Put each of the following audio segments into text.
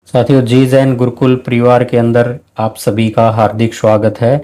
साथियों, जी जैन गुरुकुल परिवार के अंदर आप सभी का हार्दिक स्वागत है।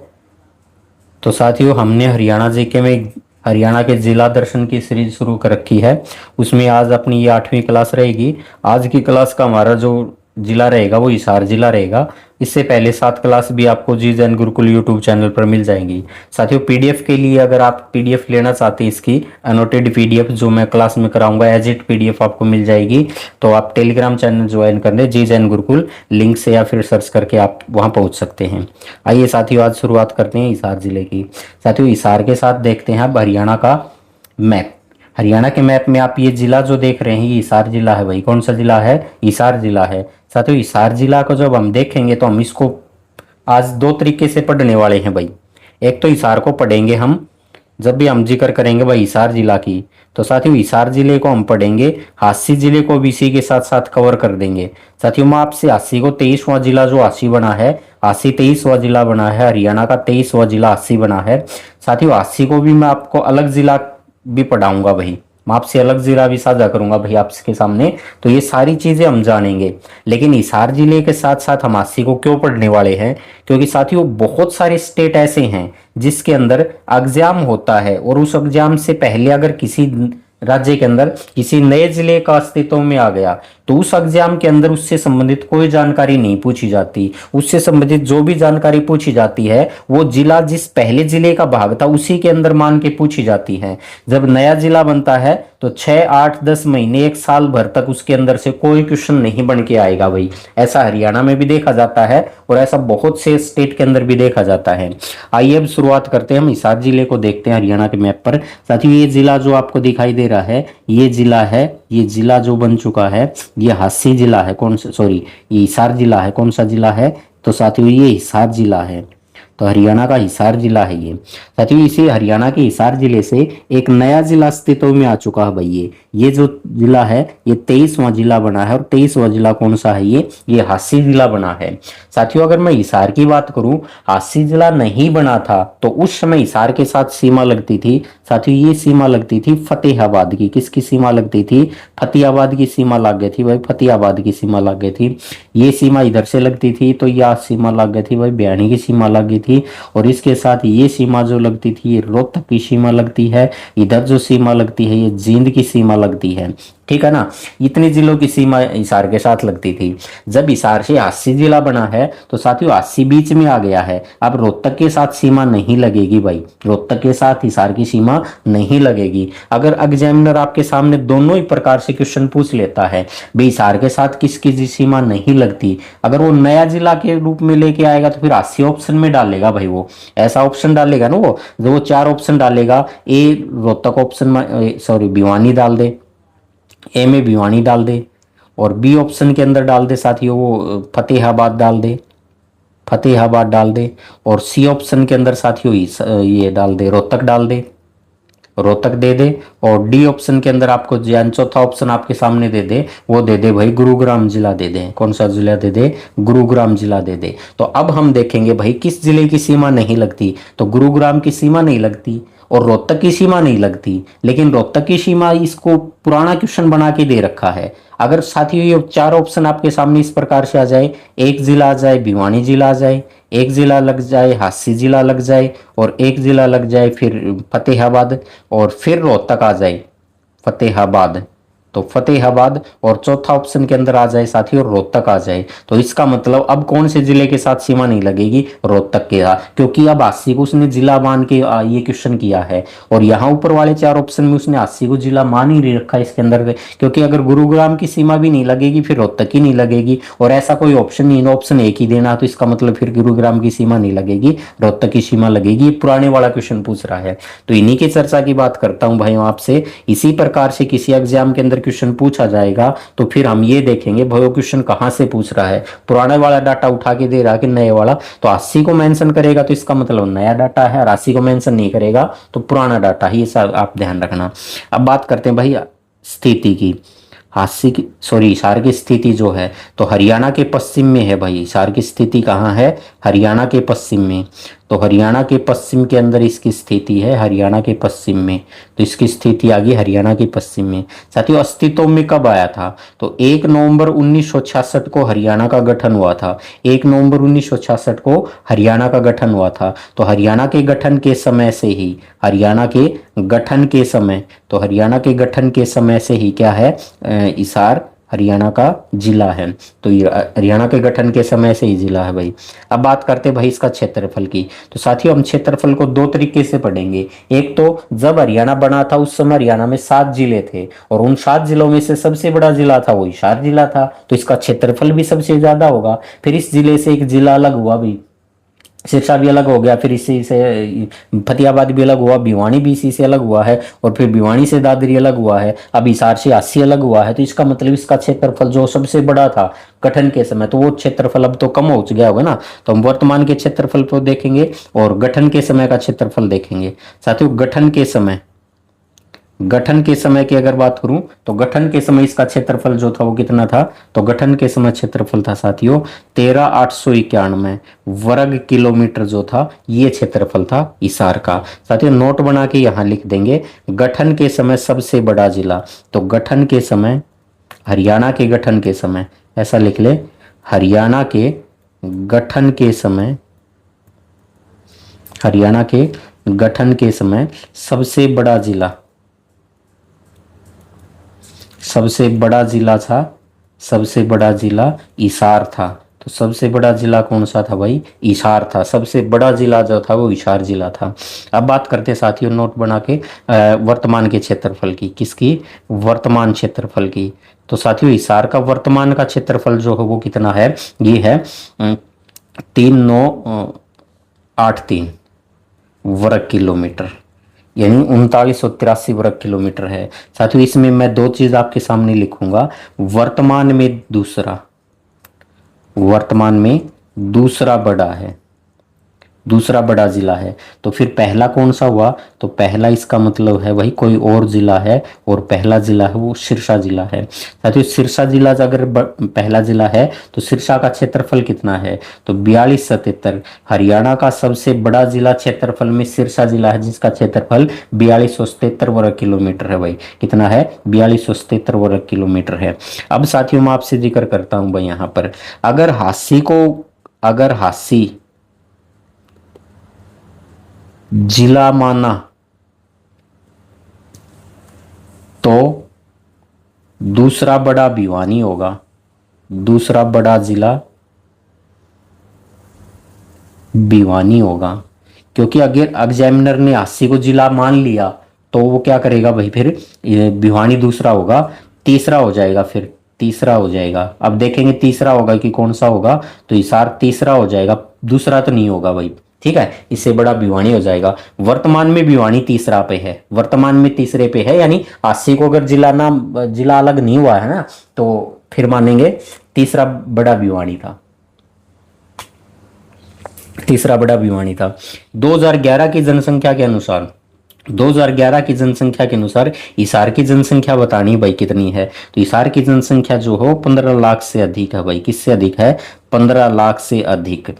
तो साथियों, हमने हरियाणा जीके में हरियाणा के जिला दर्शन की सीरीज शुरू कर रखी है। उसमें आज अपनी ये 8वीं क्लास रहेगी। आज की क्लास का हमारा जो जिला रहेगा वो हिसार जिला रहेगा। इससे पहले 7 क्लास भी आपको जी जैन गुरुकुल यूट्यूब चैनल पर मिल जाएंगी। साथियों, पीडीएफ के लिए अगर आप पीडीएफ लेना चाहते हैं, इसकी अनोटेड पीडीएफ जो मैं क्लास में कराऊंगा एज इट पीडीएफ आपको मिल जाएगी। तो आप टेलीग्राम चैनल ज्वाइन कर लें, जी जैन गुरुकुल लिंक से, या फिर सर्च करके आप वहां पहुंच सकते हैं। आइए साथियों, आज शुरुआत करते हैं हिसार जिले की। साथियों, हिसार के साथ देखते हैं अब हरियाणा का मैप। हरियाणा के मैप में आप ये जिला जो देख रहे हैं ये हिसार जिला है। भाई कौन सा जिला है? हिसार जिला है। साथियों, हिसार जिला को जब हम देखेंगे तो हम इसको आज दो तरीके से पढ़ने वाले हैं भाई। एक तो हिसार को पढ़ेंगे हम, जब भी हम जिक्र करेंगे भाई हिसार जिला की, तो साथियों हिसार जिले को हम पढ़ेंगे, हांसी जिले को भी इसी के साथ साथ कवर कर देंगे। साथियों, मैं आपसे हांसी को 23वां जिला जो हांसी बना है, हांसी 23वां जिला बना है, हरियाणा का 23वां जिला हांसी बना है। साथियों, हांसी को भी मैं आपको अलग जिला भी पढ़ाऊंगा भाई, मैं आपसे अलग जिला भी साझा करूंगा भाई आपके सामने। तो ये सारी चीजें हम जानेंगे। लेकिन हिसार जिले के साथ साथ हम हांसी को क्यों पढ़ने वाले हैं? क्योंकि साथियों बहुत सारे स्टेट ऐसे हैं जिसके अंदर एग्जाम होता है, और उस एग्जाम से पहले अगर किसी राज्य के अंदर किसी नए जिले का अस्तित्व में आ गया तो उस एग्जाम के अंदर उससे संबंधित कोई जानकारी नहीं पूछी जाती। उससे संबंधित जो भी जानकारी पूछी जाती है वो जिला जिस पहले जिले का भाग था उसी के अंदर मान के पूछी जाती है। जब नया जिला बनता है तो 6, 8, 10 महीने, 1 साल भर तक उसके अंदर से कोई क्वेश्चन नहीं बन के आएगा भाई। ऐसा हरियाणा में भी देखा जाता है और ऐसा बहुत से स्टेट के अंदर भी देखा जाता है। आइए अब शुरुआत करते हैं, हम हिसार जिले को देखते हैं हरियाणा के मैप पर। साथियों, ये जिला जो आपको दिखाई दे रहा है ये जिला है, ये जिला जो बन चुका है ये हांसी जिला है। कौन सा, सॉरी, ये हिसार जिला है। कौन सा जिला है? तो साथियों ये हिसार जिला है। तो हरियाणा का हिसार जिला है ये। साथियों, इसी हरियाणा के हिसार जिले से एक नया जिला अस्तित्व में आ चुका है भाई। ये जो जिला है ये 23वां जिला बना है। और 23वां जिला कौन सा है? ये हांसी जिला बना है। साथियों, अगर मैं हिसार की बात करूं, हांसी जिला नहीं बना था तो उस समय हिसार के साथ सीमा लगती थी। साथियों, ये सीमा लगती थी फतेहाबाद की। किसकी सीमा लगती थी? फतेहाबाद की सीमा लग गई थी भाई, फतेहाबाद की सीमा लग गई थी। ये सीमा इधर से लगती थी तो यह सीमा लग गई थी भाई, बयानी की सीमा लग गई थी। और इसके साथ ये सीमा जो लगती थी ये रोहतक की सीमा लगती है। इधर जो सीमा लगती है ये जींद की सीमा लगती है। ठीक है ना? इतने जिलों की सीमा हिसार के साथ लगती थी। जब हिसार से हांसी जिला बना है तो साथियों हांसी बीच में आ गया है। अब रोहतक के साथ सीमा नहीं लगेगी भाई, रोहतक के साथ हिसार की सीमा नहीं लगेगी। अगर एग्जामिनर आपके सामने दोनों ही प्रकार से क्वेश्चन पूछ लेता है, भाई हिसार के साथ किसकी सीमा नहीं लगती, अगर वो नया जिला के रूप में लेके आएगा तो फिर हांसी ऑप्शन में डालेगा भाई। वो ऐसा ऑप्शन डालेगा ना, वो जो वो 4 ऑप्शन डालेगा, ए रोहतक ऑप्शन में, सॉरी भिवानी डाल दे, ए में भिवानी डाल दे, और बी ऑप्शन के अंदर डाल दे साथियों वो फतेहाबाद डाल दे, फतेहाबाद डाल दे, और सी ऑप्शन के अंदर साथियों ये डाल दे, रोहतक डाल दे, रोहतक दे दे। और डी ऑप्शन के अंदर आपको जो चौथा ऑप्शन आपके सामने दे दे वो दे दे भाई गुरुग्राम जिला दे दे। कौन सा जिला दे दे? गुरुग्राम जिला दे दे। तो अब हम देखेंगे भाई किस जिले की सीमा नहीं लगती। तो गुरुग्राम की सीमा नहीं लगती और रोहतक की सीमा नहीं लगती, लेकिन रोहतक की सीमा इसको पुराना क्वेश्चन बना के दे रखा है। अगर साथियों ये 4 ऑप्शन आपके सामने इस प्रकार से आ जाए, एक जिला आ जाए भिवानी जिला आ जाए, एक जिला लग जाए हांसी जिला लग जाए, और एक जिला लग जाए फिर फतेहाबाद, और फिर रोहतक आ जाए फतेहाबाद, तो फतेहाबाद, और चौथा ऑप्शन के अंदर आ जाए साथियों रोहतक आ जाए, तो इसका मतलब अब कौन से जिले के साथ सीमा नहीं लगेगी? रोहतक के साथ, क्योंकि अब हांसी को उसने जिला मान के ये क्वेश्चन किया है। और यहाँ ऊपर वाले 4 ऑप्शन में उसने हांसी को जिला मान ही नहीं रखा इसके अंदर, क्योंकि अगर गुरुग्राम की सीमा भी नहीं लगेगी फिर रोहतक की नहीं लगेगी, और ऐसा कोई ऑप्शन नहीं, ऑप्शन एक ही देना, तो इसका मतलब फिर गुरुग्राम की सीमा नहीं लगेगी, रोहतक की सीमा लगेगी। पुराने वाला क्वेश्चन पूछ रहा है, तो इन्हीं की चर्चा की बात करता हूं भाइयों आपसे। इसी प्रकार से किसी एग्जाम के अंदर क्वेश्चन पूछा जाएगा तो फिर हम ये देखेंगे भाई वो क्वेश्चन कहां से पूछ रहा है, पुराने वाला डाटा उठा के दे रहा है कि नए वाला। तो 80 को मेंशन करेगा तो इसका मतलब नया डाटा है, और 80 को मेंशन नहीं करेगा तो पुराना डाटा ही, सब आप ध्यान रखना। अब बात करते हैं भाई स्थिति की। हास्य की सॉरी हिसार की स्थिति जो है तो हरियाणा के पश्चिम में है भाई। हिसार की स्थिति कहाँ है? हरियाणा के पश्चिम में। तो हरियाणा के पश्चिम के अंदर इसकी स्थिति है, हरियाणा के पश्चिम में। तो इसकी स्थिति आ गई हरियाणा के पश्चिम में। साथियों अस्तित्व में कब आया था? तो 1 नवंबर 1966 को हरियाणा का गठन हुआ था। 1 नवंबर 1966 को हरियाणा का गठन हुआ था। तो हरियाणा के गठन के समय से ही, हरियाणा के गठन के समय, तो हरियाणा के गठन के समय से ही क्या है, हिसार हरियाणा का जिला है। तो ये हरियाणा के गठन के समय से ही जिला है भाई। अब बात करते हैं भाई इसका क्षेत्रफल की। तो साथियों हम क्षेत्रफल को दो तरीके से पढ़ेंगे। एक तो जब हरियाणा बना था उस समय हरियाणा में 7 जिले थे और उन 7 जिलों में से सबसे बड़ा जिला था वो हिसार जिला था, तो इसका क्षेत्रफल भी सबसे ज्यादा होगा। फिर इस जिले से एक जिला अलग हुआ भी, सिरसा भी अलग हो गया, फिर इसी से फतेहाबाद भी अलग हुआ, भिवानी भी इसी से अलग हुआ है, और फिर भिवानी से दादरी अलग हुआ है, अब हिसार से हांसी अलग हुआ है। तो इसका मतलब इसका क्षेत्रफल जो सबसे बड़ा था गठन के समय, तो वो क्षेत्रफल अब तो कम हो गया होगा ना। तो हम वर्तमान के क्षेत्रफल को देखेंगे और गठन के समय का क्षेत्रफल देखेंगे। साथियों गठन के समय की अगर बात करूं तो गठन के समय इसका क्षेत्रफल जो था वो कितना था? तो गठन के समय क्षेत्रफल था साथियों 13,891 वर्ग किलोमीटर जो था, ये क्षेत्रफल था हिसार का। साथियों नोट बना के यहां लिख देंगे गठन के समय सबसे बड़ा जिला। तो गठन के समय, हरियाणा के गठन के समय, ऐसा लिख ले, हरियाणा के गठन के समय, हरियाणा के गठन के समय सबसे बड़ा जिला, सबसे बड़ा जिला था, सबसे बड़ा जिला हिसार था। तो सबसे बड़ा जिला कौन सा था भाई? हिसार था। सबसे बड़ा जिला जो था वो हिसार जिला था। अब बात करते हैं साथियों नोट बना के वर्तमान के क्षेत्रफल की। किसकी? वर्तमान क्षेत्रफल की। तो साथियों हिसार का वर्तमान का क्षेत्रफल जो है वो कितना है? ये है 3983 वर्ग किलोमीटर, यानी 3983 वर्ग किलोमीटर है। साथियों इसमें मैं दो चीज आपके सामने लिखूंगा। वर्तमान में दूसरा बड़ा है, दूसरा बड़ा जिला है। तो फिर पहला कौन सा हुआ? तो पहला इसका मतलब है वही कोई और जिला है, और पहला जिला है वो सिरसा जिला है। साथियों सिरसा जिला अगर पहला जिला है तो सिरसा का क्षेत्रफल कितना है? तो 4277। हरियाणा का सबसे बड़ा जिला क्षेत्रफल में सिरसा जिला है, जिसका क्षेत्रफल 4277 वर्ग किलोमीटर है भाई। कितना है? 4277 वर्ग किलोमीटर है। अब साथियों मैं आपसे जिक्र करता हूं भाई यहां पर, अगर हांसी जिला माना तो दूसरा बड़ा भिवानी होगा, दूसरा बड़ा जिला भिवानी होगा। क्योंकि अगर एग्जामिनर ने 80 को जिला मान लिया तो वो क्या करेगा भाई, फिर भिवानी दूसरा होगा, तीसरा हो जाएगा, फिर तीसरा हो जाएगा। अब देखेंगे तीसरा होगा कि कौन सा होगा, तो हिसार तीसरा हो जाएगा, दूसरा तो नहीं होगा भाई। ठीक है, इससे बड़ा भिवानी हो जाएगा। वर्तमान में भिवानी तीसरा पे है, वर्तमान में तीसरे पे है, यानी 80 को अगर जिला अलग नहीं हुआ है ना, तो फिर मानेंगे तीसरा बड़ा भिवानी था, तीसरा बड़ा भिवानी था। 2011 की जनसंख्या के अनुसार, 2011 की जनसंख्या के अनुसार हिसार की जनसंख्या बतानी भाई कितनी है। तो हिसार की जनसंख्या जो हो 15 लाख से अधिक है भाई। किससे अधिक है? 15 लाख से अधिक।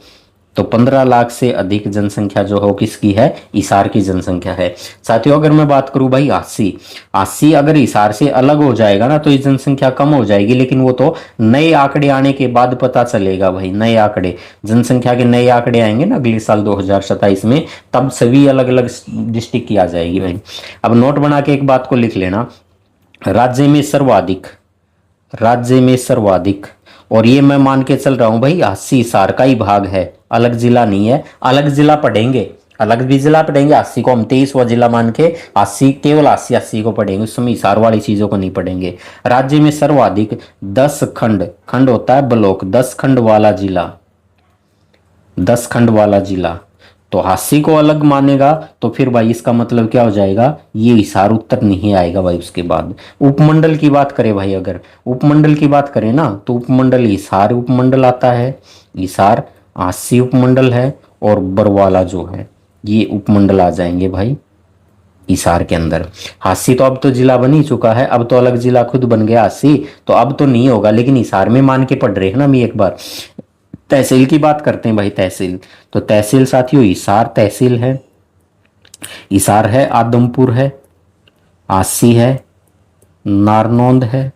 तो 15 लाख से अधिक जनसंख्या जो हो किसकी है? हिसार की जनसंख्या है। साथियों अगर मैं बात करूं भाई 80 अगर हिसार से अलग हो जाएगा ना तो ये जनसंख्या कम हो जाएगी, लेकिन वो तो नए आंकड़े आने के बाद पता चलेगा भाई। नए आंकड़े, जनसंख्या के नए आंकड़े आएंगे ना अगले साल 2027 में, तब सभी अलग अलग डिस्ट्रिक्ट की आ जाएगी भाई। अब नोट बना के एक बात को लिख लेना, राज्य में सर्वाधिक, राज्य में सर्वाधिक, और ये मैं मान के चल रहा हूं भाई 80 हिसार का ही भाग है, अलग जिला नहीं है। अलग जिला पढ़ेंगे, अलग भी जिला पढ़ेंगे, 80 को हम 23वां जिला मान के 80 केवल 80 को पढ़ेंगे, उस समय हिसार वाली चीजों को नहीं पढ़ेंगे। राज्य में सर्वाधिक 10 खंड, खंड होता है ब्लॉक, 10 खंड वाला जिला, 10 खंड वाला जिला। तो 80 को अलग मानेगा तो फिर भाई इसका मतलब क्या हो जाएगा, ये हिसार उत्तर नहीं आएगा भाई। उसके बाद उपमंडल की बात करें भाई, अगर उपमंडल की बात करें ना तो उपमंडल हिसार उपमंडल आता है, हिसार 80 उपमंडल है, और बरवाला जो है ये उपमंडल आ जाएंगे भाई हिसार के अंदर। हांसी तो अब तो जिला बन ही चुका है, अब तो अलग जिला खुद बन गया हांसी, तो अब तो नहीं होगा, लेकिन हिसार में मान के पढ़ रहे हैं ना हम एक बार। तहसील की बात करते हैं भाई, तहसील। तो तहसील साथियों हिसार तहसील है, हिसार है, आदमपुर है, आसी है, नारनौंद है,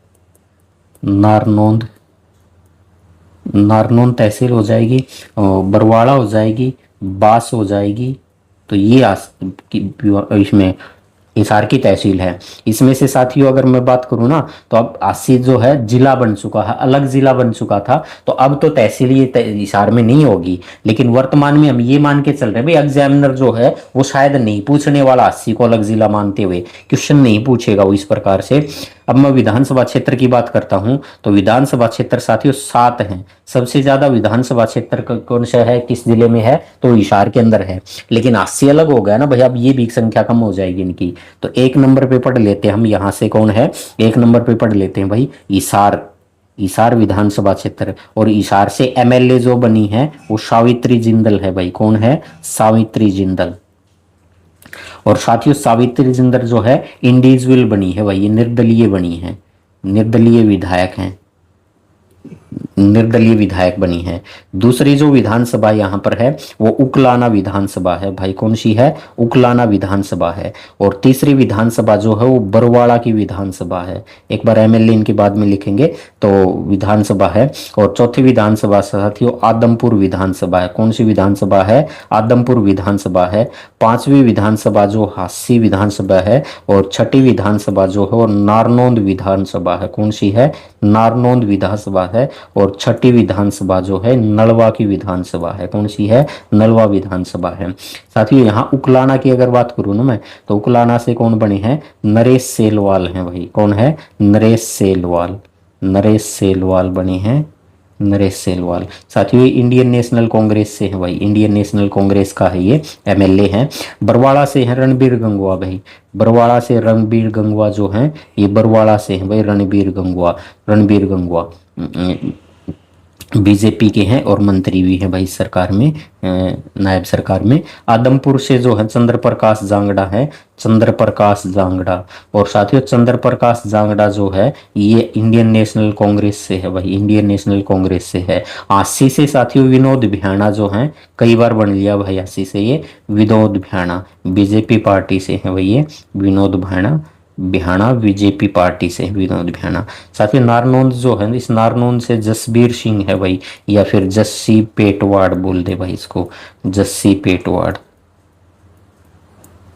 नारनौंद, नारनौंद तहसील हो जाएगी, बरवाड़ा हो जाएगी, बास हो जाएगी। तो ये इसमें हिसार की तहसील है। इसमें से साथियों अगर मैं बात करूं ना, तो अब आसी जो है जिला बन चुका है, अलग जिला बन चुका था, तो अब तो तहसील ये हिसार में नहीं होगी। लेकिन वर्तमान में हम ये मान के चल रहे हैं भाई, एग्जामिनर जो है वो शायद नहीं पूछने वाला आसी को अलग जिला मानते हुए, क्वेश्चन नहीं पूछेगा वो इस प्रकार से। अब मैं विधानसभा क्षेत्र की बात करता हूं, तो विधानसभा क्षेत्र साथियों 7 हैं। सबसे ज्यादा विधानसभा क्षेत्र कौन सा है, किस जिले में है, तो हिसार के अंदर है। लेकिन 80 अलग हो गया ना भाई, अब ये भी संख्या कम हो जाएगी इनकी। तो 1 नंबर पे पढ़ लेते हैं हम, यहां से कौन है, 1 नंबर पे पढ़ लेते हैं भाई हिसार, हिसार विधानसभा क्षेत्र। और हिसार से एमएलए जो बनी है वो सावित्री जिंदल है भाई, कौन है, सावित्री जिंदल। और साथियों सावित्री जिंदल जो है इंडिविजुअल बनी है भाई, ये निर्दलीय बनी है, निर्दलीय विधायक हैं, निर्दलीय विधायक बनी है। दूसरी जो विधानसभा यहाँ पर है वो उकलाना विधानसभा है भाई, कौन सी है, उकलाना विधानसभा है। और तीसरी विधानसभा जो है वो बरवाड़ा की विधानसभा है, एक बार एमएलए इनके बाद में लिखेंगे, तो विधानसभा है। और चौथी विधानसभा साथियों आदमपुर विधानसभा है, कौन सी विधानसभा है, आदमपुर विधानसभा है। पांचवी विधानसभा जो हांसी विधानसभा है, और छठी विधानसभा जो है वो नारनौंद विधानसभा है, कौन सी है, नारनौंद विधानसभा है। और छठी विधानसभा जो है नलवा की विधानसभा है, कौन सी है, नलवा विधानसभा है। साथियों यहाँ उकलाना की अगर बात करूँ ना मैं, तो उकलाना से कौन बने हैं, नरेश सेलवाल हैं भाई, कौन है, नरेश सेलवाल, नरेश सेलवाल बने हैं, नरेश सेलवाल। साथियों ये इंडियन नेशनल कांग्रेस से है भाई, इंडियन नेशनल कांग्रेस का है ये एमएलए हैं। बरवाड़ा से है रणबीर गंगवा भाई, बरवाड़ा से रणबीर गंगवा जो हैं ये बरवाड़ा से हैं भाई, रणबीर गंगवा, रणबीर गंगवा बीजेपी के हैं और मंत्री भी हैं भाई सरकार में, नायब सरकार में। आदमपुर से जो है चंद्र प्रकाश जांगड़ा है, चंद्र प्रकाश जांगड़ा। और साथियों चंद्र प्रकाश जांगड़ा जो है ये इंडियन नेशनल कांग्रेस से है भाई, इंडियन नेशनल कांग्रेस से है। आसी से साथियों विनोद भ्याणा जो है, कई बार बन लिया भाई आसी से ये, विनोद भ्याणा बीजेपी पार्टी से है भाई, ये विनोद भ्याणा, बिहाना बीजेपी पार्टी से विनोद बिहाना। साथ ही नारनौंद जो है, इस नारनौंद से जसबीर सिंह है भाई, या फिर जस्सी पेटवाड़ बोल दे भाई इसको, जस्सी पेटवाड़,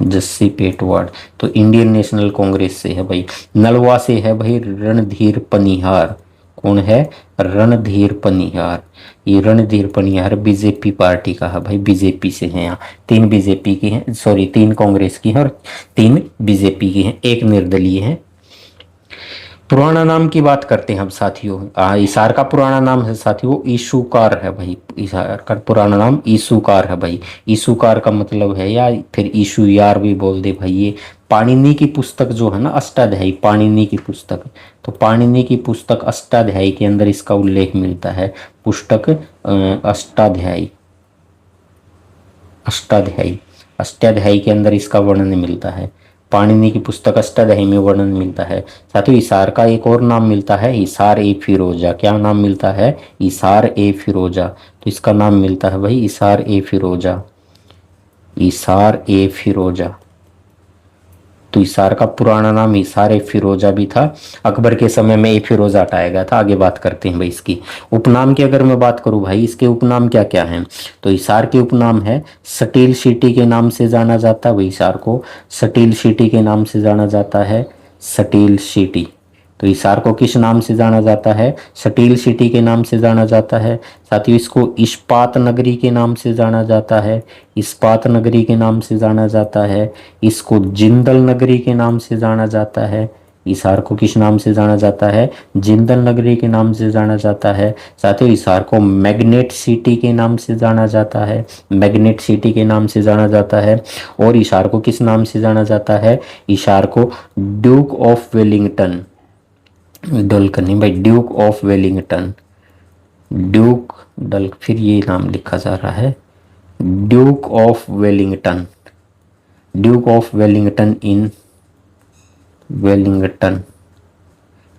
जस्सी पेटवाड़। तो इंडियन नेशनल कांग्रेस से है भाई। नलवा से है भाई रणधीर पनिहार, कौन है, रणधीर पनिहार। ये रणधीर पनिहार बीजेपी पार्टी का है भाई, बीजेपी से है। यहाँ 3 बीजेपी की हैं, सॉरी 3 कांग्रेस की हैं और 3 बीजेपी की हैं, एक निर्दलीय है। पुराना नाम की बात करते हैं अब साथियों। हिसार का पुराना नाम है साथियों ईशुकार है भाई, हिसार का पुराना नाम ईशुकार है भाई। ईशुकार का मतलब है या फिर ईशु यार भी बोल दे भाई। ये पाणिनि की पुस्तक जो है ना अष्टाध्यायी, पाणिनि की पुस्तक, तो पाणिनि की पुस्तक अष्टाध्यायी के अंदर इसका उल्लेख मिलता है। पुस्तक अष्टाध्यायी, अष्टाध्यायी, अष्टाध्यायी के अंदर इसका वर्णन मिलता है। पाणिनि की पुस्तक अष्टाध्यायी में वर्णन मिलता है। साथियों हिसार का एक और नाम मिलता है, हिसार ए फिरोजा। क्या नाम मिलता है, हिसार ए फिरोजा। तो इसका नाम मिलता है भाई हिसार ए फिरोजा, हिसार ए फिरोजा। तो हिसार का पुराना नाम हिसार ए फिरोजा भी था। अकबर के समय में ए फिरोजा हटाया गया था। आगे बात करते हैं भाई इसकी उपनाम की। अगर मैं बात करूं भाई इसके उपनाम क्या क्या हैं, तो हिसार के उपनाम है स्टील सिटी के नाम से जाना जाता है। हिसार को स्टील सिटी के नाम से जाना जाता है, स्टील सिटी। तो हिसार को किस नाम से जाना जाता है, स्टील सिटी के नाम से जाना जाता है। साथ ही इसको इस्पात नगरी के नाम से जाना जाता है, इस्पात नगरी के नाम से जाना जाता है। इसको जिंदल नगरी के नाम से जाना जाता है। हिसार को किस नाम से जाना जाता है, जिंदल नगरी के नाम से जाना जाता है। साथ ही हिसार को मैग्नेट सिटी के नाम से जाना जाता है, मैग्नेट सिटी के नाम से जाना जाता है। और हिसार को किस नाम से जाना जाता है, हिसार को ड्यूक ऑफ वेलिंगटन, डल करनी भाई, ड्यूक ऑफ वेलिंगटन, ड्यूक डल, फिर ये नाम लिखा जा रहा है Duke of Wellington, Duke of Wellington in Wellington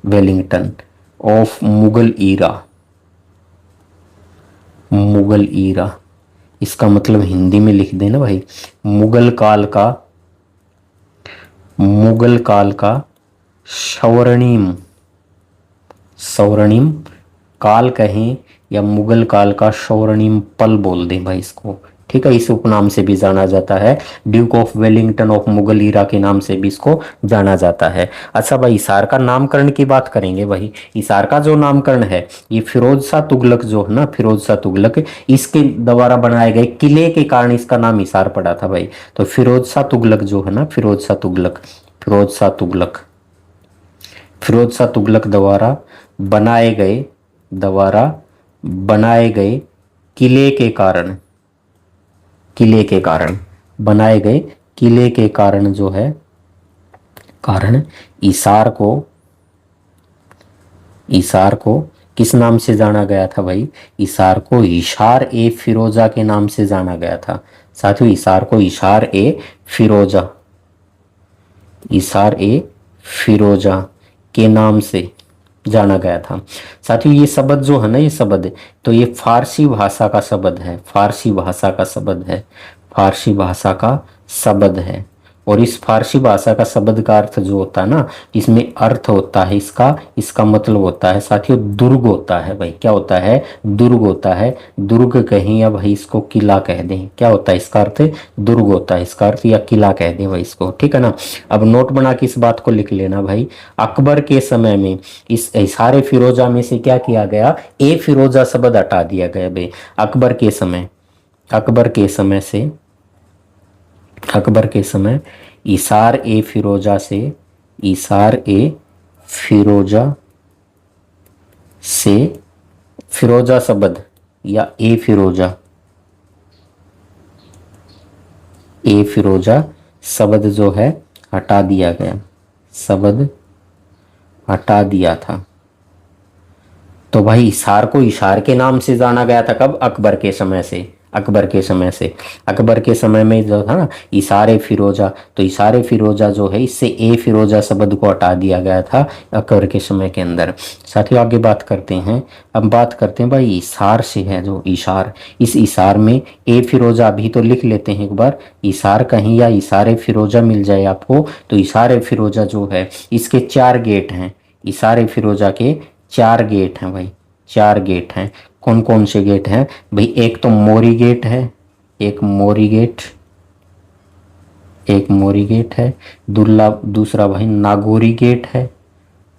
Wellington of Mughal era. Mughal era इसका मतलब हिंदी में लिख देना भाई, मुगल काल का स्वर्णिम स्वर्णिम काल कहें या मुगल काल का स्वर्णिम पल बोल दें भाई इसको, ठीक है। इस उपनाम से भी जाना जाता है, Duke of Wellington of Mughal era के नाम से भी इसको जाना जाता है। अच्छा भाई, हिसार का नामकरण की बात करेंगे भाई। हिसार का जो नामकरण है ये फिरोज शाह तुगलक जो है ना, फिरोज शाह तुगलक, इसके द्वारा बनाए गए किले के कारण इसका नाम हिसार पड़ा था भाई। तो फिरोज शाह तुगलक जो है ना, फिरोज शाह तुगलक फिरोज शाह तुगलक द्वारा बनाए गए किले के कारण बनाए गए किले के कारण जो है, कारण ईसार को किस नाम से जाना गया था भाई? ईसार को हिसार ए फिरोजा के नाम से जाना गया था साथियों। ईसार को ईसार ए फिरोजा के नाम से जाना गया था साथियों। ये शब्द जो है ना, ये शब्द तो ये फारसी भाषा का शब्द है, फारसी भाषा का शब्द है। और इस फारसी भाषा का शब्द का अर्थ जो होता है ना, इसमें अर्थ होता है इसका मतलब होता है साथियों दुर्ग होता है भाई। क्या होता है? दुर्ग होता है। दुर्ग कहें या भाई इसको किला कह दें, क्या होता है इसका अर्थ? दुर्ग होता है इसका अर्थ, या किला कह दें भाई इसको, ठीक है ना। अब नोट बना के इस बात को लिख लेना भाई। अकबर के समय में इस सारे फिरोजा में से क्या किया गया? ए फिरोजा शब्द हटा दिया गया भाई। अकबर के समय ईसार ए फिरोजा से फिरोजा शब्द या ए फिरोजा शब्द जो है हटा दिया गया, शब्द हटा दिया था। तो भाई ईसार को ईसार के नाम से जाना गया था कब? अकबर के समय में जो था ना ईसार फिरोजा, तो ईसार फिरोजा जो है इससे ए फिरोजा शब्द को हटा दिया गया था अकबर के समय के अंदर। साथियों आगे बात करते हैं। अब बात करते हैं भाई ईसार से है जो ईसार, इस ईसार में ए फिरोजा अभी तो लिख लेते हैं एक बार। ईसार कहीं या ईसार फिरोजा मिल जाए आपको, तो ईसार फिरोजा जो है इसके 4 गेट हैं। ईसार फिरोजा के 4 गेट हैं भाई, 4 गेट हैं। कौन कौन से गेट हैं भाई? एक तो मोरी गेट है, एक मोरी गेट है। दूसरा भाई नागौरी गेट है,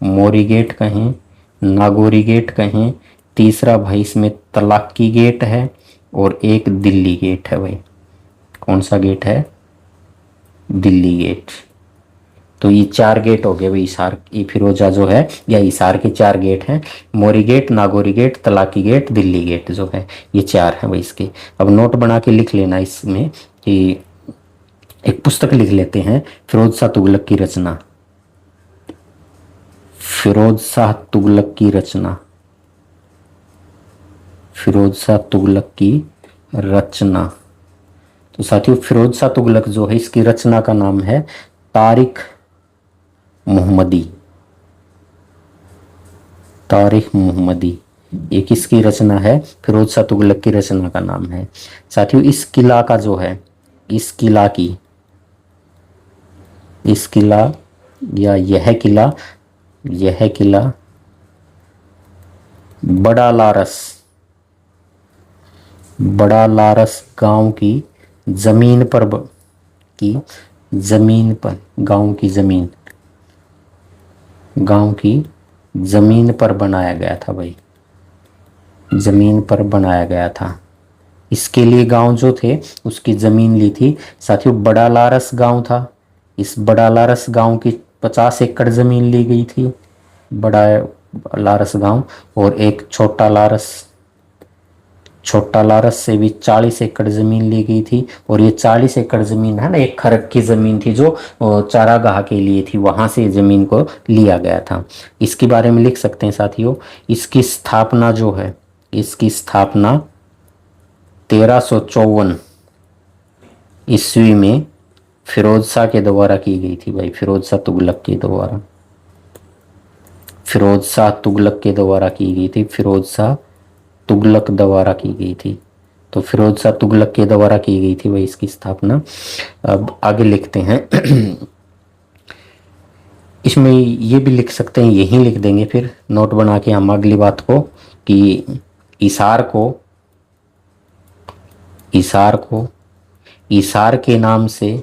मोरी गेट कहें, नागौरी गेट कहें। तीसरा भाई इसमें तलाकी गेट है, और एक दिल्ली गेट है भाई। कौन सा गेट है? दिल्ली गेट। तो ये 4 गेट हो गए भाई ईसार ई फिरोजा जो है, या ईसार के 4 गेट हैं। Mori gate, Nagauri gate, Talaki gate, Delhi gate जो है, ये 4 हैं भाई इसके। अब नोट बना के लिख लेना इसमें कि एक पुस्तक लिख लेते हैं, फिरोज शाह तुगलक की रचना। फिरोज शाह तुगलक की रचना। तो साथियों फिरोज शाह तुगलक जो है इसकी रचना का नाम है तारिख मोहम्मदी। ये किसकी रचना है? फिरोज शाह तुगलक की रचना का नाम है साथियों। इस किला का जो है, इस किला या यह किला बड़ा लारस गांव की जमीन पर बनाया गया था भाई, जमीन पर बनाया गया था। इसके लिए गांव जो थे उसकी जमीन ली थी साथियों। बड़ा लारस गांव था, इस बड़ा लारस गांव की 50 एकड़ जमीन ली गई थी, बड़ा लारस गांव। और एक छोटा लारस से भी 40 एकड़ जमीन ली गई थी। और ये 40 एकड़ जमीन है ना, एक खरक की जमीन थी जो चारागाह के लिए थी, वहां से जमीन को लिया गया था। इसके बारे में लिख सकते हैं साथियों। इसकी स्थापना जो है, इसकी स्थापना 1354 ईस्वी में फिरोज शाह के द्वारा की गई थी भाई, फिरोज शाह तुगलक के द्वारा, फिरोज शाह तुगलक के द्वारा की गई थी, फिरोज शाह तुगलक द्वारा की गई थी। तो फिरोज शाह तुगलक के द्वारा की गई थी भाई इसकी स्थापना। अब आगे लिखते हैं। इसमें ये भी लिख सकते हैं, यही लिख देंगे फिर नोट बना के हम अगली बात को, कि इसार को, इसार को, इसार के नाम से,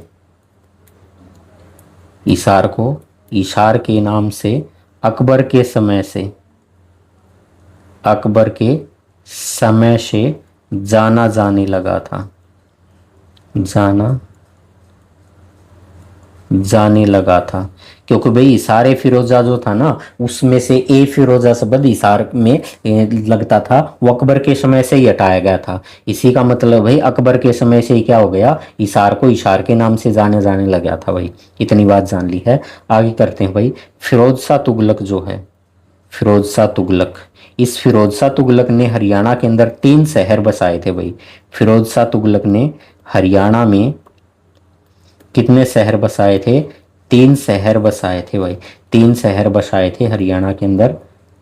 इसार को, इशार के नाम से अकबर के समय से, अकबर के समय से जाना जाने लगा था, जाना जाने लगा था। क्योंकि भाई इसारे फिरोजा जो था ना, उसमें से ए फिरोजा शब्द इसार में लगता था, वो अकबर के समय से ही हटाया गया था। इसी का मतलब भाई अकबर के समय से ही क्या हो गया, इसार को इशार के नाम से जाने जाने लगा था भाई। इतनी बात जान ली है। आगे करते हैं भाई। फिरोज शाह तुगलक जो है, फिरोज शाह तुगलक, इस फिरोज शाह तुगलक ने हरियाणा के अंदर 3 शहर बसाए थे भाई। फिरोज शाह तुगलक ने हरियाणा में कितने शहर बसाए थे, 3 शहर बसाए थे भाई, 3 शहर बसाए थे हरियाणा के अंदर,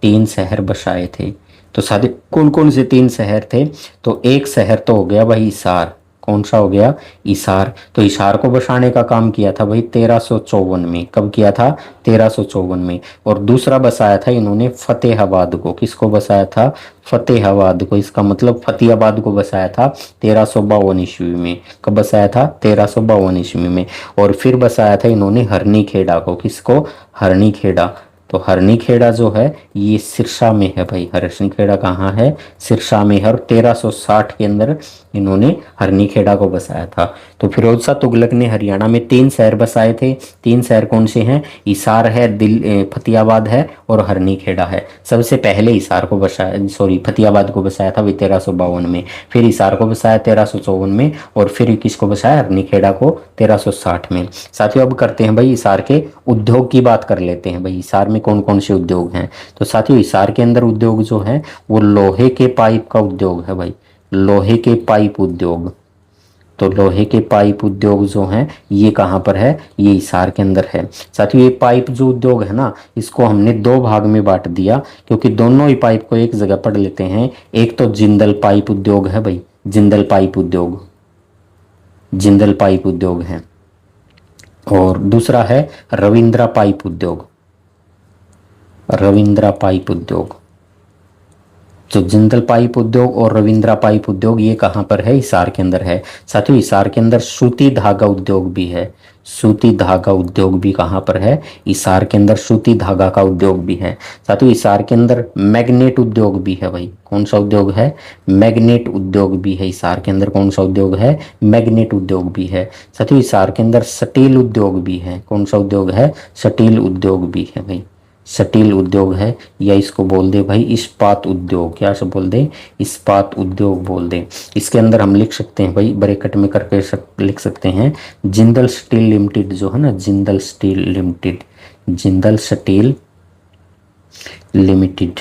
3 शहर बसाए थे। तो साथ कौन कौन से 3 शहर थे, तो एक शहर तो हो गया भाई हिसार, कौन सा हो गया, इसार। तो इसार को बसाने का काम किया था भाई 1354 में। कब किया था, 1354 में। और दूसरा बसाया था इन्होंने फतेहाबाद को। किसको बसाया था, फतेहाबाद को। इसका मतलब फतेहाबाद को बसाया था 1352 ईस्वी में। कब बसाया था, 1352 ईस्वी में। और फिर बसाया था इन्होंने हरनी खेड़ा को। किसको, हरनी खेड़ा। तो हरनी खेड़ा जो है ये सिरसा में है भाई। हरनी खेड़ा कहाँ है, सिरसा में है। और 1360 के अंदर इन्होंने हरनी खेड़ा को बसाया था। तो फिरोज शाह तुगलक ने हरियाणा में 3 शहर बसाए थे। 3 शहर कौन से हैं, इसार है, फतेहाबाद है और हरनी खेड़ा है। सबसे पहले इसार को बसाया, सॉरी फतेहाबाद को बसाया था 1352 में। फिर इसार को बसाया 1354 में। और फिर किसको बसाया, हरनी खेड़ा को 1360 में। साथियों अब करते हैं भाई इसार के उद्योग की बात कर लेते हैं भाई। इसार में कौन कौन से उद्योग हैं। तो साथियों इसार के अंदर उद्योग जो है वो लोहे के पाइप का उद्योग है भाई, लोहे के पाइप उद्योग। तो लोहे के पाइप उद्योग जो हैं ये कहाँ पर है, ये इसार के अंदर है। साथियों ये पाइप जो उद्योग है ना, इसको हमने 2 भाग में बांट दिया, क्योंकि दोनों ही पाइप को एक जगह पढ़ लेते हैं। एक तो जिंदल पाइप उद्योग है भाई, जिंदल पाइप उद्योग, जिंदल पाइप उद्योग है। और दूसरा है रविंद्रा पाइप उद्योग, रविंद्रा पाइप उद्योग। जो जिंदल पाइप उद्योग और रविंद्रा पाइप उद्योग ये कहाँ पर है, हिसार के अंदर है। साथियों हिसार के अंदर सूती धागा उद्योग भी है। सूती धागा उद्योग भी कहाँ पर है, हिसार के अंदर सूती धागा का उद्योग भी है। साथियों हिसार के अंदर मैग्नेट उद्योग भी है भाई। कौन सा उद्योग है, मैग्नेट उद्योग भी है। हिसार के अंदर कौन सा उद्योग है, मैग्नेट उद्योग भी है। साथियों हिसार के अंदर स्टील उद्योग भी है। कौन सा उद्योग है, स्टील उद्योग भी है भाई, स्टील उद्योग है। या इसको बोल दे भाई इस्पात उद्योग, क्या से बोल दे, इस्पात उद्योग बोल दे। इसके अंदर हम लिख सकते हैं भाई, ब्रैकेट में करके लिख सकते हैं जिंदल स्टील लिमिटेड जो है ना, Jindal steel limited, Jindal steel limited,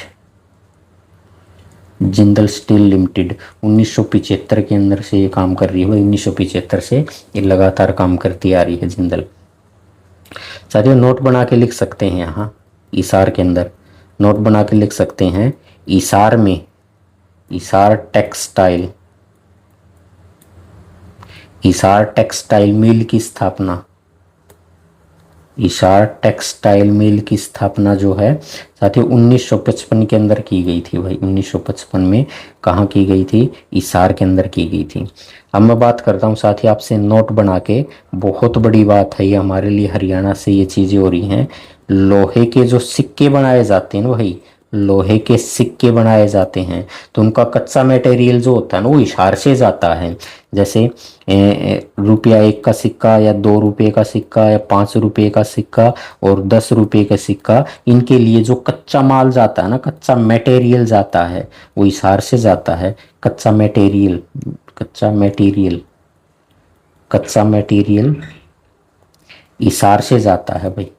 Jindal steel limited 1975 के अंदर से ये काम कर रही है भाई। 1975 से ये लगातार काम करती आ रही है जिंदल। साथियों नोट बना के लिख सकते हैं, यहाँ इसार के अंदर नोट बना के लिख सकते हैं, इसार में, इसार टेक्सटाइल, इसार टेक्सटाइल मिल की स्थापना, इसार टेक्सटाइल मिल की स्थापना जो है साथियों 1955 के अंदर की गई थी भाई। 1955 में कहाँ की गई थी, इसार के अंदर की गई थी। अब मैं बात करता हूँ साथी आपसे नोट बना के, बहुत बड़ी बात है ये हमारे लिए, हरियाणा से ये चीज़ें हो रही हैं। लोहे के जो सिक्के बनाए जाते हैं ना भाई, लोहे के सिक्के बनाए जाते हैं, तो उनका कच्चा मटेरियल जो होता है ना वो हिसार से जाता है। जैसे रुपया 1 का सिक्का या 2 रुपये का सिक्का या 5 रुपये का सिक्का और 10 रुपये का सिक्का, इनके लिए जो कच्चा माल जाता है ना, कच्चा मटेरियल जाता है, वो हिसार से जाता है। कच्चा मटेरियल, कच्चा मटेरियल, कच्चा मटेरियल हिसार से जाता है भाई।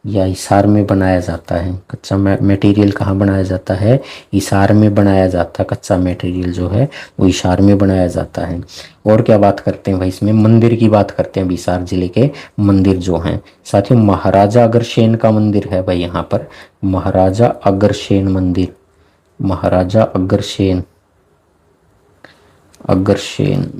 या हिसार में बनाया जाता है। कच्चा मटेरियल कहाँ बनाया जाता है? हिसार में बनाया जाता है। कच्चा मटेरियल जो है वो हिसार में बनाया जाता है। और क्या बात करते हैं भाई, इसमें मंदिर की बात करते हैं। हिसार जिले के मंदिर जो हैं साथियों, महाराजा अग्रसेन का मंदिर है भाई यहाँ पर। महाराजा अग्रसेन मंदिर, महाराजा अग्रसेन, अग्रसेन,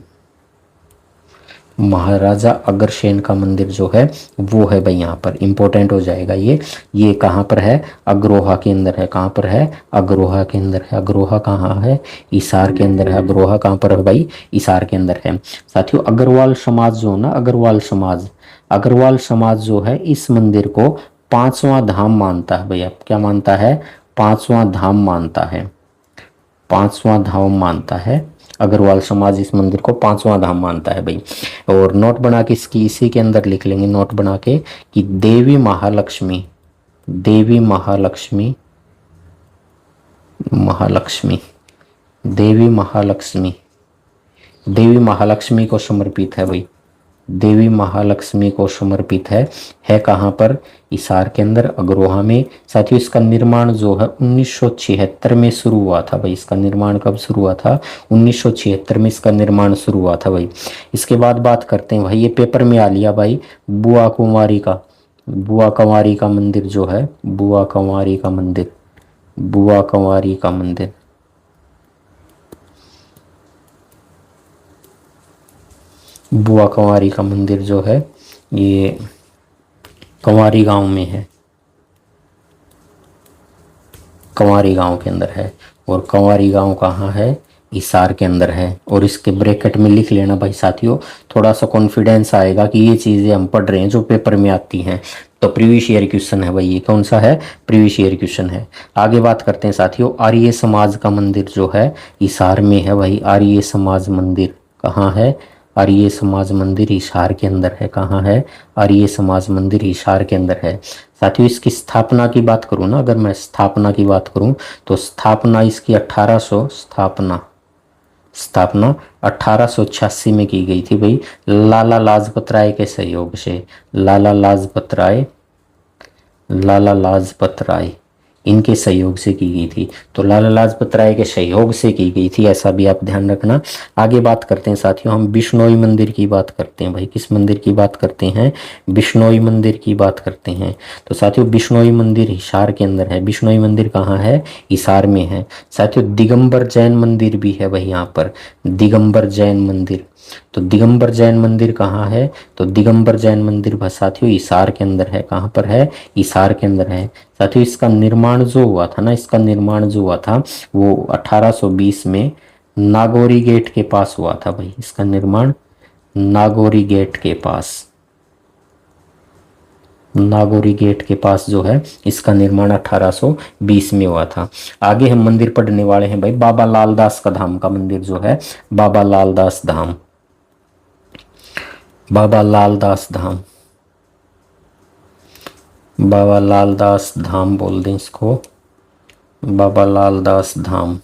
महाराजा अग्रसेन का मंदिर जो है वो है भाई यहाँ पर। इंपॉर्टेंट हो जाएगा ये कहाँ पर है? अग्रोहा के अंदर है। कहाँ पर है? अग्रोहा के अंदर है। अग्रोहा कहाँ है? हिसार के अंदर है। अग्रोहा कहाँ पर है भाई? हिसार के अंदर है। साथियों अग्रवाल समाज जो ना, अग्रवाल समाज, अग्रवाल समाज जो है इस मंदिर को पांचवां धाम मानता है भैया। क्या मानता है? पांचवां धाम मानता है। पांचवां धाम मानता है। अग्रवाल समाज इस मंदिर को पांचवां धाम मानता है भाई। और नोट बना के इसकी इसी के अंदर लिख लेंगे, नोट बना के, कि देवी महालक्ष्मी, देवी महालक्ष्मी, महालक्ष्मी, देवी महालक्ष्मी, देवी महालक्ष्मी को समर्पित है भाई। देवी महालक्ष्मी को समर्पित है कहाँ पर? हिसार के अंदर, अग्रोहा में। साथियों इसका निर्माण जो है 1976 में शुरू हुआ था भाई। इसका निर्माण कब शुरू हुआ था? 1976 में इसका निर्माण शुरू हुआ था भाई। इसके बाद बात करते हैं भाई, ये पेपर में आ लिया भाई, बुआ कुमारी का, बुआ कुमारी का मंदिर जो है, बुआ कुमारी का मंदिर, बुआ कुमारी का मंदिर, बुआ कुंवारी का मंदिर जो है ये कुंवारी गांव में है, कुंवारी गांव के अंदर है। और कुंवारी गांव कहाँ है? हिसार के अंदर है। और इसके ब्रैकेट में लिख लेना भाई साथियों, थोड़ा सा कॉन्फिडेंस आएगा कि ये चीज़ें हम पढ़ रहे हैं जो पेपर में आती हैं। तो प्रीवियस ईयर क्वेश्चन है भाई, ये कौन सा है? प्रीवियस ईयर क्वेश्चन है। आगे बात करते हैं साथियों, आर्य समाज का मंदिर जो है हिसार में है भाई। आर्य समाज मंदिर कहाँ है? आर्य समाज मंदिर हिसार के अंदर है। कहाँ है? आर्य समाज मंदिर हिसार के अंदर है। साथियों इसकी स्थापना की बात करूँ ना, अगर मैं स्थापना की बात करूँ तो स्थापना इसकी 1800, स्थापना, स्थापना 1886 में की गई थी भाई, लाला लाजपत राय के सहयोग से। लाला लाजपत राय, लाला लाजपत राय इनके सहयोग से की गई थी। तो लाला लाजपत राय के सहयोग से की गई थी, ऐसा भी आप ध्यान रखना। आगे बात करते हैं साथियों, हम बिश्नोई मंदिर की बात करते हैं भाई। किस मंदिर की बात करते हैं? बिश्नोई मंदिर की बात करते हैं। तो साथियों बिश्नोई मंदिर हिसार के अंदर है। बिश्नोई मंदिर कहाँ है? हिसार में है। साथियों दिगंबर जैन मंदिर भी है भाई यहाँ पर, दिगंबर जैन मंदिर। तो दिगंबर जैन मंदिर कहाँ है? तो दिगंबर जैन मंदिर साथियों हिसार के अंदर है। कहाँ पर है? हिसार के अंदर है। साथियों इसका निर्माण जो हुआ था ना, इसका निर्माण जो हुआ था वो 1820 में नागौरी गेट के पास हुआ था भाई। इसका निर्माण नागौरी गेट के पास, नागौरी गेट के पास जो है इसका निर्माण 1820 में हुआ था। आगे हम मंदिर पढ़ने वाले हैं भाई, बाबा लाल दास का धाम का मंदिर जो है, बाबा लाल दास धाम, बाबा लाल दास धाम, बाबा लाल दास धाम बोल दें इसको, बाबा लाल दास धाम।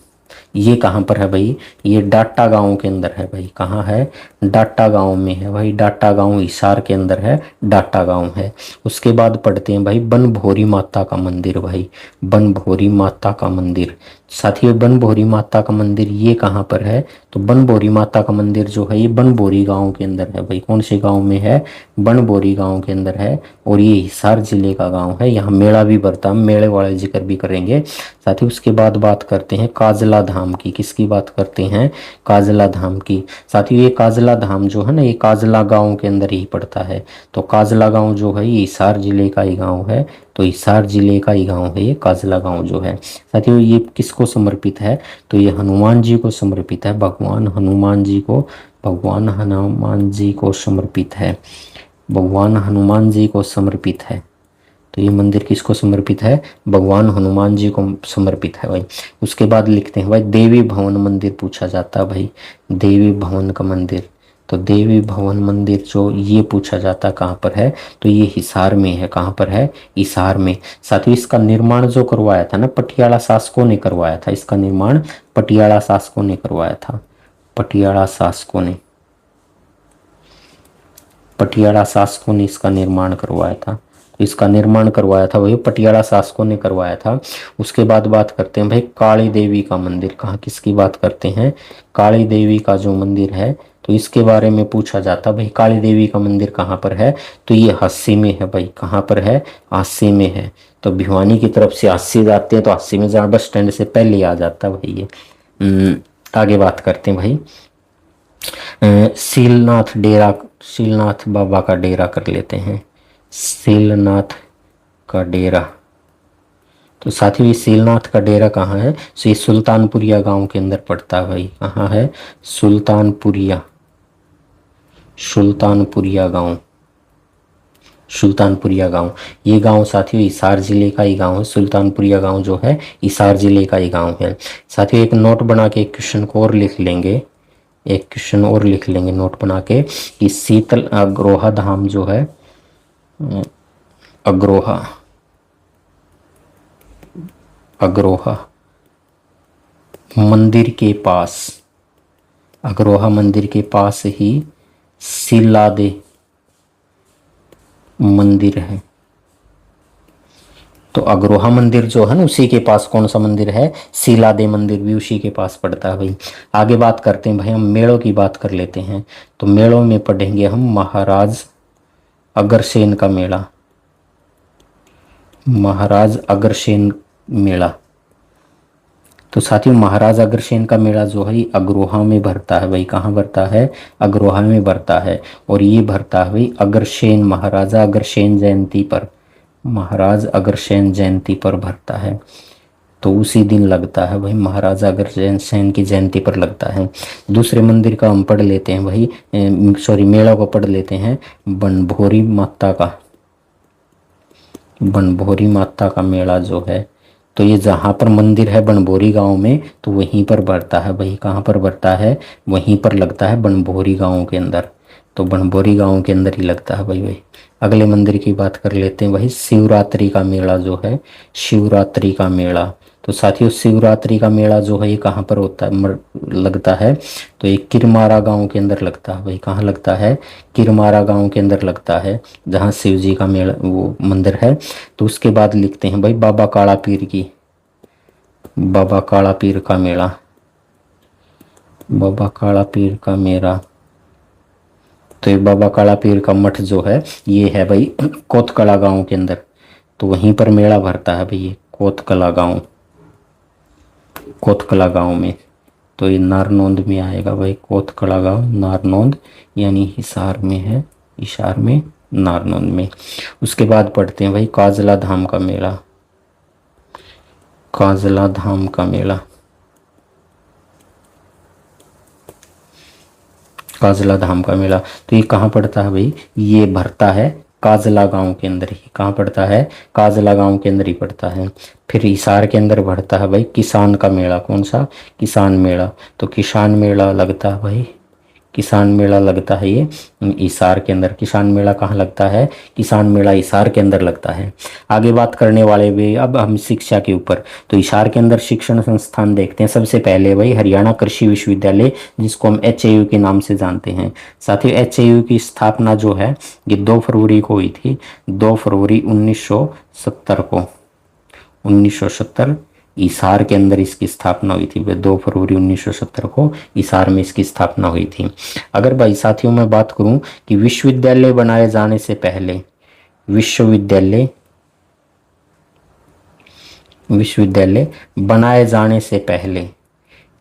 ये कहाँ पर है भाई? ये डाटा गांव के अंदर है भाई। कहाँ है? डाटा गांव में है भाई। डाटा गांव हिसार के अंदर है, डाटा गांव है। उसके बाद पढ़ते हैं भाई बनभोरी माता का मंदिर भाई, बनभोरी माता का मंदिर। साथियों बनभोरी माता का मंदिर ये कहाँ पर है? तो बनभोरी माता का मंदिर जो है ये बनभोरी गांव के अंदर है भाई। कौन से गांव में है? बनभोरी गांव के अंदर है। और ये हिसार जिले का गांव है। यहाँ मेला भी भरता है, मेले वाले जिक्र भी करेंगे साथियों। उसके बाद बात करते हैं काजला धाम की। किसकी बात करते हैं? काजला धाम की। साथियों ये काजला धाम जो है ना, ये काजला गांव के अंदर ही पड़ता है। तो काजला गांव जो है ये हिसार जिले का ही गांव है। तो हिसार जिले का ही गांव है ये काजला गांव जो है। साथियों ये किसको समर्पित है? तो ये हनुमान जी को समर्पित है, भगवान हनुमान जी को, भगवान हनुमान जी को समर्पित है, भगवान हनुमान जी को समर्पित है। तो ये मंदिर किसको समर्पित है? भगवान हनुमान जी को समर्पित है भाई। उसके बाद लिखते हैं भाई देवी भवन मंदिर पूछा जाता है भाई, देवी भवन का मंदिर। तो देवी भवन मंदिर जो ये पूछा जाता कहाँ पर है? तो ये हिसार में है। कहाँ पर है? हिसार में। साथ ही इसका निर्माण जो करवाया था ना, पटियाला शासकों ने करवाया था। इसका निर्माण पटियाला शासकों ने करवाया था, पटियाला शासकों ने, पटियाला शासकों ने इसका निर्माण करवाया था। तो इसका निर्माण करवाया था वही पटियाला शासकों ने करवाया था। उसके बाद बात करते हैं भाई काली देवी का मंदिर कहाँ, किसकी बात करते हैं, काली देवी का जो मंदिर है, तो इसके बारे में पूछा जाता भाई काली देवी का मंदिर कहाँ पर है, तो ये हांसी में है भाई, कहाँ पर है, हांसी में है। तो भिवानी की तरफ से हांसी जाते हैं तो हांसी में जहाँ बस स्टैंड से पहले आ जाता भाई ये। आगे बात करते हैं भाई शीलनाथ डेरा, शीलनाथ बाबा का डेरा कर लेते हैं, शीलनाथ का डेरा। तो साथ ही शीलनाथ का डेरा कहाँ है, तो ये सुल्तानपुरिया गांव के अंदर पड़ता है भाई, कहाँ है, सुल्तानपुरिया, सुल्तानपुरिया गांव, सुल्तानपुरिया गांव। ये गांव साथियों हिसार जिले का ही गांव है, सुल्तानपुरिया गांव जो है हिसार जिले का ही गांव है। साथियों एक नोट बना के एक क्वेश्चन को और लिख लेंगे, एक क्वेश्चन और लिख लेंगे नोट बना के कि शीतल अग्रोहा धाम जो है, अग्रोहा, अग्रोहा मंदिर के पास, अग्रोहा मंदिर के पास ही शिलादे मंदिर है। तो अग्रोहा मंदिर जो है ना उसी के पास कौन सा मंदिर है, शिलादे मंदिर भी उसी के पास पड़ता है भाई। आगे बात करते हैं भाई हम मेलों की बात कर लेते हैं। तो मेलों में पढ़ेंगे हम महाराज अग्रसेन का मेला, महाराज अग्रसेन मेला। तो साथियों महाराज अग्रसेन का मेला जो है अग्रोहा में भरता है भाई, कहाँ भरता है, अग्रोहा में भरता है। और ये भरता है भाई अग्रसेन, महाराजा अग्रसेन जयंती पर, महाराज अग्रसेन जयंती पर भरता है। तो उसी दिन लगता है भाई, महाराजा अग्रसेन की जयंती पर लगता है। दूसरे मंदिर का हम पढ़ लेते हैं भाई, सॉरी मेला को पढ़ लेते हैं बनभोरी माता का, बनभोरी माता का मेला जो है, तो ये जहाँ पर मंदिर है बनभोरी गांव में तो वहीं पर भरता है भाई, कहाँ पर भरता है, वहीं पर लगता है बनभोरी गांव के अंदर। तो बनभोरी गांव के अंदर ही लगता है भाई। अगले मंदिर की बात कर लेते हैं भाई शिवरात्रि का मेला जो है, शिवरात्रि का मेला। तो साथियों शिवरात्रि का मेला जो है ये कहाँ पर होता है, लगता है, तो ये किरमारा गांव के अंदर लगता है भाई, कहाँ लगता है, किरमारा गांव के अंदर लगता है जहाँ शिव जी का मेला वो मंदिर है। तो उसके बाद लिखते हैं भाई बाबा काला पीर की, बाबा काला पीर का मेला, बाबा काला पीर का मेला। तो ये बाबा काला पीर का मठ जो है ये है भाई कोतकला गांव के अंदर, तो वहीं पर मेला भरता है भाई ये कोतकला गांव, कोतकला गांव में। तो ये नारनौंद में आएगा भाई, कोतकला गांव नारनौंद यानी हिसार में है, हिसार में नारनौंद में। उसके बाद पढ़ते हैं भाई काजला धाम का मेला, काजला धाम का मेला, काजला धाम का मेला। तो ये कहाँ पड़ता है भाई, ये भरता है काजला गांव के अंदर ही, कहाँ पड़ता है, काजला गांव के अंदर ही पड़ता है। फिर हिसार के अंदर भरता है भाई किसान का मेला, कौन सा, किसान मेला। तो किसान मेला लगता है भाई, किसान मेला लगता है ये हिसार के अंदर। किसान मेला कहाँ लगता है, किसान मेला हिसार के अंदर लगता है। आगे बात करने वाले भी अब हम शिक्षा के ऊपर। तो हिसार के अंदर शिक्षण संस्थान देखते हैं। सबसे पहले भाई हरियाणा कृषि विश्वविद्यालय जिसको हम HAU के नाम से जानते हैं। साथ ही HAU की स्थापना जो है ये 2 फरवरी को हुई थी, 2 फरवरी 1970 को, 1970 हिसार के अंदर इसकी स्थापना हुई थी। 2 फरवरी 1970 को हिसार में इसकी स्थापना हुई थी। अगर भाई साथियों मैं बात करूं कि विश्वविद्यालय बनाए जाने से पहले, विश्वविद्यालय बनाए जाने से पहले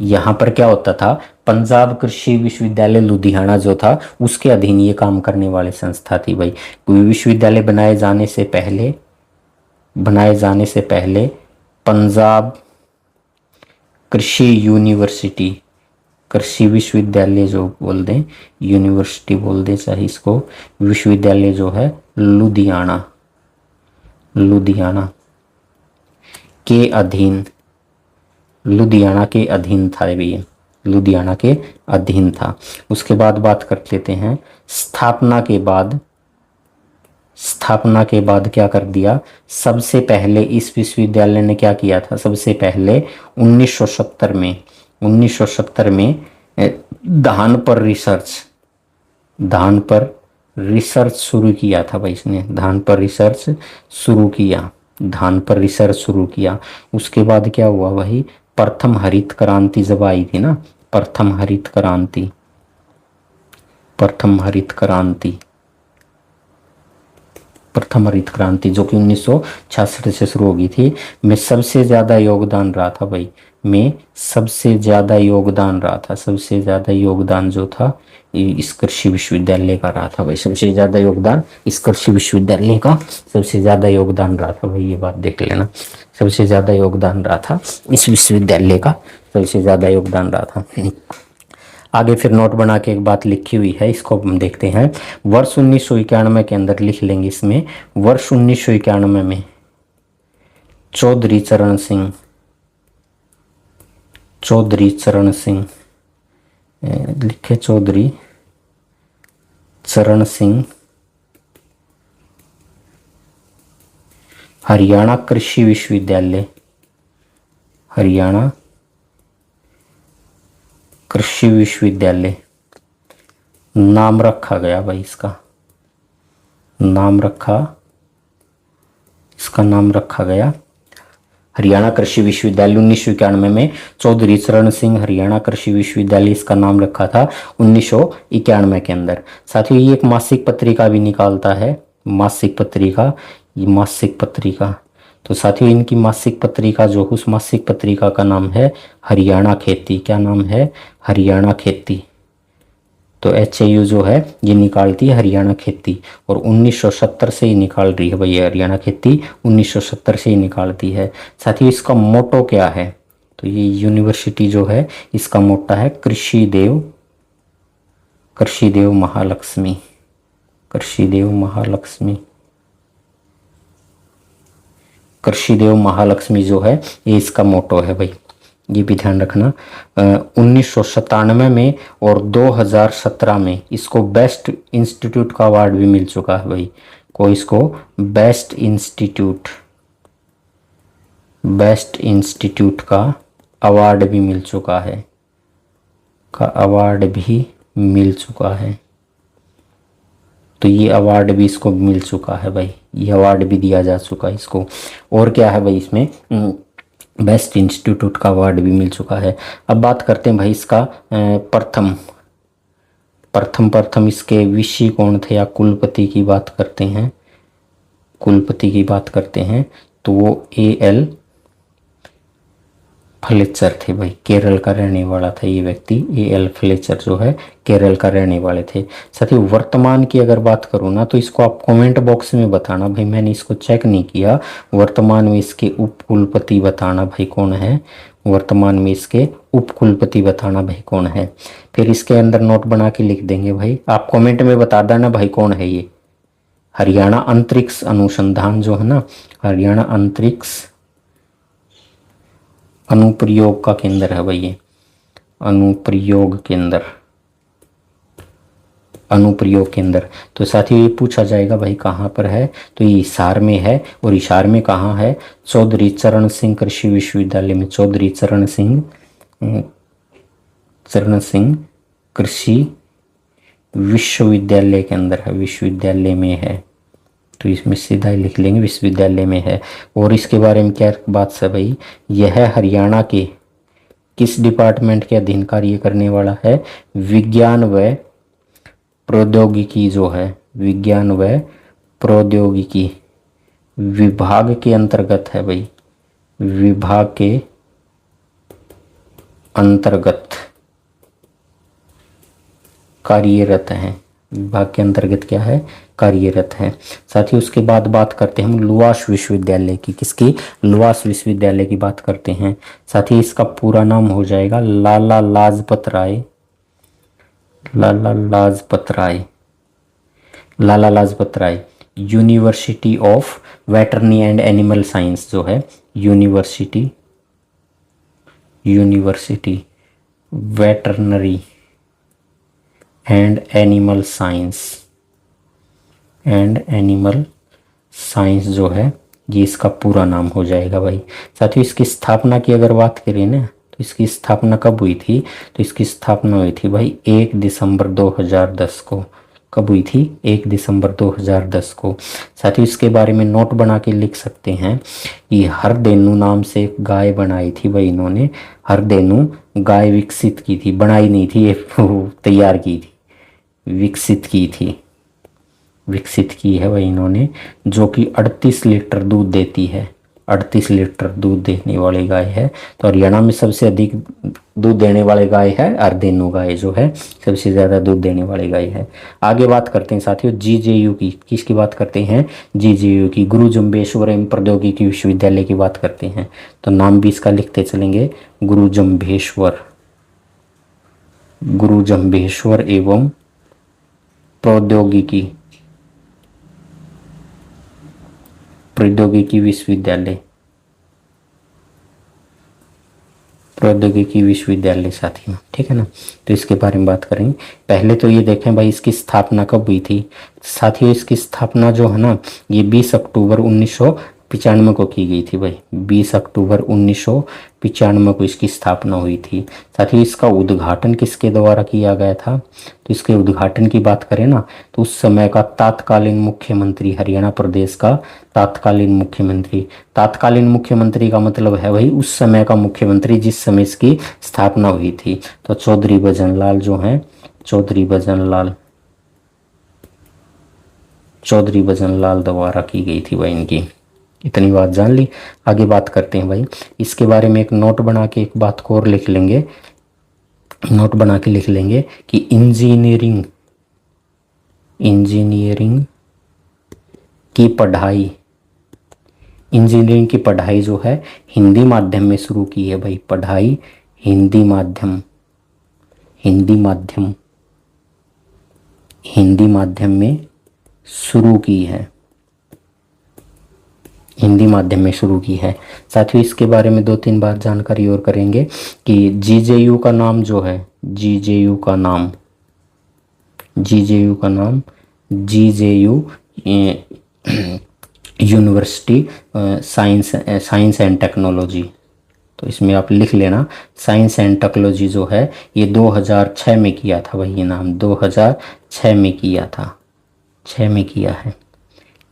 यहाँ पर क्या होता था, पंजाब कृषि विश्वविद्यालय लुधियाना जो था उसके अधीन ये काम करने वाली संस्था थी भाई। कोई विश्वविद्यालय बनाए जाने से पहले पंजाब कृषि यूनिवर्सिटी, कृषि विश्वविद्यालय जो बोल दें, यूनिवर्सिटी बोल दें चाहे इसको, विश्वविद्यालय जो है लुधियाना, लुधियाना के अधीन, लुधियाना के अधीन था भैया, लुधियाना के अधीन था। उसके बाद बात कर लेते हैं स्थापना के बाद, स्थापना के बाद क्या कर दिया, सबसे पहले इस विश्वविद्यालय ने क्या किया था, सबसे पहले 1970 में धान पर रिसर्च शुरू किया था भाई इसने, धान पर रिसर्च शुरू किया, धान पर रिसर्च शुरू किया। उसके बाद क्या हुआ भाई, प्रथम हरित क्रांति जब आई थी ना, प्रथम हरित क्रांति, प्रथम हरित क्रांति, प्रथम हरित क्रांति जो कि 1966 से शुरू होगी थी, में सबसे ज्यादा योगदान रहा था भाई, में सबसे ज्यादा योगदान रहा था, सबसे ज्यादा योगदान जो था इस कृषि विश्वविद्यालय का रहा था भाई, सबसे ज्यादा योगदान इस कृषि विश्वविद्यालय का सबसे ज्यादा योगदान रहा था भाई, ये बात देख लेना, सबसे ज्यादा योगदान रहा था इस विश्वविद्यालय का, सबसे ज्यादा योगदान रहा था। आगे फिर नोट बना के एक बात लिखी हुई है, इसको हम देखते हैं। वर्ष 1991 के अंदर लिख लेंगे इसमें, वर्ष 1991 में चौधरी चरण सिंह, चौधरी चरण सिंह लिखे, चौधरी चरण सिंह हरियाणा कृषि विश्वविद्यालय, हरियाणा कृषि विश्वविद्यालय नाम रखा गया भाई, इसका नाम रखा, इसका नाम रखा गया हरियाणा कृषि विश्वविद्यालय। 1991 में चौधरी चरण सिंह हरियाणा कृषि विश्वविद्यालय, इसका नाम रखा था 1991 के अंदर। साथियों ये एक मासिक पत्रिका भी निकालता है, मासिक पत्रिका, ये मासिक पत्रिका, तो साथियों इनकी मासिक पत्रिका जो, उस मासिक पत्रिका का नाम है हरियाणा खेती। क्या नाम है, हरियाणा खेती। तो HAU जो है ये निकालती है हरियाणा खेती, और 1970 से ही निकाल रही है भाई, ये हरियाणा खेती 1970 से ही निकालती है। साथियों इसका मोटो क्या है, तो ये यूनिवर्सिटी जो है इसका मोटा है कृषि देव, कृषि देव महालक्ष्मी, कृषि देव महालक्ष्मी, कृषि देव महालक्ष्मी जो है ये इसका मोटो है भाई, ये भी ध्यान रखना। 1997 में और 2017 में इसको बेस्ट इंस्टीट्यूट का अवार्ड भी मिल चुका है भाई, को इसको बेस्ट इंस्टीट्यूट, बेस्ट इंस्टीट्यूट का अवार्ड भी मिल चुका है, का अवार्ड भी मिल चुका है। तो ये अवार्ड भी इसको मिल चुका है भाई, ये अवार्ड भी दिया जा चुका है इसको। और क्या है भाई इसमें, बेस्ट इंस्टीट्यूट का अवार्ड भी मिल चुका है। अब बात करते हैं भाई इसका प्रथम, प्रथम इसके विषय कौन थे या कुलपति की बात करते हैं, कुलपति की बात करते हैं तो वो AL फ्लेचर थे भाई, केरल का रहने वाला था ये व्यक्ति, AL फ्लेचर जो है केरल का रहने वाले थे। साथियों वर्तमान की अगर बात करूँ ना तो इसको आप कमेंट बॉक्स में बताना भाई, मैंने इसको चेक नहीं किया, वर्तमान में इसके उप कुलपति बताना भाई कौन है, वर्तमान में इसके उप कुलपति बताना भाई कौन है। फिर इसके अंदर नोट बना के लिख देंगे भाई, आप कॉमेंट में बता देना भाई कौन है ये। हरियाणा अंतरिक्ष अनुसंधान जो है ना, हरियाणा अंतरिक्ष अनुप्रयोग का केंद्र है भाई ये, अनुप्रयोग केंद्र, अनुप्रयोग केंद्र। तो साथियों ये पूछा जाएगा भाई कहाँ पर है, तो ये हिसार में है, और हिसार में कहाँ है, चौधरी चरण सिंह कृषि विश्वविद्यालय में, चौधरी चरण सिंह कृषि विश्वविद्यालय के अंदर है, विश्वविद्यालय में है, तो इसमें सीधा ही लिख लेंगे विश्वविद्यालय में है। और इसके बारे में क्या बात है भाई, यह हरियाणा के किस डिपार्टमेंट के अधीन कार्य करने वाला है, विज्ञान व प्रौद्योगिकी जो है, विज्ञान व प्रौद्योगिकी विभाग के अंतर्गत है भाई, विभाग के अंतर्गत कार्यरत है, विभाग के अंतर्गत क्या है, कार्यरत है। साथ ही उसके बाद बात करते हैं हम लुवास विश्वविद्यालय की, किसकी, लुवास विश्वविद्यालय की बात करते हैं। साथ ही इसका पूरा नाम हो जाएगा Lala Lajpat Rai, Lala Lajpat Rai, Lala Lajpat Rai university of veterinary and animal science जो है, university veterinary and animal science जो है ये इसका पूरा नाम हो जाएगा भाई। साथियों इसकी स्थापना की अगर बात करें ना तो इसकी स्थापना कब हुई थी, तो इसकी स्थापना हुई थी भाई 1 दिसंबर 2010 को, कब हुई थी? 1 दिसंबर 2010 को। साथ ही इसके बारे में नोट बना के लिख सकते हैं। ये हरदेनु नाम से एक गाय बनाई थी भाई इन्होंने। हरदेनु गाय विकसित की थी, बनाई नहीं थी, ये तैयार की थी, विकसित की थी, विकसित की है वही इन्होंने, जो कि 38 लीटर दूध देती है। 38 लीटर दूध देने वाली गाय है। तो हरियाणा में सबसे अधिक दूध देने वाली गाय है हरदेनु गाय, जो है सबसे ज़्यादा दूध देने वाली गाय है। आगे बात करते हैं साथियों जीजेयू की। किसकी बात करते हैं? जीजेयू की, गुरु जम्भेश्वर एवं प्रौद्योगिकी विश्वविद्यालय की बात करते हैं। तो नाम भी इसका लिखते चलेंगे, गुरु जम्भेश्वर, गुरु जम्भेश्वर एवं प्रौद्योगिकी, प्रौद्योगिकी विश्वविद्यालय, प्रौद्योगिकी विश्वविद्यालय साथियों, ठीक है ना। तो इसके बारे में बात करेंगे। पहले तो ये देखें भाई इसकी स्थापना कब हुई थी साथियों। इसकी स्थापना जो है ना, ये 20 अक्टूबर 1995 को की गई थी भाई। 20 अक्टूबर 1995 को इसकी स्थापना हुई थी। साथियों इसका उद्घाटन किसके द्वारा किया गया था? तो इसके उद्घाटन की बात करें ना, तो उस समय का तत्कालीन मुख्यमंत्री, हरियाणा प्रदेश का तत्कालीन मुख्यमंत्री, तत्कालीन मुख्यमंत्री का मतलब है भाई उस समय का मुख्यमंत्री जिस समय इसकी स्थापना हुई थी। तो चौधरी भजनलाल जो हैं, चौधरी भजनलाल, चौधरी भजनलाल द्वारा की गई थी भाई इनकी। इतनी बात जान ली। आगे बात करते हैं भाई इसके बारे में। एक नोट बना के एक बात को और लिख लेंगे, नोट बना के लिख लेंगे कि इंजीनियरिंग, इंजीनियरिंग की पढ़ाई, इंजीनियरिंग की पढ़ाई जो है हिंदी माध्यम में शुरू की है भाई। पढ़ाई हिंदी माध्यम, हिंदी माध्यम, हिंदी माध्यम में शुरू की है, हिंदी माध्यम में शुरू की है। साथियों इसके बारे में 2-3 बार जानकारी और करेंगे कि जीजेयू का नाम जो है, जीजेयू का नाम, जीजेयू का नाम, GJU university science and technology. तो इसमें आप लिख लेना साइंस एंड टेक्नोलॉजी जो है ये 2006 में किया था भाई। ये नाम 2006 में किया था, 6 में किया है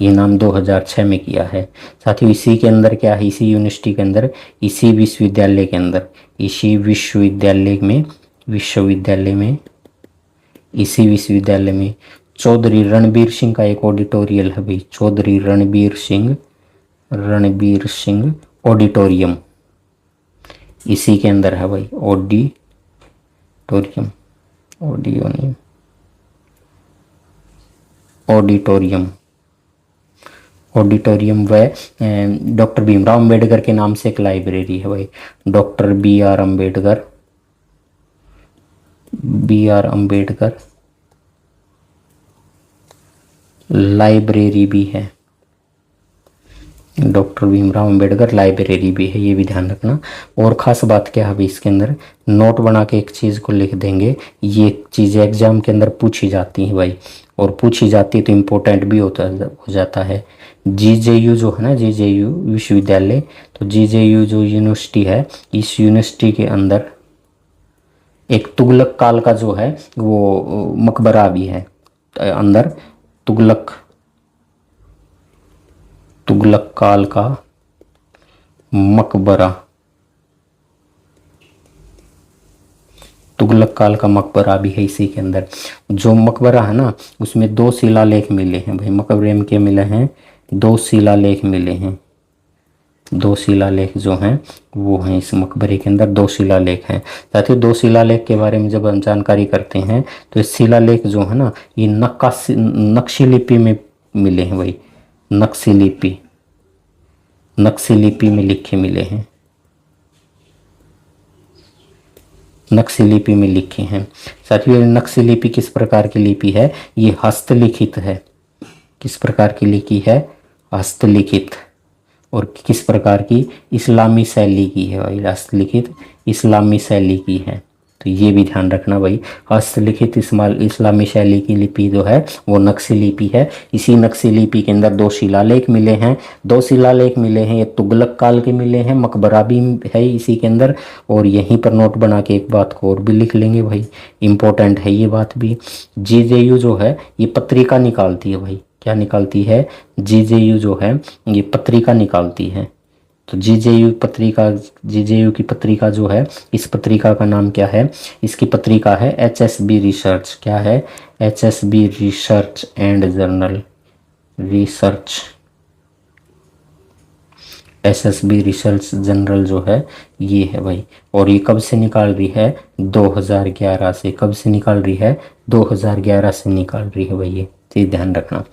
ये नाम, 2006 में किया है। साथियों इसी के अंदर क्या है, इसी यूनिवर्सिटी के अंदर, इसी विश्वविद्यालय के अंदर, इसी विश्वविद्यालय में, विश्वविद्यालय में, इसी विश्वविद्यालय में चौधरी रणबीर सिंह का एक ऑडिटोरियल है भाई। चौधरी रणबीर सिंह, रणबीर सिंह ऑडिटोरियम इसी के अंदर है भाई। ऑडिटोरियम, ऑडियोनियम, ऑडिटोरियम, ऑडिटोरियम व डॉक्टर भीमराव अंबेडकर के नाम से एक लाइब्रेरी है भाई। Doctor BR Ambedkar, BR Ambedkar library भी है। डॉक्टर भीमराव अंबेडकर लाइब्रेरी भी है, ये भी ध्यान रखना। और ख़ास बात क्या है अभी इसके अंदर, नोट बना के एक चीज़ को लिख देंगे। ये चीज़ें एग्जाम के अंदर पूछी जाती हैं भाई, और पूछी जाती है तो इम्पोर्टेंट भी हो जाता है। जीजेयू जो है ना, जीजेयू विश्वविद्यालय, तो जीजेयू जो यूनिवर्सिटी है, इस यूनिवर्सिटी के अंदर एक तुगलक काल का जो है वो मकबरा भी है अंदर। तुगलक, तुगलक काल का मकबरा, तुगलक काल का मकबरा भी है इसी के अंदर। जो मकबरा है ना उसमें 2 शिलालेख मिले हैं भाई। मकबरे में क्या मिले हैं? 2 शिलालेख मिले हैं। 2 शिलालेख जो हैं वो हैं इस मकबरे के अंदर, 2 शिलालेख हैं। साथियों 2 शिलालेख के बारे में जब हम जानकारी करते हैं तो ये शिलालेख जो है ना ये नक्शी लिपि में मिले हैं भाई। नक्शी लिपि, नक्शी लिपि में लिखे मिले हैं, नक्शी लिपि में लिखे हैं। साथियों नक्शी लिपि किस प्रकार की लिपि है? ये हस्तलिखित है। किस प्रकार की लिपि है? हस्तलिखित। और किस प्रकार की? इस्लामी शैली की है भाई। हस्तलिखित इस्लामी शैली की है। तो तो ये भी ध्यान रखना भाई। हस्तलिखित इस्लामी शैली की लिपि जो है वो नक्शी लिपि है। इसी नक्शी लिपि के अंदर 2 शिलालेख मिले हैं। 2 शिलालेख मिले हैं, ये तुगलक काल के मिले हैं, मकबरा भी है इसी के अंदर। और यहीं पर नोट बना के एक बात को और भी लिख लेंगे भाई, इंपॉर्टेंट है ये बात भी। जेजेयू जो है ये पत्रिका निकालती है भाई। क्या निकालती है? जेजेयू जो है ये पत्रिका निकालती है। तो जेजेयू पत्रिका, जेजेयू की पत्रिका जो है, इस पत्रिका का नाम क्या है? इसकी पत्रिका है एचएसबी रिसर्च। क्या है? HSB research and journal, research, SSB research general जो है ये है भाई। और ये कब से निकाल रही है? 2011 से। कब से निकाल रही है? 2011 से निकाल रही है भाई ये, तो ध्यान रखना।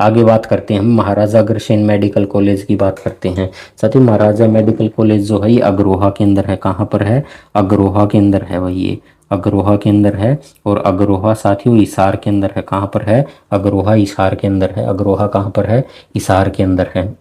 आगे बात करते हैं हम महाराजा अग्रसेन मेडिकल कॉलेज की बात करते हैं। साथ ही महाराजा मेडिकल कॉलेज जो है ये अग्रोहा के अंदर है। कहाँ पर है? अग्रोहा के अंदर है भाई ये, अग्रोहा के अंदर है। और अग्रोहा साथियों हिसार के अंदर है। कहाँ पर है? अग्रोहा हिसार के अंदर है। अग्रोहा कहाँ पर है? हिसार के अंदर है।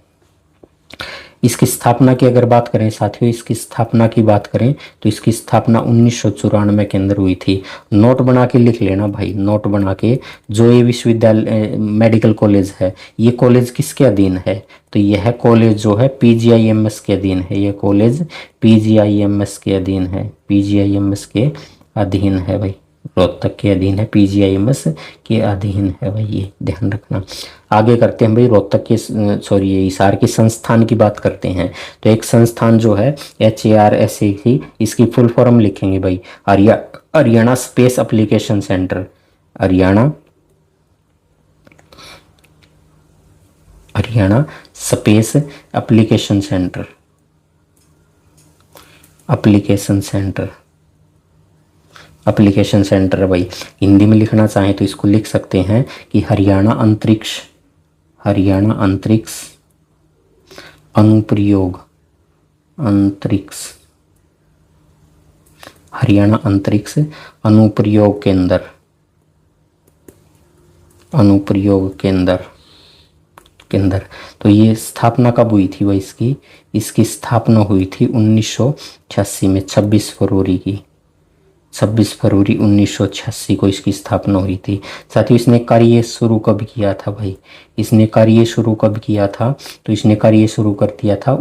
इसकी स्थापना की अगर बात करें साथियों, इसकी स्थापना की बात करें तो इसकी स्थापना 1994 के अंदर हुई थी। नोट बना के लिख लेना भाई, नोट बना के। जो ये विश्वविद्यालय मेडिकल कॉलेज है, ये कॉलेज किसके अधीन है? तो यह कॉलेज जो है पीजीआईएमएस के अधीन है। यह कॉलेज पीजीआईएमएस के अधीन है, पीजीआईएमएस के अधीन है भाई, रोहतक के अधीन है, पीजीआईएमएस के अधीन है भाई, ये ध्यान रखना। आगे करते हैं भाई रोहतक के सॉरी हिसार के संस्थान की बात करते हैं। तो एक संस्थान जो है HARSAC, इसकी फुल फॉर्म लिखेंगे भाई, Haryana space application centre. Haryana space application centre, application centre भाई। हिंदी में लिखना चाहें तो इसको लिख सकते हैं कि हरियाणा अंतरिक्ष अनुप्रयोग, हरियाणा अंतरिक्ष अनुप्रयोग केंद्र। तो ये स्थापना कब हुई थी भाई इसकी स्थापना हुई थी 1986 में, 26 फरवरी 1986 को इसकी स्थापना हुई थी। साथ ही इसने कार्य शुरू कब किया था भाई? इसने कार्य शुरू कब किया था? तो इसने कार्य शुरू कर दिया था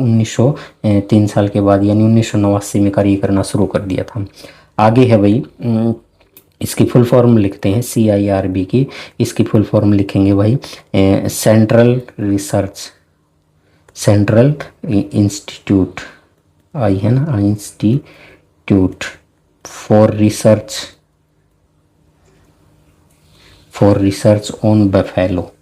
3 साल के बाद, यानी 1989 में कार्य करना शुरू कर दिया था। आगे है भाई इसकी फुल फॉर्म लिखते हैं CIRB की। इसकी फुल फॉर्म लिखेंगे भाई सेंट्रल इंस्टीट्यूट, आई है ना, institute for research on buffalo,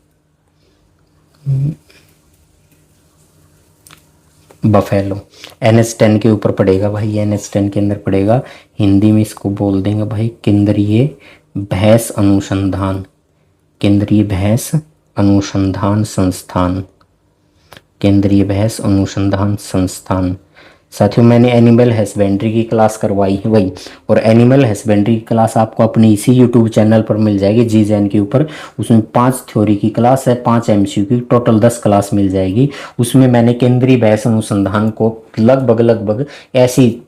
NH10 के ऊपर पड़ेगा भाई, NH10 के अंदर पड़ेगा। हिंदी में इसको बोल देंगे भाई केंद्रीय भैंस अनुसंधान, केंद्रीय भैंस अनुसंधान संस्थान। साथियों मैंने एनिमल हस्बेंड्री की क्लास करवाई है भाई, और एनिमल हस्बेंड्री की क्लास आपको अपने इसी यूट्यूब चैनल पर मिल जाएगी GJN के ऊपर। उसमें 5 थ्योरी की क्लास है, 5 MCQ की, टोटल 10 क्लास मिल जाएगी। उसमें मैंने केंद्रीय भैंस अनुसंधान को लगभग ऐसी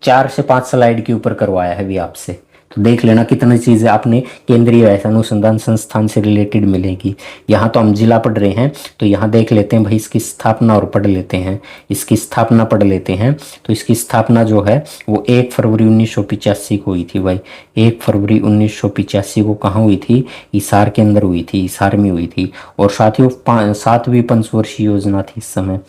4 से 5 स्लाइड के ऊपर करवाया है भी आपसे। तो देख लेना कितनी चीजें आपने केंद्रीय भैंस अनुसंधान संस्थान से रिलेटेड मिलेगी। यहाँ तो हम जिला पढ़ रहे हैं, तो यहाँ देख लेते हैं भाई इसकी स्थापना और पढ़ लेते हैं, इसकी स्थापना पढ़ लेते हैं। तो इसकी स्थापना जो है वो 1 फरवरी 1985 को हुई थी भाई। 1 फरवरी 1985 को कहाँ हुई थी? हिसार के अंदर हुई थी, हिसार में हुई थी। और साथियों 7वीं पंचवर्षीय योजना थी इस समय,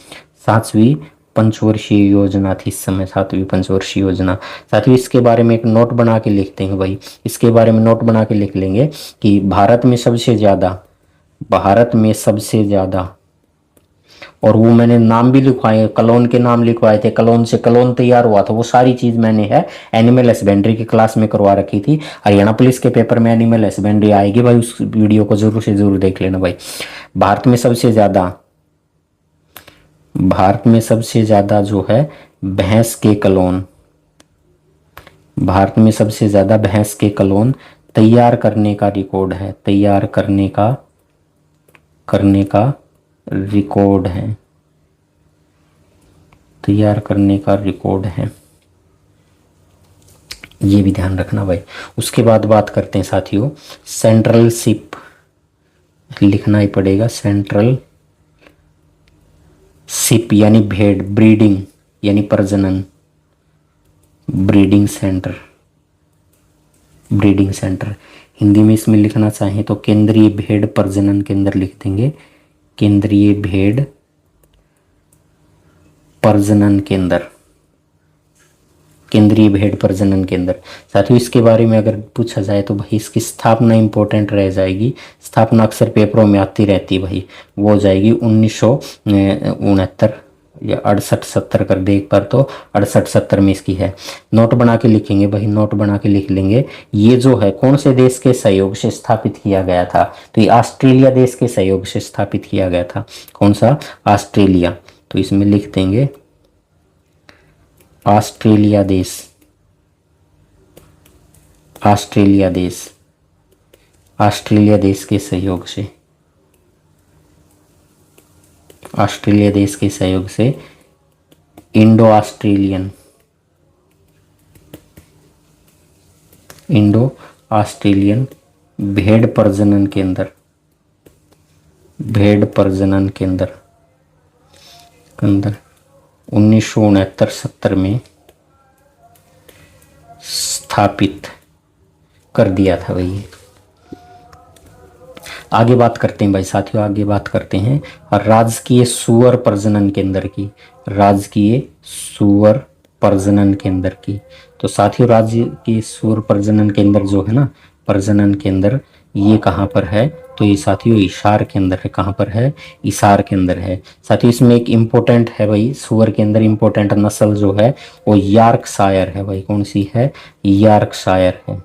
7वीं पंचवर्षीय योजना थी इस समय, 7वीं पंचवर्षीय योजना। साथियों इसके बारे में एक नोट बना के लिखते हैं भाई, इसके बारे में नोट बना के लिख लेंगे कि भारत में सबसे ज्यादा, और वो मैंने नाम भी लिखवाए, कलोन के नाम लिखवाए थे, कलोन से कलोन तैयार हुआ था, वो सारी चीज मैंने है एनिमल हस्बेंड्री की क्लास में करवा रखी थी। हरियाणा पुलिस के पेपर में एनिमल हस्बेंड्री आएगी भाई, उस वीडियो को जरूर से जरूर देख लेना भाई। भारत में सबसे ज्यादा जो है भैंस के कलोन, भारत में सबसे ज्यादा भैंस के कलोन तैयार करने का रिकॉर्ड है, तैयार करने का रिकॉर्ड है। ये भी ध्यान रखना भाई। उसके बाद बात करते हैं साथियों सेंट्रल शिप, लिखना ही पड़ेगा सेंट्रल शिप यानी भेड़, ब्रीडिंग यानी प्रजनन, breeding centre, breeding centre. Hindi में इसमें लिखना चाहें तो केंद्रीय भेड़ प्रजनन केंद्र लिख देंगे, केंद्रीय भेड़ प्रजनन केंद्र, केंद्रीय भेड़ प्रजनन केंद्र। साथियों इसके बारे में अगर पूछा जाए तो भाई इसकी स्थापना इंपॉर्टेंट रह जाएगी, स्थापना अक्सर पेपरों में आती रहती है भाई, वो हो जाएगी 1969 या 68-70 कर दे एक बार तो 68-70 में इसकी है। नोट बना के लिखेंगे भाई, नोट बना के लिख लेंगे। ये जो है कौन से देश के सहयोग से स्थापित किया गया था, तो ये ऑस्ट्रेलिया देश के सहयोग से स्थापित किया गया था। कौन सा, ऑस्ट्रेलिया। तो इसमें लिख देंगे ऑस्ट्रेलिया देश, ऑस्ट्रेलिया देश, ऑस्ट्रेलिया देश के सहयोग से, ऑस्ट्रेलिया देश के सहयोग से इंडो ऑस्ट्रेलियन, इंडो ऑस्ट्रेलियन भेड़ प्रजनन केंद्र, भेड़ प्रजनन केंद्र 1969-70 में स्थापित कर दिया था भाई। आगे बात करते हैं भाई साथियों, आगे बात करते हैं राजकीय सुअर प्रजनन केंद्र की, राजकीय सुअर प्रजनन केंद्र की। तो साथियों राजकीय सुअर प्रजनन केंद्र जो है ना, प्रजनन केंद्र, ये कहाँ पर है, तो ये साथियों हिसार के अंदर है। कहाँ पर है, हिसार के अंदर है। साथियों इसमें एक इम्पोर्टेंट है भाई, सुअर के अंदर इम्पोर्टेंट नस्ल जो है वो यॉर्कशायर है भाई। कौन सी है, यॉर्कशायर है,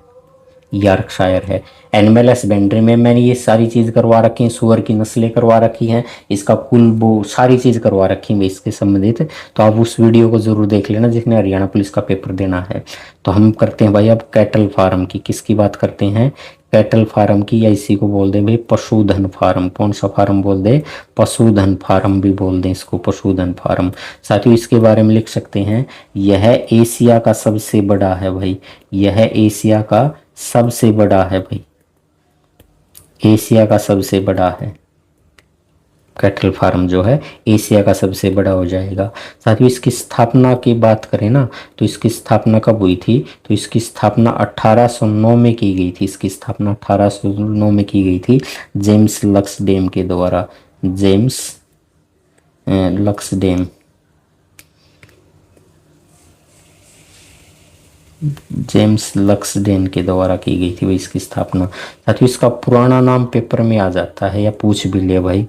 यॉर्कशायर है। एनिमल हस्बेंड्री में मैंने ये सारी चीज़ करवा रखी है, सुअर की नस्लें करवा रखी हैं, इसका कुल वो सारी चीज़ करवा रखी है इसके संबंधित। तो आप उस वीडियो को जरूर देख लेना जिसने हरियाणा पुलिस का पेपर देना है। तो हम करते हैं भाई अब कैटल फार्म की, किसकी बात करते हैं, कैटल फार्म की, या इसी को बोल दें भाई पशुधन फार्म। कौन सा फार्म बोल दे, पशुधन फार्म भी बोल दें इसको, पशुधन फार्म। साथियों इसके बारे में लिख सकते हैं, यह एशिया का सबसे बड़ा है भाई, यह एशिया का सबसे बड़ा है भाई, एशिया का सबसे बड़ा है। कैटल फार्म जो है एशिया का सबसे बड़ा हो जाएगा। साथियों इसकी स्थापना की बात करें ना, तो इसकी स्थापना कब हुई थी, तो इसकी स्थापना 1809 में की गई थी। इसकी स्थापना 1809 में की गई थी जेम्स लक्सडेम के द्वारा, जेम्स लक्सडेम, जेम्स लक्सडेन के द्वारा की गई थी इसकी स्थापना। साथियों इसका पुराना नाम पेपर में आ जाता है या पूछ भी लिया भाई,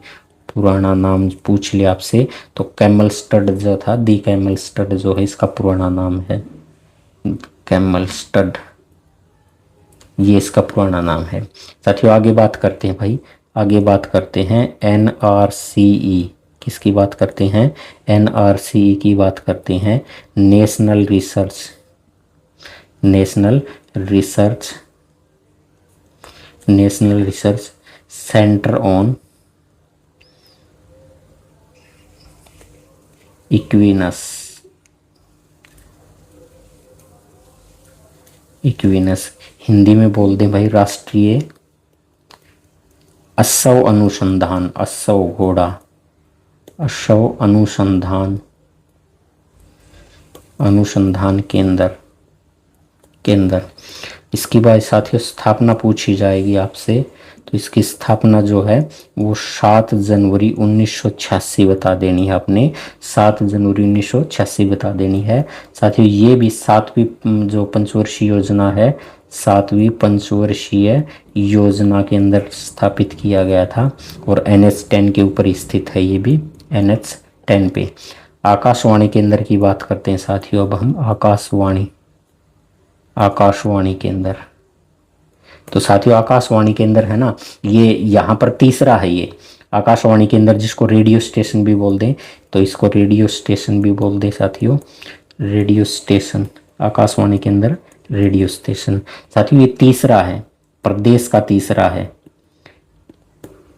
पुराना नाम पूछ लिया आपसे तो कैमल स्टड जो था, दी कैमल स्टड जो है इसका पुराना नाम है, कैमल स्टड, ये इसका पुराना नाम है। साथियों आगे बात करते हैं भाई, आगे बात करते हैं NRCE, किसकी बात करते हैं, NRCE की बात करते हैं, national research, national research, national research centre on equines, equines Hindi में बोल दें भाई राष्ट्रीय अश्व अनुसंधान, अश्व घोड़ा, अश्व अनुसंधान, अनुसंधान केंद्र, केंद्र। इसकी बात साथियों स्थापना पूछी जाएगी आपसे, तो इसकी स्थापना जो है वो 7 जनवरी 1986 बता देनी है आपने, 7 जनवरी 1986 बता देनी है। साथियों ये भी 7वीं जो पंचवर्षीय योजना है, 7वीं पंचवर्षीय योजना के अंदर स्थापित किया गया था और NH10 के ऊपर स्थित है, ये भी NH10 पे। आकाशवाणी केंद्र की बात करते हैं साथियों अब हम, आकाशवाणी, आकाशवाणी केंद्र। तो साथियों आकाशवाणी केंद्र है ना, ये यहाँ पर तीसरा है ये आकाशवाणी केंद्र, जिसको रेडियो स्टेशन भी बोल दें, तो इसको रेडियो स्टेशन भी बोल दें साथियों, रेडियो स्टेशन, आकाशवाणी केंद्र रेडियो स्टेशन। साथियों ये तीसरा है, प्रदेश का तीसरा है,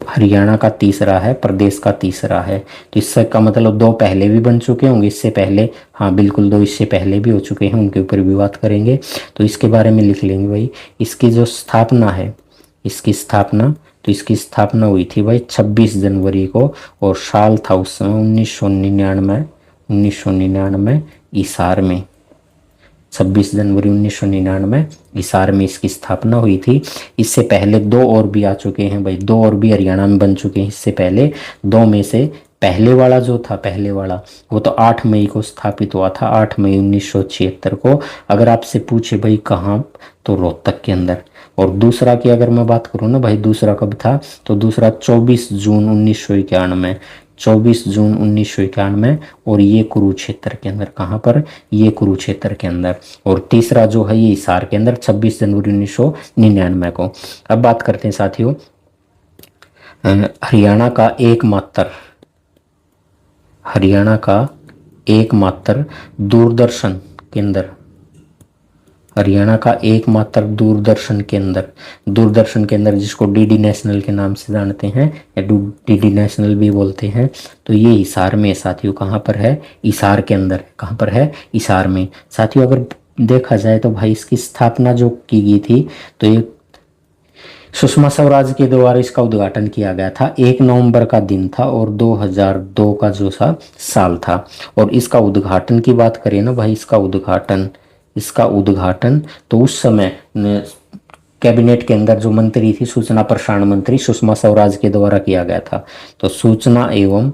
हरियाणा का तीसरा है, प्रदेश का तीसरा है। तो इससे का मतलब दो पहले भी बन चुके होंगे इससे पहले, हाँ बिल्कुल, दो इससे पहले भी हो चुके हैं, उनके ऊपर भी बात करेंगे। तो इसके बारे में लिख लेंगे भाई। इसकी जो स्थापना है, इसकी स्थापना, तो इसकी स्थापना हुई थी भाई 26 जनवरी को, और साल था उस समय 1999, 1999 ईसार में। 26 जनवरी 1999 हिसार में इसकी स्थापना हुई थी। इससे पहले दो और भी आ चुके हैं भाई, दो और भी हरियाणा में बन चुके हैं इससे पहले। दो में से पहले वाला जो था, पहले वाला वो तो 8 मई को स्थापित हुआ था, 8 मई 1976 को। अगर आपसे पूछे भाई कहाँ, तो रोहतक के अंदर। और दूसरा की अगर मैं बात करूँ ना भाई, दूसरा कब था, तो दूसरा 24 जून 1991, 24 जून 1991, और ये कुरुक्षेत्र के अंदर। कहाँ पर, ये कुरुक्षेत्र के अंदर। और तीसरा जो है ये हिसार के अंदर 26 जनवरी 1999 को। अब बात करते हैं साथियों, हरियाणा का एकमात्र, हरियाणा का एकमात्र दूरदर्शन केंद्र, हरियाणा का एकमात्र दूरदर्शन केंद्र, दूरदर्शन केंद्र जिसको डीडी नेशनल के नाम से जानते हैं, या डीडी नेशनल भी बोलते हैं, तो ये हिसार में साथियों। कहाँ पर है, हिसार के अंदर। कहाँ पर है, हिसार में। साथियों अगर देखा जाए तो भाई इसकी स्थापना जो की गई थी, तो ये सुषमा स्वराज के द्वारा इसका उद्घाटन किया गया था। 1 नवंबर का दिन था, और 2002 का जो सा साल था। और इसका उद्घाटन की बात करें ना भाई, इसका उद्घाटन, इसका उद्घाटन तो उस समय कैबिनेट के अंदर जो मंत्री थी, सूचना प्रसारण मंत्री सुषमा स्वराज के द्वारा किया गया था। तो सूचना एवं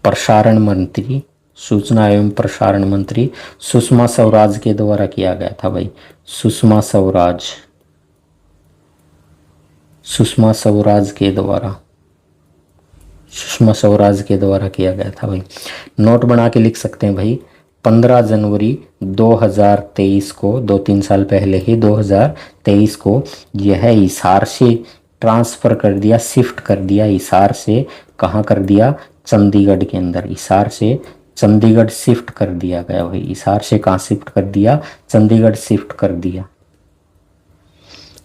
प्रसारण मंत्री, सूचना एवं प्रसारण मंत्री सुषमा स्वराज के द्वारा किया गया था भाई। सुषमा स्वराज, सुषमा स्वराज के द्वारा, सुषमा स्वराज के द्वारा किया गया था भाई। नोट बना के लिख सकते हैं भाई। 15 जनवरी 2023 को, 2-3 साल पहले ही 2023 को यह हिसार से ट्रांसफ़र कर दिया, शिफ्ट कर दिया हिसार से। कहाँ कर दिया, चंडीगढ़ के अंदर। हिसार से चंडीगढ़ शिफ्ट कर दिया गया भाई। हिसार से कहाँ शिफ्ट कर दिया, चंडीगढ़ शिफ्ट कर दिया।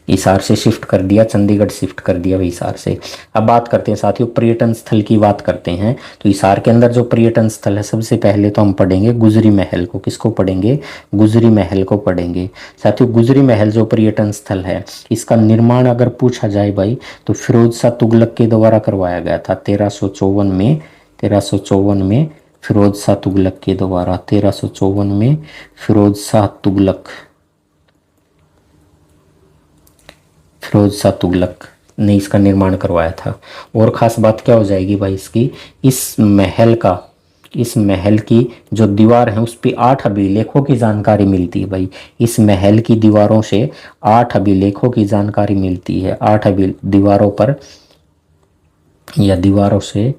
हिसार से शिफ्ट कर दिया, चंडीगढ़ शिफ्ट कर दिया भाई हिसार से। अब बात करते हैं साथियों पर्यटन स्थल की बात करते हैं। तो हिसार के अंदर जो पर्यटन स्थल है, सबसे पहले तो हम पढ़ेंगे गुजरी महल को। किसको पढ़ेंगे, गुजरी महल को पढ़ेंगे साथियों। गुजरी महल जो पर्यटन स्थल है, इसका निर्माण अगर पूछा जाए भाई, तो फिरोज शाह तुगलक के द्वारा करवाया गया था 1354 में। 1354 में फिरोज शाह तुगलक के द्वारा, 1354 में फिरोज शाह तुगलक, फिरोज शाह तुगलक ने इसका निर्माण करवाया था। और ख़ास बात क्या हो जाएगी भाई इसकी, इस महल का, इस महल की जो दीवार है उस पर 8 अभिलेखों की जानकारी मिलती है भाई। इस महल की दीवारों से 8 अभिलेखों की जानकारी मिलती है। 8 दीवारों पर, या दीवारों से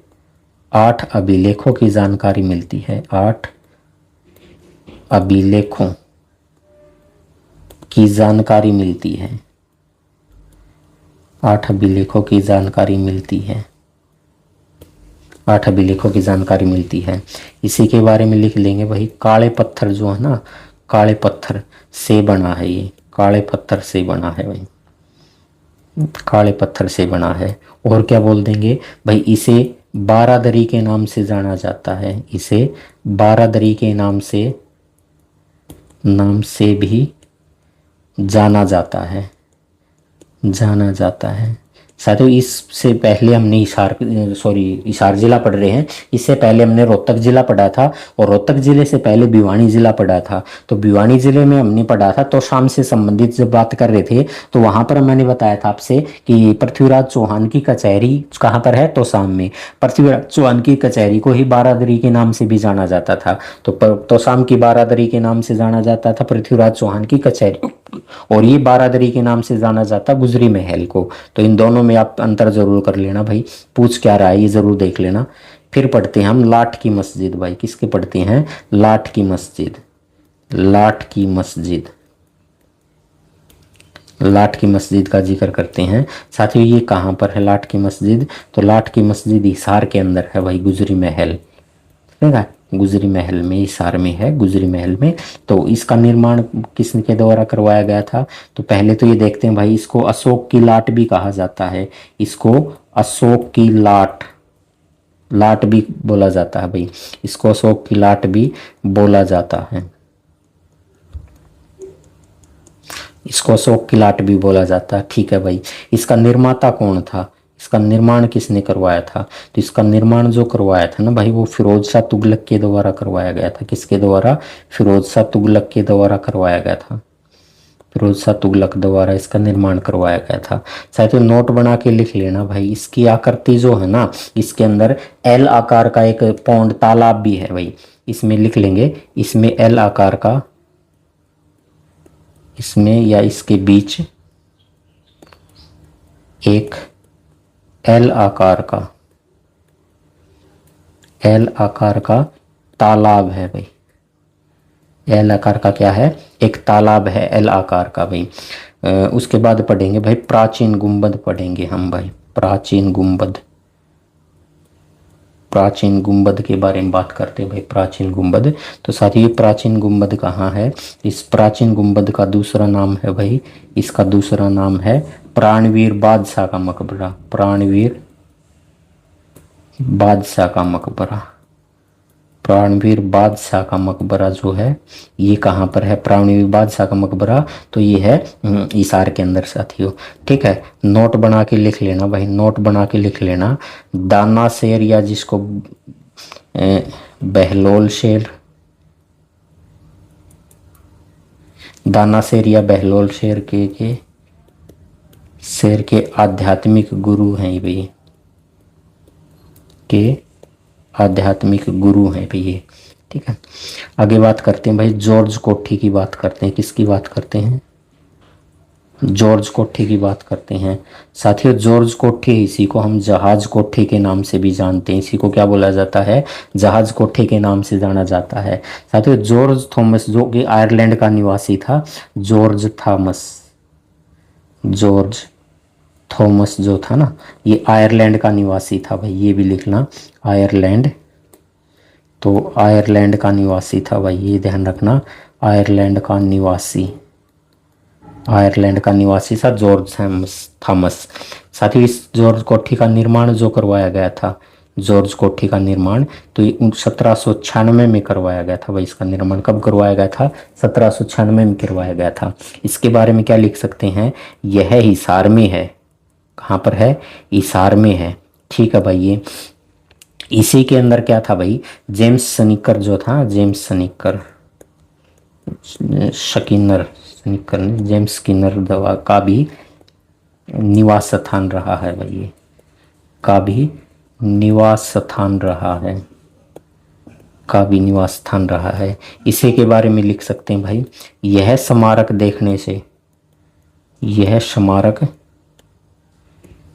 8 अभिलेखों की जानकारी मिलती है। 8 अभिलेखों की जानकारी मिलती है। 8 अभिलेखों की जानकारी मिलती है। 8 अभिलेखों की जानकारी मिलती है। इसी के बारे में लिख लेंगे भाई। काले पत्थर जो है ना, काले पत्थर से बना है ये, काले पत्थर से बना है भाई, काले पत्थर से बना है। और क्या बोल देंगे भाई, इसे बारादरी के नाम से जाना जाता है। इसे बारादरी के नाम से भी जाना जाता है, जाना जाता है। साथियों इससे पहले हमने हिसार जिला पढ़ रहे हैं। इससे पहले हमने रोहतक जिला पढ़ा था, और रोहतक जिले से पहले भिवानी जिला पढ़ा था। तो भिवानी जिले में हमने पढ़ा था, तो शाम से संबंधित जब बात कर रहे थे, तो वहां पर मैंने बताया था आपसे कि पृथ्वीराज चौहान की कचहरी कहाँ पर है, तो शाम में। पृथ्वीराज चौहान की कचहरी को ही बारादरी के नाम से भी जाना जाता था। तो शाम की बारादरी के नाम से जाना जाता था पृथ्वीराज चौहान की कचहरी, और ये बारादरी के नाम से जाना जाता गुजरी महल को। तो इन दोनों में आप अंतर जरूर कर लेना भाई, पूछ क्या रहा है ये जरूर देख लेना। फिर पढ़ते हैं हम लाठ की मस्जिद भाई। किसके पढ़ते हैं, लाठ की मस्जिद, लाठ की मस्जिद, लाठ की मस्जिद का जिक्र करते हैं साथियों। ये कहाँ पर है लाठ की मस्जिद, तो लाठ की मस्जिद हिसार के अंदर है भाई, गुजरी महल। ठीक है, गुजरी महल में, हिसार में है, गुजरी महल में। तो इसका निर्माण किसके द्वारा करवाया गया था? तो पहले तो ये देखते हैं भाई, इसको अशोक की लाट भी कहा जाता है। इसको अशोक की लाट, लाट भी बोला जाता है भाई, इसको अशोक की लाट भी बोला जाता है, इसको अशोक की लाट भी बोला जाता है। ठीक है भाई, इसका निर्माता कौन था? इसका निर्माण किसने करवाया था? तो इसका निर्माण जो करवाया था ना भाई, वो फिरोज शाह तुगलक के द्वारा करवाया गया था। किसके द्वारा? फिरोज शाह तुगलक के द्वारा करवाया गया था। फिरोज शाह तुगलक द्वारा इसका निर्माण करवाया गया था। शायद तो नोट बना के लिख लेना भाई। इसकी आकृति जो है ना, इसके अंदर एल आकार का एक पौंड तालाब भी है भाई, इसमें लिख लेंगे। इसमें एल आकार का, इसमें या इसके बीच एक एल आकार का, एल आकार का तालाब है भाई। एल आकार का क्या है? एक तालाब है एल आकार का भाई। उसके बाद पढ़ेंगे भाई प्राचीन गुंबद, पढ़ेंगे हम भाई प्राचीन गुंबद। प्राचीन गुंबद के बारे में बात करते हैं भाई, प्राचीन गुंबद। तो साथियों ये प्राचीन गुंबद कहाँ है? इस प्राचीन गुंबद का दूसरा नाम है भाई, इसका दूसरा नाम है प्राणवीर बादशाह का मकबरा। प्राणवीर बादशाह का मकबरा, प्राणवीर बादशाह का मकबरा जो है ये कहाँ पर है? प्राणवीर बादशाह का मकबरा तो ये है हिसार के अंदर साथियों। ठीक है, नोट बना के लिख लेना भाई, नोट बना के लिख लेना। दाना शेर या जिसको बहलोल शेर, दाना शेर या बहलोल शेर के शेर के आध्यात्मिक गुरु हैं भाई, के आध्यात्मिक गुरु हैं भाई ये। ठीक है, आगे बात करते हैं भाई जॉर्ज कोठी की बात करते हैं। किसकी बात करते हैं? जॉर्ज कोठी की बात करते हैं साथियों। जॉर्ज कोठी, इसी को हम जहाज कोठी के नाम से भी जानते हैं। इसी को क्या बोला जाता है? जहाज कोठी के नाम से जाना जाता है साथियों। जॉर्ज थॉमस जो कि आयरलैंड का निवासी था, जॉर्ज थॉमस, जॉर्ज थॉमस जो था ना, ये आयरलैंड का निवासी था भाई, ये भी लिखना आयरलैंड। तो आयरलैंड का निवासी था भाई, ये ध्यान रखना, आयरलैंड का निवासी, आयरलैंड का निवासी था जॉर्ज थॉमस। साथ ही इस जॉर्ज कोठी का निर्माण जो करवाया गया था, जॉर्ज कोठी का निर्माण तो ये 1796 में करवाया गया था भाई। इसका निर्माण कब करवाया गया था? 1796 में करवाया गया था। इसके बारे में क्या लिख सकते हैं? यह हिसार में है। कहाँ पर है? हिसार में है। ठीक है भाई, ये इसी के अंदर क्या था भाई? जेम्स स्नीकर जो था, जेम्स स्नीकर, शकिनर, स्नीकर ने, जेम्स स्किनर दवा का भी निवास स्थान रहा है भाई, ये का भी निवास स्थान रहा है, का भी निवास स्थान रहा है। इसी के बारे में लिख सकते हैं भाई, यह स्मारक देखने से, यह स्मारक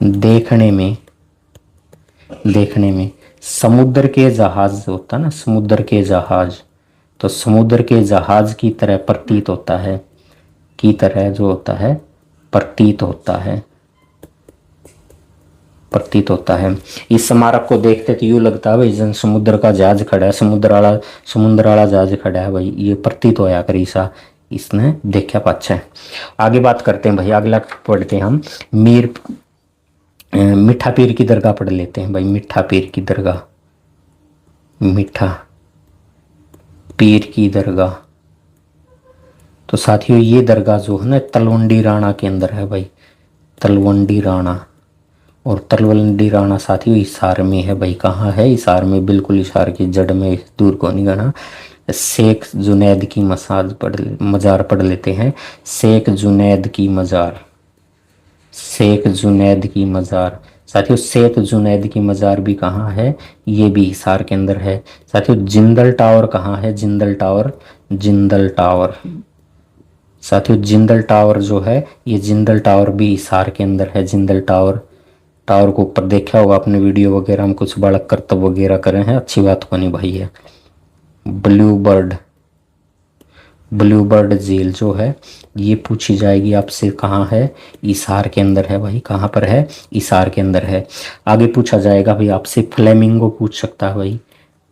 देखने में समुद्र के जहाज होता ना, समुद्र के जहाज, तो समुद्र के जहाज की तरह प्रतीत होता है, की तरह जो होता है प्रतीत होता है, प्रतीत होता है। इस स्मारक को देखते तो यूँ लगता है भाई जन समुद्र का जहाज खड़ा है, समुद्र वाला जहाज खड़ा है भाई, ये प्रतीत होया करीसा, इसने देखा पाछा है। आगे बात करते हैं भाई, अगला पढ़ते हैं हम मिठा पीर की दरगाह पढ़ लेते हैं भाई। मिठा पीर की दरगाह, मिठा पीर की दरगाह। तो साथियों ये दरगाह जो है ना तलवंडी राणा के अंदर है भाई, तलवंडी राणा। और तलवंडी राणा साथियों हिसार में है भाई। कहाँ है? हिसार में, बिल्कुल हिसार की जड़ में, दूर को नहीं गना। शेख जुनैद की मजार पढ़ लेते हैं। शेख जुनैद की मजार, शेख जुनैद की मजार। साथियों शेख जुनैद की मजार भी कहाँ है? ये भी हिसार के अंदर है। साथियों जिंदल टावर कहाँ है? Jindal tower, Jindal tower. साथियों जिंदल टावर जो है, ये जिंदल टावर भी हिसार के अंदर है। जिंदल टावर, टावर को ऊपर देखा होगा आपने वीडियो वगैरह हम कुछ बालक करतब वगैरह करे हैं, अच्छी बात को नहीं भाई है। ब्लू बर्ड, ब्लू बर्ड झील जो है ये पूछी जाएगी आपसे, कहाँ है? हिसार के अंदर है भाई। कहाँ पर है? हिसार के अंदर है। आगे पूछा जाएगा भाई आपसे फ्लेमिंगो पूछ सकता है भाई,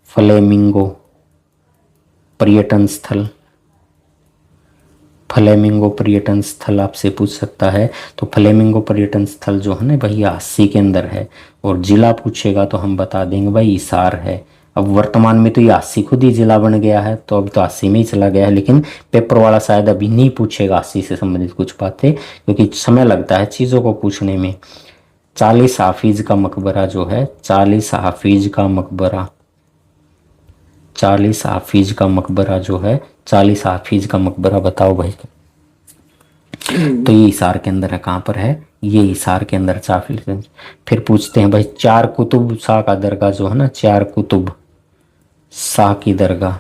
फ्लेमिंगो, पर्यटन स्थल, फ्लेमिंगो पर्यटन स्थल आपसे पूछ सकता है। तो फ्लेमिंगो पर्यटन स्थल जो है ना भैया अस्सी के अंदर है। और जिला पूछेगा तो हम बता देंगे भाई हिसार है। अब वर्तमान में तो ये अस्सी खुद ही जिला बन गया है, तो अब तो अस्सी में ही चला गया है, लेकिन पेपर वाला शायद अभी नहीं पूछेगा अस्सी से संबंधित कुछ बातें, क्योंकि समय लगता है चीज़ों को पूछने में। 40 हाफिज का मकबरा जो है, 40 हाफिज का मकबरा, 40 हाफिज का मकबरा जो है, 40 हाफिज का मकबरा बताओ भाई। तो ये हिसार के अंदर है। कहाँ पर है? ये हिसार के अंदर 4। फिर पूछते हैं भाई चार कुतुब शाह का दरगाह जो है ना, चार कुतुब शाह की दरगाह,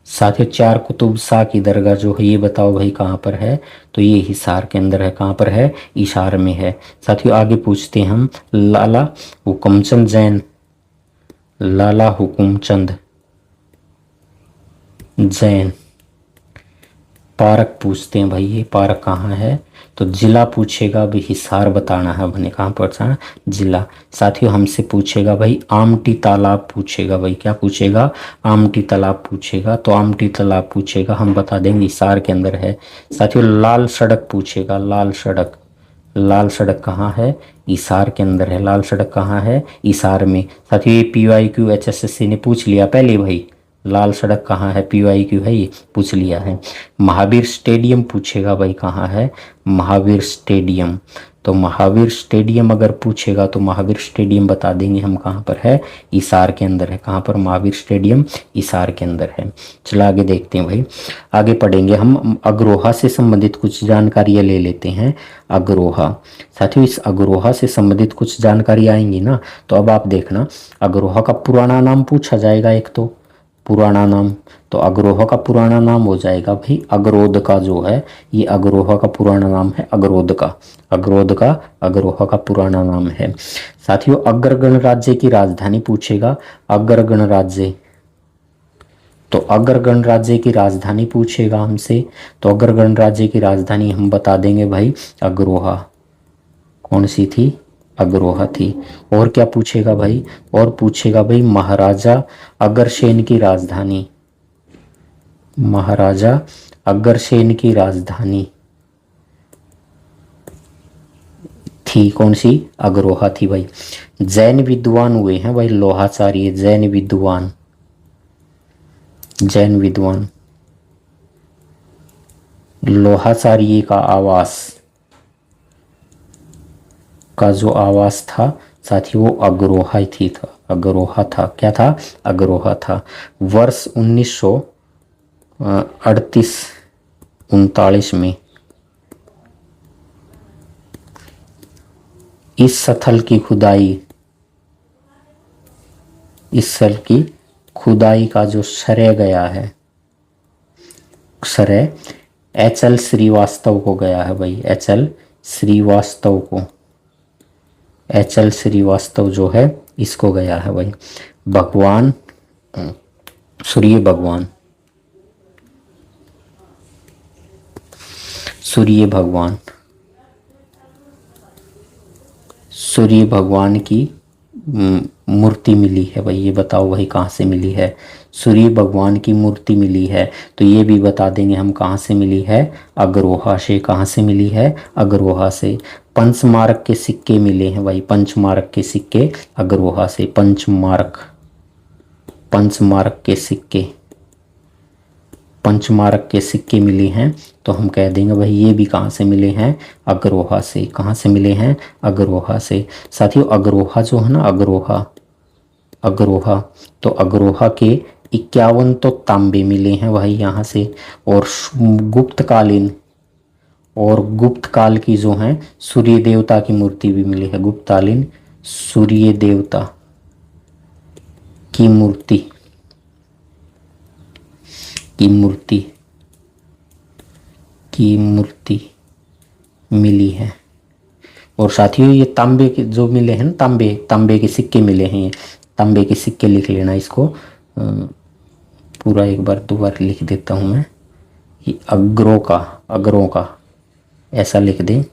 साथियों चार कुतुब शाह की दरगाह जो है ये बताओ भाई कहाँ पर है? तो ये हिसार के अंदर है। कहाँ पर है? हिसार में है। साथियों आगे पूछते हैं हम लाला हुकुमचंद जैन, लाला हुकुमचंद जैन पार्क पूछते हैं भाई, ये पार्क कहाँ है? तो जिला पूछेगा भाई, हिसार बताना है अपने, कहाँ पर जिला। साथियों हमसे पूछेगा भाई आमटी तालाब पूछेगा भाई, क्या पूछेगा? आमटी तालाब पूछेगा। तो आमटी तालाब पूछेगा, हम बता देंगे हिसार के अंदर है। साथियों लाल सड़क पूछेगा, लाल सड़क, लाल सड़क कहाँ है? हिसार के अंदर है। लाल सड़क कहाँ है? हिसार में। साथियों ये PYQ HSSC ने पूछ लिया पहले भाई, लाल सड़क कहाँ है, PYQ है ये, पूछ लिया है। महावीर स्टेडियम पूछेगा भाई, कहाँ है? महावीर स्टेडियम। तो महावीर स्टेडियम अगर पूछेगा तो महावीर स्टेडियम बता देंगे हम, कहाँ पर है? हिसार के अंदर है। कहाँ पर? महावीर स्टेडियम हिसार के अंदर है। चलो आगे देखते हैं भाई, आगे पढ़ेंगे हम। अग्रोहा से संबंधित कुछ जानकारियाँ ले लेते हैं। अग्रोहा, साथियों इस अग्रोहा से संबंधित कुछ जानकारी आएंगी ना, तो अब आप देखना, अग्रोहा का पुराना नाम पूछा जाएगा एक, तो पुराना नाम, तो अग्रोहा का पुराना नाम हो जाएगा भाई अगरोद का जो है, ये अग्रोहा का पुराना नाम है अगरोद का, अगरोद का अग्रोहा का पुराना नाम है। साथियों अग्र गणराज्य की राजधानी पूछेगा, अग्र गणराज्य, तो अग्र गणराज्य की राजधानी पूछेगा हमसे, तो अग्र गणराज्य की राजधानी हम बता देंगे भाई अग्रोहा। कौन सी थी? अग्रोहा थी। और क्या पूछेगा भाई? और पूछेगा भाई महाराजा अग्रसेन की राजधानी, महाराजा अग्रसेन की राजधानी थी कौन सी? अग्रोहा थी भाई। जैन विद्वान हुए हैं भाई लोहाचार्य, जैन विद्वान, जैन विद्वान लोहाचार्य का आवास, का जो आवास था साथियों वो अग्रोहा ही थी, था अग्रोहा था। क्या था? अग्रोहा था। वर्ष 1938-39 में इस स्थल की खुदाई, इस स्थल की खुदाई का जो श्रेय गया है, श्रेय HL श्रीवास्तव को गया है भाई, HL श्रीवास्तव को, HL श्रीवास्तव जो है इसको गया है भाई। भगवान सूर्य भगवान, सूर्य भगवान, सूर्य भगवान की मूर्ति मिली है भाई, ये बताओ भाई कहाँ से मिली है? सूर्य भगवान की मूर्ति मिली है, तो ये भी बता देंगे हम कहाँ से मिली है? अग्रोहा से। कहाँ से मिली है? अग्रोहा से। पंचमार्क के सिक्के मिले हैं भाई, पंचमार्क के सिक्के अग्रोहा से। पंचमार्क, पंचमार्क के सिक्के, पंचमार्क के सिक्के मिले हैं, तो हम कह देंगे भाई ये भी कहाँ से मिले हैं? अग्रोहा से। कहाँ से मिले हैं? अग्रोहा से। साथियों अग्रोहा जो है ना, अग्रोहा, अग्रोहा, तो अग्रोहा के 51 तो तांबे मिले हैं भाई यहाँ से। और गुप्तकालीन, और गुप्त काल की जो है सूर्य देवता की मूर्ति भी मिली है, गुप्तकालीन सूर्य देवता की मूर्ति, की मूर्ति, की मूर्ति मिली है। और साथियों ये तांबे के जो मिले हैं ना, तांबे, तांबे के सिक्के मिले हैं, ये तांबे के सिक्के लिख लेना इसको, पूरा एक बार दोबारा लिख देता हूँ मैं, ये अग्रों का, अग्रों का ऐसा लिख दें,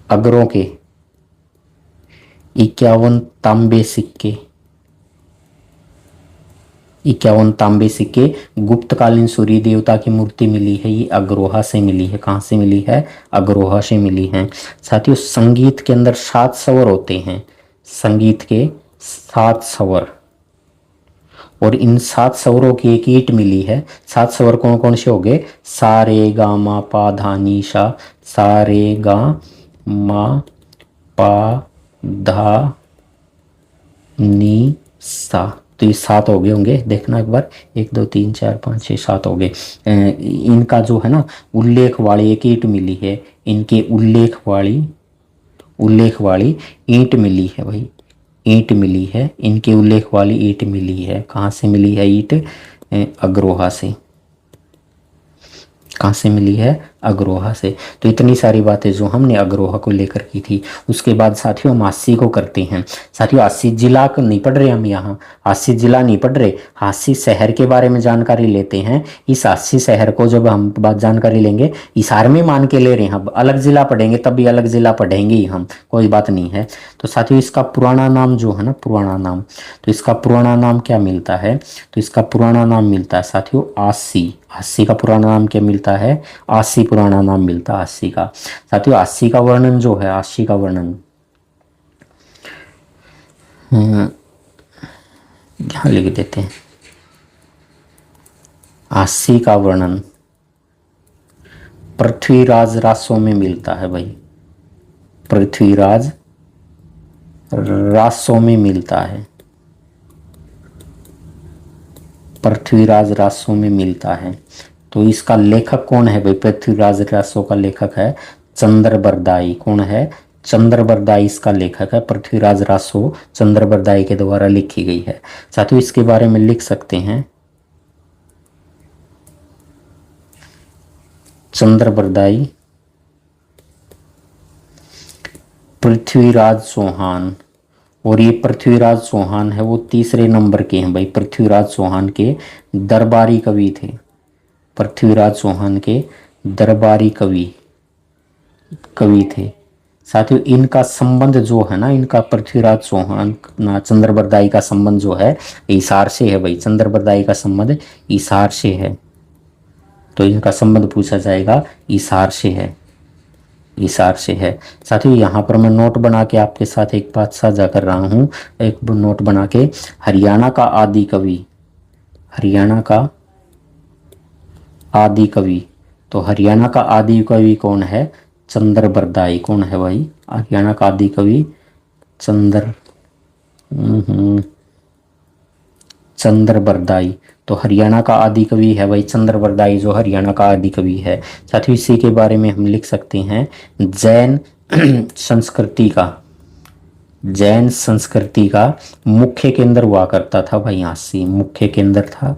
अग्रों के 51 तांबे सिक्के, 51 तांबे सिक्के। गुप्तकालीन सूर्य देवता की मूर्ति मिली है, ये अग्रोहा से मिली है। कहाँ से मिली है? अग्रोहा से मिली है। साथियों संगीत के अंदर 7 स्वर होते हैं, संगीत के 7 स्वर, और इन 7 स्वरों की एक ईंट मिली है। 7 स्वर कौन कौन से हो गए? सा रे गा मा पा धा नी सा, सा रे गा मा पा धा नी सा। तो ये 7 हो गए होंगे, देखना एक बार, 1 2 3 4 5 6 7 हो गए। इनका जो है ना उल्लेख वाली एक ईंट मिली है, इनके उल्लेख वाली ईंट मिली है भाई, ईंट मिली है, इनके उल्लेख वाली ईंट मिली है। कहाँ से मिली है ईंट? अग्रोहा से। कहाँ से मिली है? अग्रोहा से। तो इतनी सारी बातें जो हमने अग्रोहा को लेकर की थी। उसके बाद साथियों हम हास्य को करते हैं। साथियों हास्य जिला को नहीं पढ़ रहे हम यहाँ, हास्य जिला नहीं पढ़ रहे, हास्य शहर के बारे में जानकारी लेते हैं। इस हास्य शहर को जब हम बात जानकारी लेंगे, हिसार में मान के ले रहे हैं, अब अलग जिला पढ़ेंगे तब भी अलग जिला पढ़ेंगे ही हम, कोई बात नहीं है। तो साथियों इसका पुराना नाम जो है ना, पुराना नाम, तो इसका पुराना नाम क्या मिलता है? तो इसका पुराना नाम मिलता है साथियों आसी। अस्सी का पुराना नाम क्या मिलता है? अस्सी पुराना नाम मिलता है अस्सी का। साथियों अस्सी का वर्णन जो है, अस्सी का वर्णन यहाँ लिख देते हैं। अस्सी का वर्णन पृथ्वीराज रासों में मिलता है भाई, पृथ्वीराज रासों में मिलता है, पृथ्वीराज रासों में मिलता है। तो इसका लेखक कौन है भाई? पृथ्वीराज रासों का लेखक है चंद्रबरदाई। कौन है? चंद्रबरदाई इसका लेखक है। पृथ्वीराज रासो चंद्रबरदाई के द्वारा लिखी गई है। साथियों इसके बारे में लिख सकते हैं, चंद्रबरदाई, पृथ्वीराज चौहान, और ये पृथ्वीराज चौहान है वो तीसरे नंबर के हैं भाई। पृथ्वीराज चौहान के दरबारी कवि थे, पृथ्वीराज चौहान के दरबारी कवि थे। साथियों इनका संबंध जो है ना, इनका पृथ्वीराज चौहान ना चंद्रबरदाई का संबंध जो है हिसार से है भाई। चंद्रबरदाई का संबंध हिसार से है, तो इनका संबंध पूछा जाएगा हिसार से है, हिसार से है। साथियों यहाँ पर मैं नोट बना के आपके साथ एक बात साझा कर रहा हूँ, एक नोट बना के। हरियाणा का आदि कवि, हरियाणा का आदि कवि, तो हरियाणा का आदि कवि कौन है? चंद्रबरदाई। कौन है भाई? हरियाणा का आदि कवि चंद्रबरदाई। तो हरियाणा का आदि कवि है भाई चंद्रबरदाई, जो हरियाणा का आदि कवि है। साथ ही इसी के बारे में हम लिख सकते हैं, जैन संस्कृति का, जैन संस्कृति का मुख्य केंद्र हुआ करता था भाई हांसी। मुख्य केंद्र था,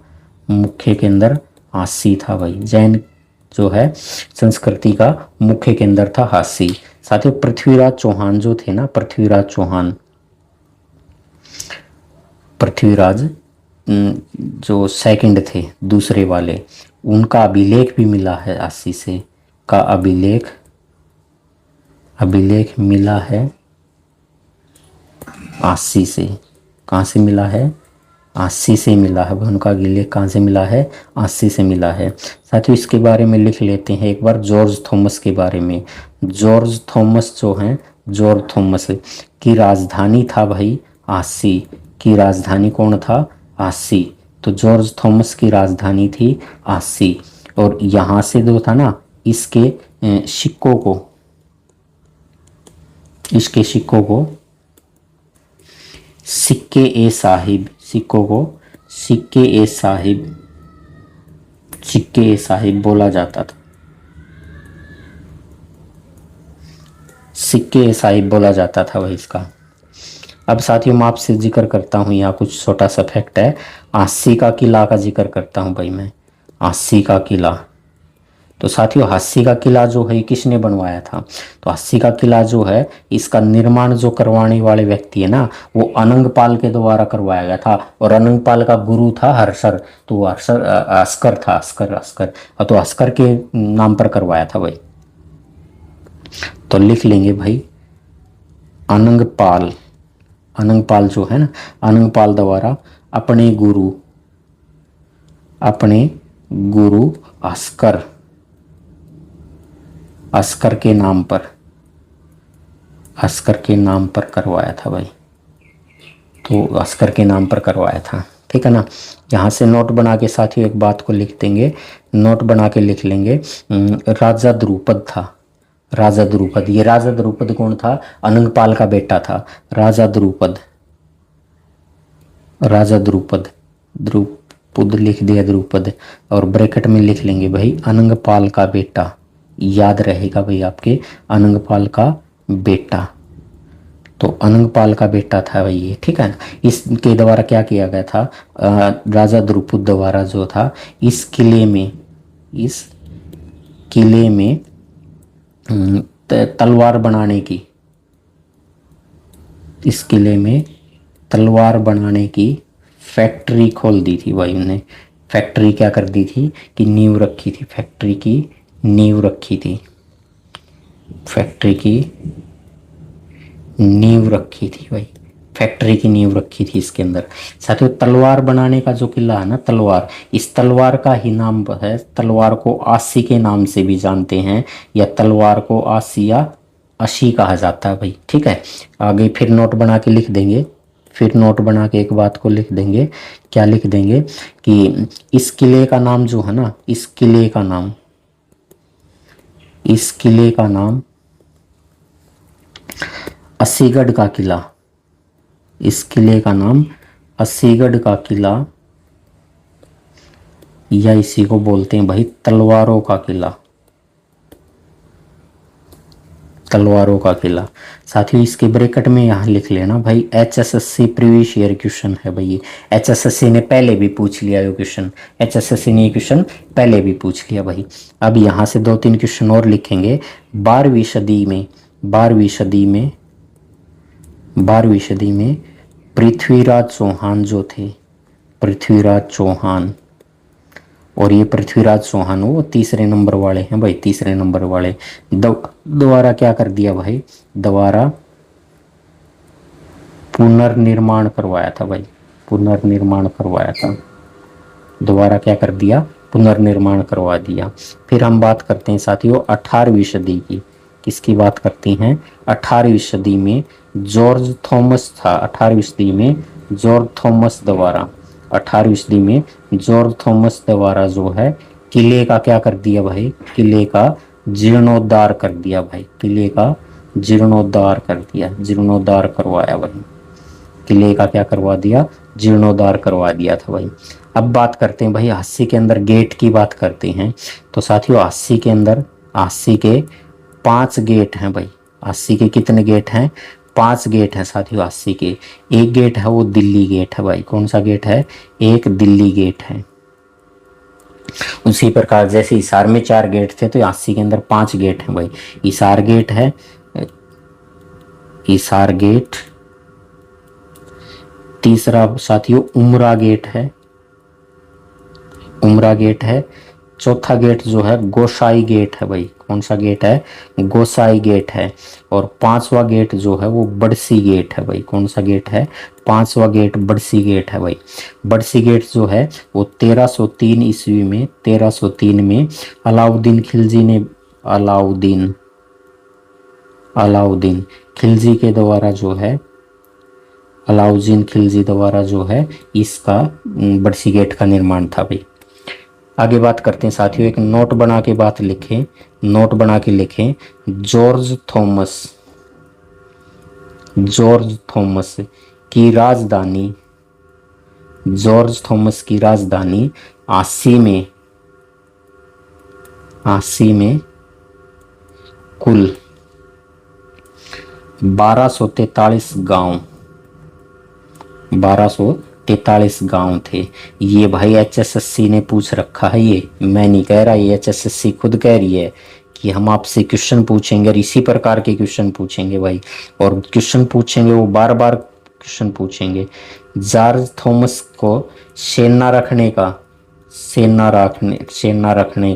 मुख्य केंद्र हांसी था भाई। जैन जो है संस्कृति का मुख्य केंद्र था हांसी। साथियों पृथ्वीराज चौहान जो थे ना, पृथ्वीराज चौहान, पृथ्वीराज जो सेकंड थे दूसरे वाले, उनका अभिलेख भी मिला है हांसी से, का अभिलेख मिला है हांसी से। कहाँ से मिला है? हांसी से मिला है। उनका अभिलेख कहाँ से मिला है? हांसी से मिला है। साथियों इसके बारे में लिख लेते हैं एक बार, जॉर्ज थॉमस के बारे में। जॉर्ज थॉमस जो हैं, जॉर्ज थॉमस की राजधानी था भाई हांसी। की राजधानी कौन था? हांसी। तो जॉर्ज थॉमस की राजधानी थी हांसी। और यहाँ से जो था ना, इसके सिक्कों को, इसके सिक्कों को सिक्के ए साहिब, सिक्कों को सिक्के ए साहिब, सिक्के ए साहिब बोला जाता था, सिक्के ए साहिब बोला जाता था भाई इसका। अब साथियों मैं आपसे जिक्र करता हूँ, यहाँ कुछ छोटा सा फैक्ट है। हांसी का किला का जिक्र करता हूँ भाई मैं, हांसी का किला। तो साथियों हांसी का किला जो है किसने बनवाया था? तो हांसी का किला जो है, इसका निर्माण जो करवाने वाले व्यक्ति है ना, वो अनंगपाल के द्वारा करवाया गया था। और अनंगपाल का गुरु था हर्षर। तो हर्षर अस्कर था, अस्कर। तो अस्कर के नाम पर करवाया था भाई। तो लिख लेंगे भाई अनंगपाल, अनंगपाल जो है ना, अनंगपाल द्वारा अपने गुरु अपने गुरु अस्कर अस्कर के नाम पर, अस्कर के नाम पर करवाया था भाई। तो अस्कर के नाम पर करवाया था, ठीक है ना। यहाँ से नोट बना के साथियों एक बात को लिख देंगे, नोट बना के लिख लेंगे। राजा द्रुपद था, राजा द्रुपद। ये राजा द्रुपद कौन था? अनंगपाल का बेटा था राजा द्रुपद। राजा द्रुपद, द्रुपद लिख दिया द्रुपद, और ब्रैकेट में लिख लेंगे भाई अनंगपाल का बेटा। याद रहेगा भाई आपके, अनंगपाल का बेटा। तो अनंगपाल का बेटा था भाई ये, ठीक है ना। इसके द्वारा क्या किया गया था? राजा द्रुपद द्वारा जो था इस किले में तलवार बनाने की, इस किले में तलवार बनाने की फैक्ट्री खोल दी थी भाई उन्होंने। फैक्ट्री क्या कर दी थी कि नींव रखी थी, फैक्ट्री की नींव रखी थी, फैक्ट्री की नींव रखी थी भाई, फैक्ट्री की नींव रखी थी इसके अंदर। साथियों तलवार बनाने का जो किला है ना, तलवार, इस तलवार का ही नाम है, तलवार को आसी के नाम से भी जानते हैं, या तलवार को आसी या अशी कहा जाता है भाई, ठीक है। आगे फिर नोट बना के लिख देंगे, फिर नोट बना के एक बात को लिख देंगे। क्या लिख देंगे कि इस किले का नाम जो है ना, इस किले का नाम, इस किले का नाम अस्सीगढ़ का किला, इस किले का नाम अस्सीगढ़ का किला, या इसी को बोलते हैं भाई तलवारों का किला, तलवारों का किला। साथियों इसके ब्रैकेट में यहाँ लिख लेना भाई HSSC प्रीवियस ईयर क्वेश्चन है भाई ये। HSSC ने पहले भी पूछ लिया ये क्वेश्चन, HSSC ने ये क्वेश्चन पहले भी पूछ लिया भाई। अब यहाँ से 2-3 क्वेश्चन और लिखेंगे। 12वीं सदी में, 12वीं सदी में, 12वीं सदी में पृथ्वीराज चौहान जो थे, पृथ्वीराज चौहान, और ये पृथ्वीराज चौहान वो तीसरे नंबर वाले हैं भाई, तीसरे नंबर वाले। दोबारा क्या कर दिया भाई? दोबारा पुनर्निर्माण करवाया था भाई, पुनर्निर्माण करवाया था। दोबारा क्या कर दिया? पुनर्निर्माण करवा दिया। फिर हम बात करते हैं साथियों 18वीं सदी की। किसकी बात करती हैं? 18वीं सदी में जॉर्ज थॉमस था, 18वीं सदी में जॉर्ज थॉमस द्वारा, 18वीं सदी में जॉर्ज थॉमस द्वारा जो है किले का क्या कर दिया भाई? किले का जीर्णोद्धार कर दिया भाई, किले का जीर्णोद्धार कर दिया, जीर्णोद्धार करवाया भाई, किले का क्या करवा दिया? जीर्णोद्धार करवा दिया था भाई। अब बात करते हैं भाई अस्सी के अंदर गेट की बात करते हैं। तो साथियों अस्सी के अंदर, अस्सी के 5 गेट हैं भाई। अस्सी के कितने गेट हैं? 5 गेट हैं साथियों अस्सी के। एक गेट है वो दिल्ली गेट है भाई। कौन सा गेट है? एक दिल्ली गेट है। उसी प्रकार जैसे हिसार में 4 गेट थे, तो अस्सी के अंदर 5 गेट हैं भाई। हिसार गेट है, हिसार गेट, तीसरा साथियों उमरा गेट है, उमरा गेट है। चौथा गेट जो है गोसाई गेट है भाई। कौन सा गेट है? गोसाई गेट है। और 5वां गेट जो है वो बड़सी गेट है भाई। कौन सा गेट है? 5वां गेट बड़सी गेट है भाई। बड़सी गेट जो है वो 1303 ईस्वी में, 1303 में अलाउद्दीन खिलजी ने, अलाउद्दीन खिलजी के द्वारा जो है, अलाउद्दीन खिलजी द्वारा जो है इसका बड़सी गेट का निर्माण था भाई। आगे बात करते हैं साथियों, एक नोट बना के बात लिखें, नोट बना के लिखें। जॉर्ज थॉमस, जॉर्ज थॉमस की राजधानी, जॉर्ज थॉमस की राजधानी अस्सी में, अस्सी में कुल 1243 गांव, 1243 गांव थे। ये भाई HSSC ने पूछ रखा है, ये मैं नहीं कह रहा, ये HSSC खुद कह रही है कि हम आपसे क्वेश्चन पूछेंगे और इसी प्रकार के क्वेश्चन पूछेंगे भाई। और क्वेश्चन पूछेंगे वो बार बार क्वेश्चन पूछेंगे। जॉर्ज थॉमस को सेना रखने का, सेना रखने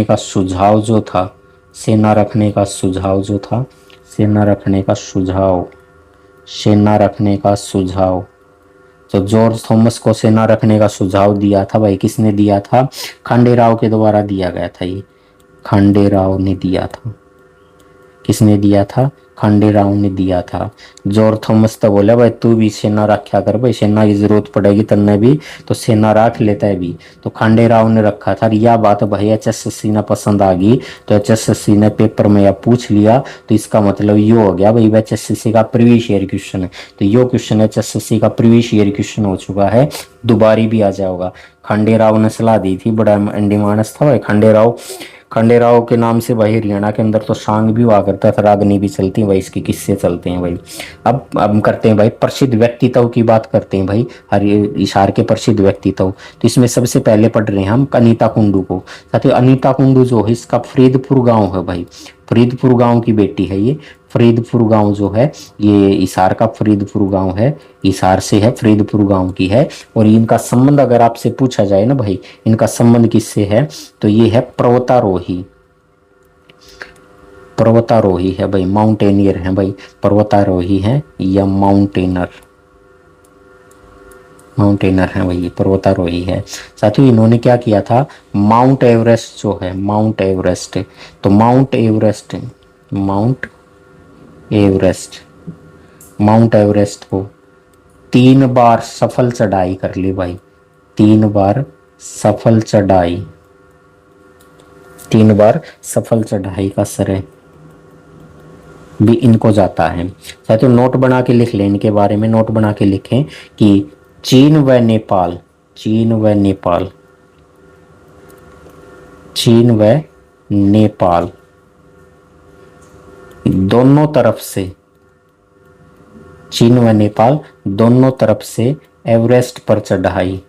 का सुझाव जो था, सेना रखने का सुझाव जो था, सेना रखने का सुझाव, सेना रखने का सुझाव तो जॉर्ज थॉमस को सेना रखने का सुझाव दिया था भाई, किसने दिया था? खांडेराव के द्वारा दिया गया था। ये खांडेराव ने दिया था। किसने दिया था? खांडेराव ने दिया था। जॉर्ज थॉमस तो बोला भाई तू भी सेना रखा कर भाई, सेना की जरूरत पड़ेगी तन्ने भी, तो सेना रख लेता है भी। तो खांडेराव ने रखा था। यह बात भाई HSSC ने पसंद आ गई, तो HSSC ने पेपर में यह पूछ लिया। तो इसका मतलब ये हो गया भाई HSSC का प्रीवियस ईयर क्वेश्चन है। तो यो क्वेश्चन HSSC का प्रीवियस ईयर क्वेश्चन हो चुका है, दोबारा भी आ जाएगा। खांडेराव ने सलाह दी थी, बड़ा एंडी मानस था भाई खांडेराव। खंडेराव के नाम से भाई हरियाणा के अंदर तो सांग भी हुआ करता था, रागनी भी चलती है भाई, इसके किस्से चलते हैं भाई। अब हम करते हैं भाई प्रसिद्ध व्यक्तित्व की बात करते हैं भाई, हिसार के प्रसिद्ध व्यक्तित्व। तो इसमें सबसे पहले पढ़ रहे हैं हम अनीता कुंडू को। साथियों अनीता कुंडू जो है इसका फरीदपुर गांव है भाई, फरीदपुर गांव की बेटी है ये। फरीदपुर गांव जो है ये हिसार का फरीदपुर गांव है, हिसार से है, फरीदपुर गांव की है। और इनका संबंध अगर आपसे पूछा जाए ना भाई, इनका संबंध किससे है, तो ये है पर्वतारोही। पर्वतारोही है भाई, माउंटेनियर है भाई, पर्वतारोही है या माउंटेनर, माउंटेनर है भाई, पर्वतारोही है। साथियों इन्होंने क्या किया था, माउंट एवरेस्ट जो है, माउंट एवरेस्ट, तो mount Everest, mount Everest, mount Everest को 3 बार सफल चढ़ाई कर ली भाई, 3 बार सफल चढ़ाई, 3 बार सफल चढ़ाई का श्रेय भी इनको जाता है। साथियों नोट बना के लिख लें इनके बारे में, नोट बना के लिखें कि चीन व नेपाल, चीन व नेपाल, चीन व नेपाल दोनों तरफ से, चीन व नेपाल दोनों तरफ से एवरेस्ट पर चढ़ाई,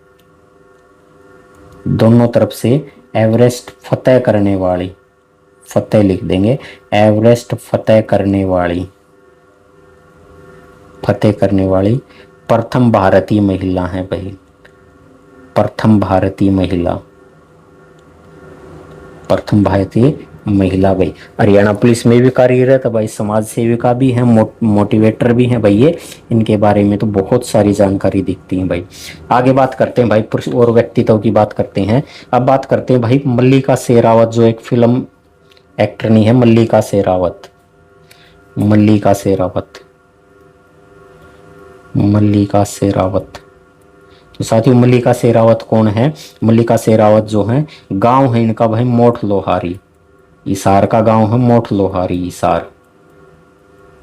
दोनों तरफ से एवरेस्ट फतेह करने वाली, फतेह लिख देंगे, एवरेस्ट फतेह करने वाली, फतेह करने वाली प्रथम भारतीय महिला है भाई, प्रथम भारतीय महिला, प्रथम भारतीय महिला भाई। हरियाणा पुलिस में भी कार्यरत है भाई, समाज सेविका भी है, मोटिवेटर भी है भाई ये। इनके बारे में तो बहुत सारी जानकारी दिखती है भाई। आगे बात करते हैं भाई और व्यक्तित्व की बात करते हैं। अब बात करते हैं भाई मल्लिका शेरावत, जो एक फिल्म एक्टर नहीं है, मल्लिका शेरावत, मल्लिका शेरावत, मल्लिका शेरावत। तो साथियों मल्लिका शेरावत कौन है? मल्लिका शेरावत जो है गांव है इनका भाई मोठ लोहारी, हिसार का गांव है मोठ लोहारी, हिसार,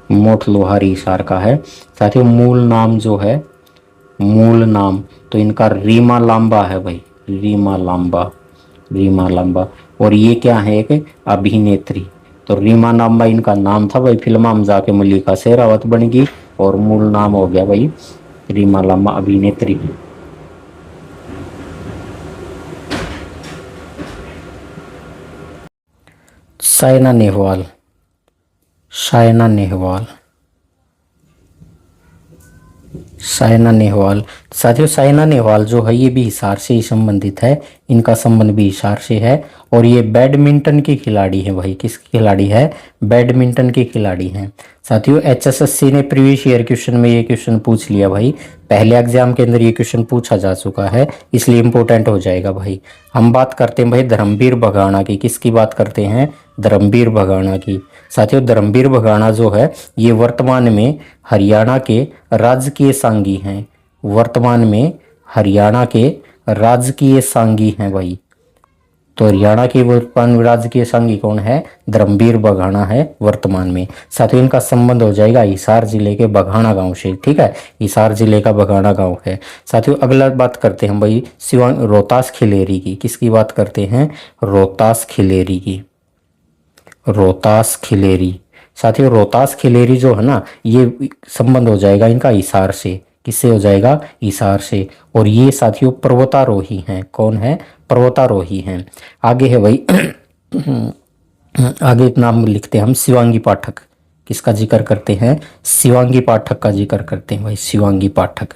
मोठ लोहारी हिसार का है। साथियों मूल नाम जो है, मूल नाम तो इनका रीमा लांबा है भाई, रीमा लांबा, रीमा लांबा। और ये क्या है, एक अभिनेत्री। तो रीमा लांबा इनका नाम था भाई, फिल्म में जाके मल्लिका शेरावत बन गई और मूल नाम हो गया भाई रीमा लांबा, अभिनेत्री। साइना नेहवाल, साइना नेहवाल, साइना नेहवाल। साथियों साइना नेहवाल जो है ये भी हिसार से ही संबंधित है, इनका संबंध भी हिसार से है। और ये बैडमिंटन की खिलाड़ी है भाई, किसकी खिलाड़ी है? बैडमिंटन की खिलाड़ी है। साथियों HSSC ने प्रीवियस ईयर क्वेश्चन में ये क्वेश्चन पूछ लिया भाई, पहले एग्जाम के अंदर ये क्वेश्चन पूछा जा चुका है, इसलिए इंपॉर्टेंट हो जाएगा भाई। हम बात करते हैं भाई धर्मवीर भगाना की, किसकी बात करते हैं? धर्मवीर भगाना की। साथियों धर्मवीर भगाना जो है ये वर्तमान में हरियाणा के राजकीय सांगी हैं, वर्तमान में हरियाणा के राजकीय सांगी हैं भाई। तो हरियाणा की वर्तमान राजकीय सांगी कौन है? धर्मवीर बघाना है वर्तमान में। साथियों इनका संबंध हो जाएगा हिसार जिले के बघाना गांव से, ठीक है, हिसार जिले का बघाना गांव है। साथियों अगला बात करते हैं हम भाई सिवान रोहतास खिलेरी की, किसकी बात करते हैं? रोहतास खिलेरी की, रोहतास खिलेरी। साथियों रोहतास खिलेरी जो है ना ये संबंध हो जाएगा इनका हिसार से, किससे हो जाएगा? हिसार से। और ये साथियों पर्वतारोही हैं, कौन है? पर्वतारोही हैं। आगे है भाई आगे नाम लिखते हैं हम शिवांगी पाठक, किसका जिक्र करते हैं? शिवांगी पाठक का जिक्र करते हैं भाई, शिवांगी पाठक।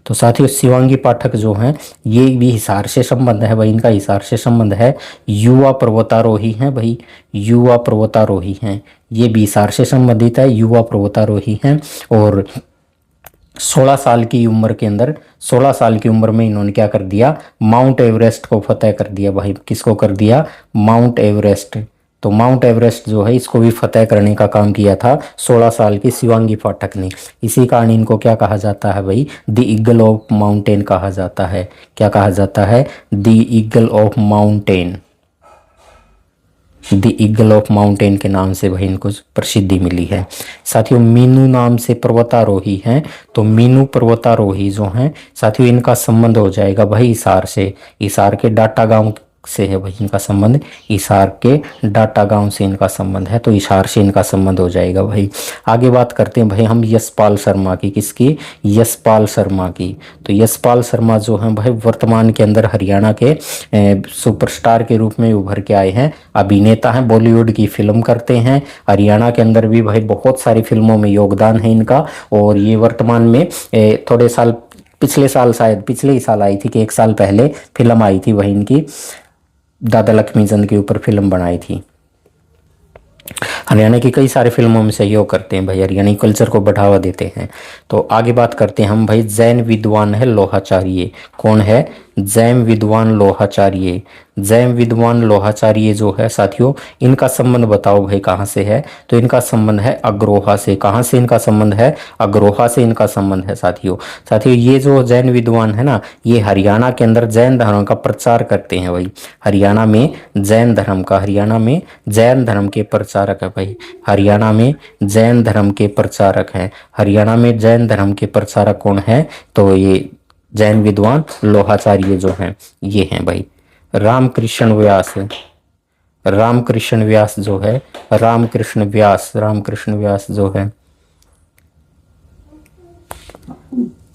तो साथियों शिवांगी पाठक जो हैं ये भी हिसार से संबंध है भाई, इनका हिसार से संबंध है। युवा पर्वतारोही हैं भाई, युवा पर्वतारोही हैं, ये भी हिसार से संबंधित है, युवा पर्वतारोही हैं। और 16 साल की उम्र के अंदर, 16 साल की उम्र में इन्होंने क्या कर दिया, माउंट एवरेस्ट को फतेह कर दिया भाई। किसको कर दिया, माउंट एवरेस्ट। तो माउंट एवरेस्ट जो है इसको भी फतेह करने का काम किया था 16 साल की शिवांगी पाठक ने। इसी कारण इनको क्या कहा जाता है भाई, द ईगल ऑफ माउंटेन कहा जाता है। क्या कहा जाता है, the eagle of mountain. The eagle of mountain के नाम से भाई इनको प्रसिद्धि मिली है। साथियों मीनू नाम से पर्वतारोही हैं, तो मीनू पर्वतारोही जो हैं साथियों इनका संबंध हो जाएगा भाई हिसार से। हिसार के डाटा गांव से है भाई इनका संबंध, हिसार के डाटा गांव से इनका संबंध है, तो हिसार से इनका संबंध हो जाएगा भाई। आगे बात करते हैं भाई हम यशपाल शर्मा की। किसकी, यशपाल शर्मा की। तो यशपाल शर्मा जो हैं भाई वर्तमान के अंदर हरियाणा के सुपरस्टार के रूप में उभर के आए हैं। अभिनेता हैं, बॉलीवुड की फिल्म करते हैं, हरियाणा के अंदर भी भाई बहुत सारी फिल्मों में योगदान है इनका। और ये वर्तमान में थोड़े साल, पिछले साल, शायद पिछले ही साल आई थी कि एक साल पहले फिल्म आई थी वही इनकी, दादा लक्ष्मीचंद के ऊपर फिल्म बनाई थी। हरियाणा की कई सारी फिल्मों में सहयोग करते हैं भाई, हरियाणा कल्चर को बढ़ावा देते हैं। तो आगे बात करते हैं हम भाई जैन विद्वान है लोहाचार्य। कौन है, जैन विद्वान लोहाचार्य। जैन विद्वान लोहाचार्य जो है साथियों इनका संबंध बताओ भाई कहाँ से है, तो इनका संबंध है अग्रोहा से। कहाँ से इनका संबंध है, अग्रोहा से इनका संबंध है साथियों। साथियों ये जो जैन विद्वान है ना, ये हरियाणा के अंदर जैन धर्म का प्रचार करते हैं भाई। हरियाणा में जैन धर्म का, हरियाणा में जैन धर्म के प्रचारक है भाई। हरियाणा में जैन धर्म के प्रचारक हैं। हरियाणा में जैन धर्म के प्रचारक कौन है, तो ये जैन विद्वान लोहाचार्य जो हैं ये हैं भाई। रामकृष्ण व्यास, रामकृष्ण व्यास जो है, रामकृष्ण व्यास, रामकृष्ण व्यास जो है,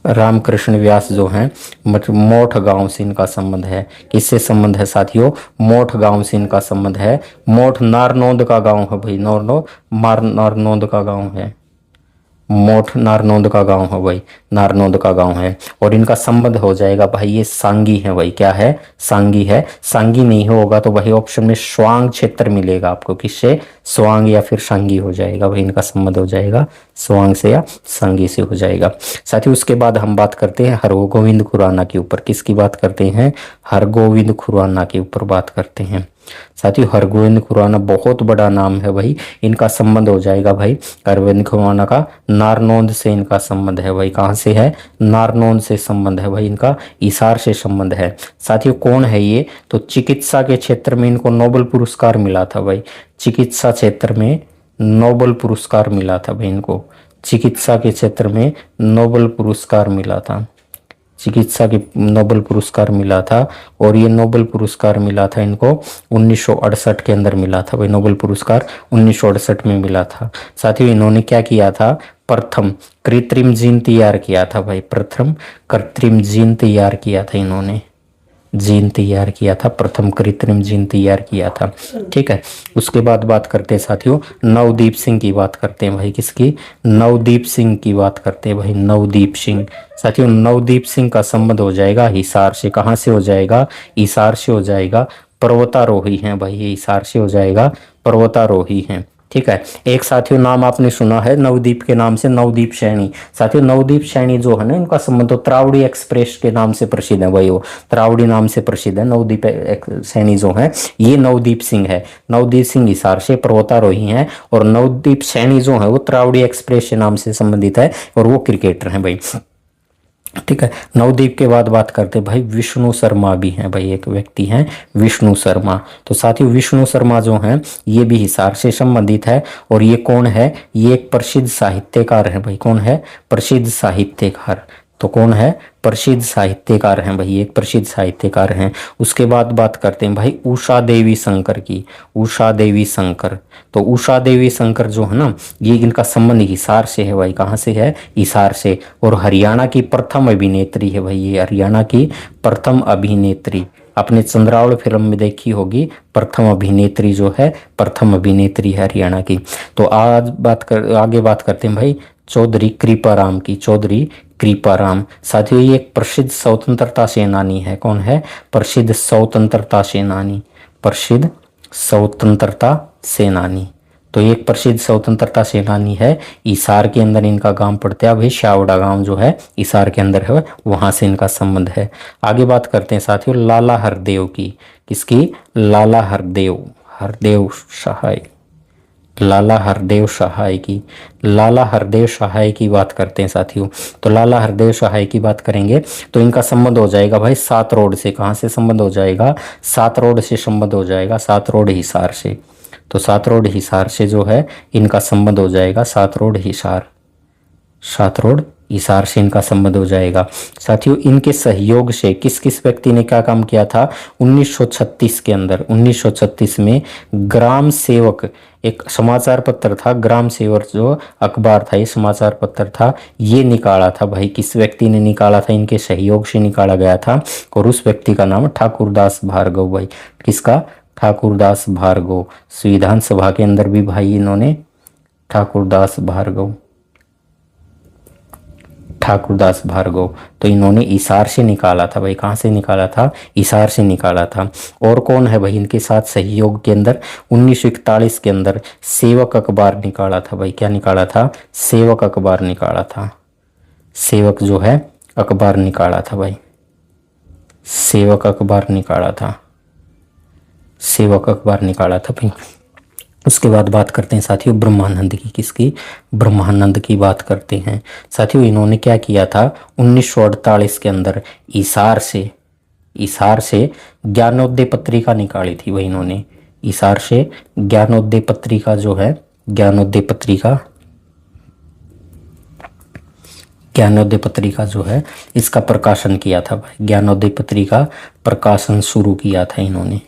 रामकृष्ण व्यास जो हैं मतलब मोठ गांव से इनका संबंध है। किससे संबंध है साथियों, मोठ गांव से इनका संबंध है। मोठ नारनौंद का गांव है भाई, नारनौंद का गांव है। मोठ नारनौंद का गांव है भाई, नारनौंद का गांव है। और इनका संबंध हो जाएगा भाई, ये सांगी है भाई। क्या है, सांगी है। सांगी नहीं होगा तो भाई ऑप्शन में स्वांग क्षेत्र मिलेगा आपको। किससे, स्वांग या फिर सांगी हो जाएगा भाई, इनका संबंध हो जाएगा स्वांग से या सांगी से हो जाएगा। साथ ही उसके बाद हम बात करते हैं हरगोविंद खुराना के ऊपर। किसकी बात करते हैं, हरगोविंद खुराना के ऊपर बात करते हैं। साथियों हरगोविंद खुराना बहुत बड़ा नाम है भाई, इनका संबंध हो जाएगा भाई हरगोविंद खुराना का नारनौंद से इनका संबंध है भाई। कहाँ से है, नारनौंद से संबंध है भाई इनका, हिसार से संबंध है। साथियों कौन है ये, तो चिकित्सा के क्षेत्र में इनको नोबेल पुरस्कार मिला था भाई। चिकित्सा क्षेत्र में नोबेल पुरस्कार मिला था भाई इनको, चिकित्सा के क्षेत्र में नोबेल पुरस्कार मिला था, चिकित्सा की नोबेल पुरस्कार मिला था। और ये नोबेल पुरस्कार मिला था इनको 1968 के अंदर मिला था भाई, नोबेल पुरस्कार 1968 में मिला था। साथियों इन्होंने क्या किया था, प्रथम कृत्रिम जीन तैयार किया था भाई, प्रथम कृत्रिम जीन तैयार किया था इन्होंने, जीन तैयार किया था, प्रथम कृत्रिम जीन तैयार किया था। ठीक है, उसके बाद बात करते हैं साथियों नवदीप सिंह की बात करते हैं भाई। किसकी, नवदीप सिंह की बात करते हैं भाई, नवदीप सिंह। साथियों नवदीप सिंह का संबंध हो जाएगा हिसार से। कहाँ से हो जाएगा, हिसार से हो जाएगा। पर्वतारोही हैं भाई, ये हिसार से हो जाएगा, पर्वतारोही हैं। ठीक है, एक साथियों नाम आपने सुना है नवदीप के नाम से, नवदीप सैनी। साथियों नवदीप सैनी जो है ना, इनका संबंध तो त्रावड़ी एक्सप्रेस के नाम से प्रसिद्ध है भाई, वो त्रावड़ी नाम से प्रसिद्ध है। नवदीप सैनी जो है ये नवदीप सिंह है। नवदीप सिंह हिसार से पर्वतारोही हैं, और नवदीप सैनी जो है वो त्रावड़ी एक्सप्रेस के नाम से संबंधित है, और वो क्रिकेटर हैं भाई। ठीक है, नवदीप के बाद बात करते हैं भाई विष्णु शर्मा भी हैं भाई, एक व्यक्ति हैं विष्णु शर्मा। तो साथियों विष्णु शर्मा जो हैं ये भी हिसार से संबंधित है। और ये कौन है, ये एक प्रसिद्ध साहित्यकार है भाई। कौन है, प्रसिद्ध साहित्यकार। तो कौन है, प्रसिद्ध साहित्यकार हैं भाई, एक प्रसिद्ध साहित्यकार हैं। उसके बाद बात करते हैं भाई उषा देवी शंकर की, उषा देवी शंकर। तो उषा देवी शंकर जो है ना, ये इनका संबंध हिसार से है भाई। कहाँ से है, हिसार से। और हरियाणा की प्रथम अभिनेत्री है भाई, ये हरियाणा की प्रथम अभिनेत्री, आपने चंद्रावल फिल्म में देखी होगी, प्रथम अभिनेत्री जो है, प्रथम अभिनेत्री है हरियाणा की। तो आज आगे बात करते हैं भाई चौधरी कृपाराम की, चौधरी कृपाराम। साथियों ये एक प्रसिद्ध स्वतंत्रता सेनानी है। कौन है, प्रसिद्ध स्वतंत्रता सेनानी, प्रसिद्ध स्वतंत्रता सेनानी। तो एक प्रसिद्ध स्वतंत्रता सेनानी है, हिसार के अंदर इनका गांव पड़ता है। अभी शावड़ा गांव जो है हिसार के अंदर है, वहां से इनका संबंध है। आगे बात करते हैं साथियों लाला हरदेव की। किसकी? लाला हरदेव, हरदेव सहाय, लाला हरदेव सहाय की। लाला हरदेव सहाय की बात करते हैं साथियों। तो लाला हरदेव सहाय की बात करेंगे तो इनका संबंध हो जाएगा भाई सात रोड से। कहाँ से संबंध हो जाएगा? सात रोड से संबंध हो जाएगा, सात रोड हिसार से। तो सात रोड हिसार से जो है इनका संबंध हो जाएगा, सात रोड हिसार, सात रोड हिसार से इनका संबंध हो जाएगा। साथियों इनके सहयोग से किस किस व्यक्ति ने क्या काम किया था? 1936 के अंदर, 1936 में ग्राम सेवक एक समाचार पत्र था, ग्राम सेवक जो अखबार था, ये समाचार पत्र था, ये निकाला था भाई। किस व्यक्ति ने निकाला था? इनके सहयोग से निकाला गया था और उस व्यक्ति का नाम ठाकुरदास भार्गव भाई। किसका? ठाकुरदास भार्गव। संविधान सभा के अंदर भी भाई इन्होंने ठाकुरदास भार्गव, ठाकुरदास भार्गव, तो इन्होंने हिसार से निकाला था भाई। कहाँ से निकाला था? हिसार से निकाला था। और कौन है भाई इनके साथ सहयोग के अंदर? 1941 के अंदर सेवक अखबार निकाला था भाई। क्या निकाला था? सेवक अखबार निकाला था। सेवक जो है अखबार निकाला था भाई, सेवक अखबार निकाला था, सेवक अखबार निकाला था भाई। उसके बाद बात करते हैं साथियों ब्रह्मानंद की। किसकी? ब्रह्मानंद की बात करते हैं साथियों। इन्होंने क्या किया था? 1948 के अंदर हिसार से ज्ञानोदय पत्रिका निकाली थी वही इन्होंने। हिसार से ज्ञानोदय पत्रिका जो है, ज्ञानोदय पत्रिका, ज्ञानोदय पत्रिका जो है इसका प्रकाशन किया था भाई। ज्ञानोदय पत्रिका प्रकाशन शुरू किया था इन्होंने,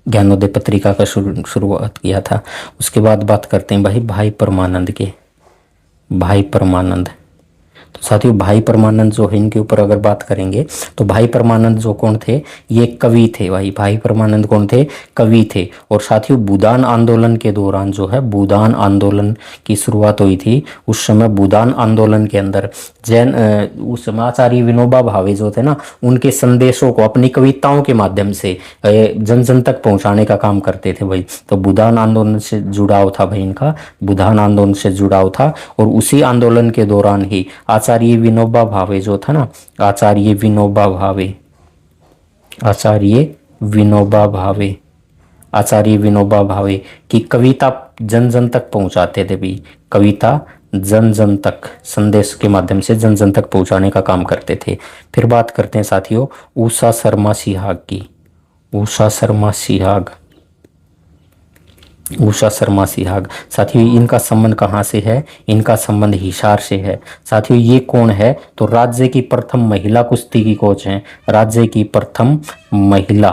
ज्ञानोदय पत्रिका का शुरुआत किया था। उसके बाद बात करते हैं भाई परमानंद के। भाई परमानंद, तो साथियों भाई परमानंद जो है इनके ऊपर अगर बात करेंगे तो भाई परमानंद जो कौन थे? ये कवि थे भाई। भाई परमानंद कौन थे? कवि थे। और साथियों भूदान आंदोलन के दौरान जो है, भूदान आंदोलन की शुरुआत हुई थी, उस समय भूदान आंदोलन के अंदर जैन उस समय आचार्य विनोबा भावे जो थे ना, उनके संदेशों को अपनी कविताओं के माध्यम से जन जन तक पहुंचाने का काम करते थे भाई। तो भूदान आंदोलन से जुड़ाव था भाई इनका, भूदान आंदोलन से जुड़ाव था। और उसी आंदोलन के दौरान ही आचार्य विनोबा भावे जो था ना, आचार्य विनोबा भावे, आचार्य विनोबा भावे, आचार्य विनोबा भावे की कविता जन जन तक पहुंचाते थे भी। कविता जन जन तक, संदेश के माध्यम से जन जन तक पहुंचाने का काम करते थे। फिर बात करते हैं साथियों उषा शर्मा सिहाग की। उषा शर्मा सिहाग, उषा शर्मा सिहाग। साथियों इनका संबंध कहाँ से है? इनका संबंध हिसार से है। साथियों ये कौन है? तो राज्य की प्रथम महिला कुश्ती की कोच हैं। राज्य की प्रथम महिला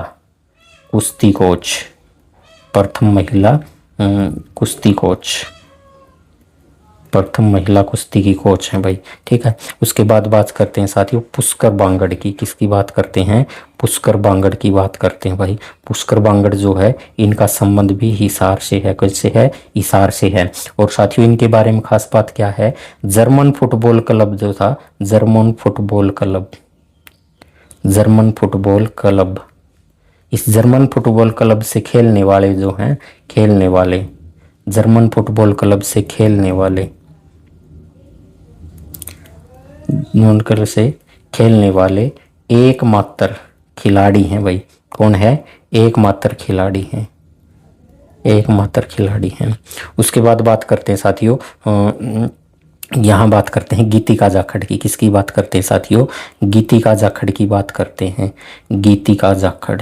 कुश्ती कोच, प्रथम महिला कुश्ती कोच, प्रथम महिला कुश्ती की कोच हैं भाई। ठीक है। उसके बाद बात करते हैं साथियों पुष्कर बांगड़ की। किसकी बात करते हैं? पुष्कर बांगड़ की बात करते हैं भाई। पुष्कर बांगड़ जो है इनका संबंध भी हिसार से है। किससे है? हिसार से है। और साथियों इनके बारे में खास बात क्या है? जर्मन फुटबॉल क्लब जो था, German football club, German football club, इस जर्मन फुटबॉल क्लब से खेलने वाले जो हैं, खेलने वाले, जर्मन फुटबॉल क्लब से खेलने वाले, नॉन से खेलने वाले एकमात्र खिलाड़ी हैं भाई। कौन है? एकमात्र खिलाड़ी हैं, एकमात्र खिलाड़ी हैं। उसके बाद बात करते हैं साथियों यहाँ बात करते हैं गीतिका जाखड़ की। किसकी बात करते हैं साथियों? गीतिका जाखड़ की बात करते हैं। गीतिका जाखड़,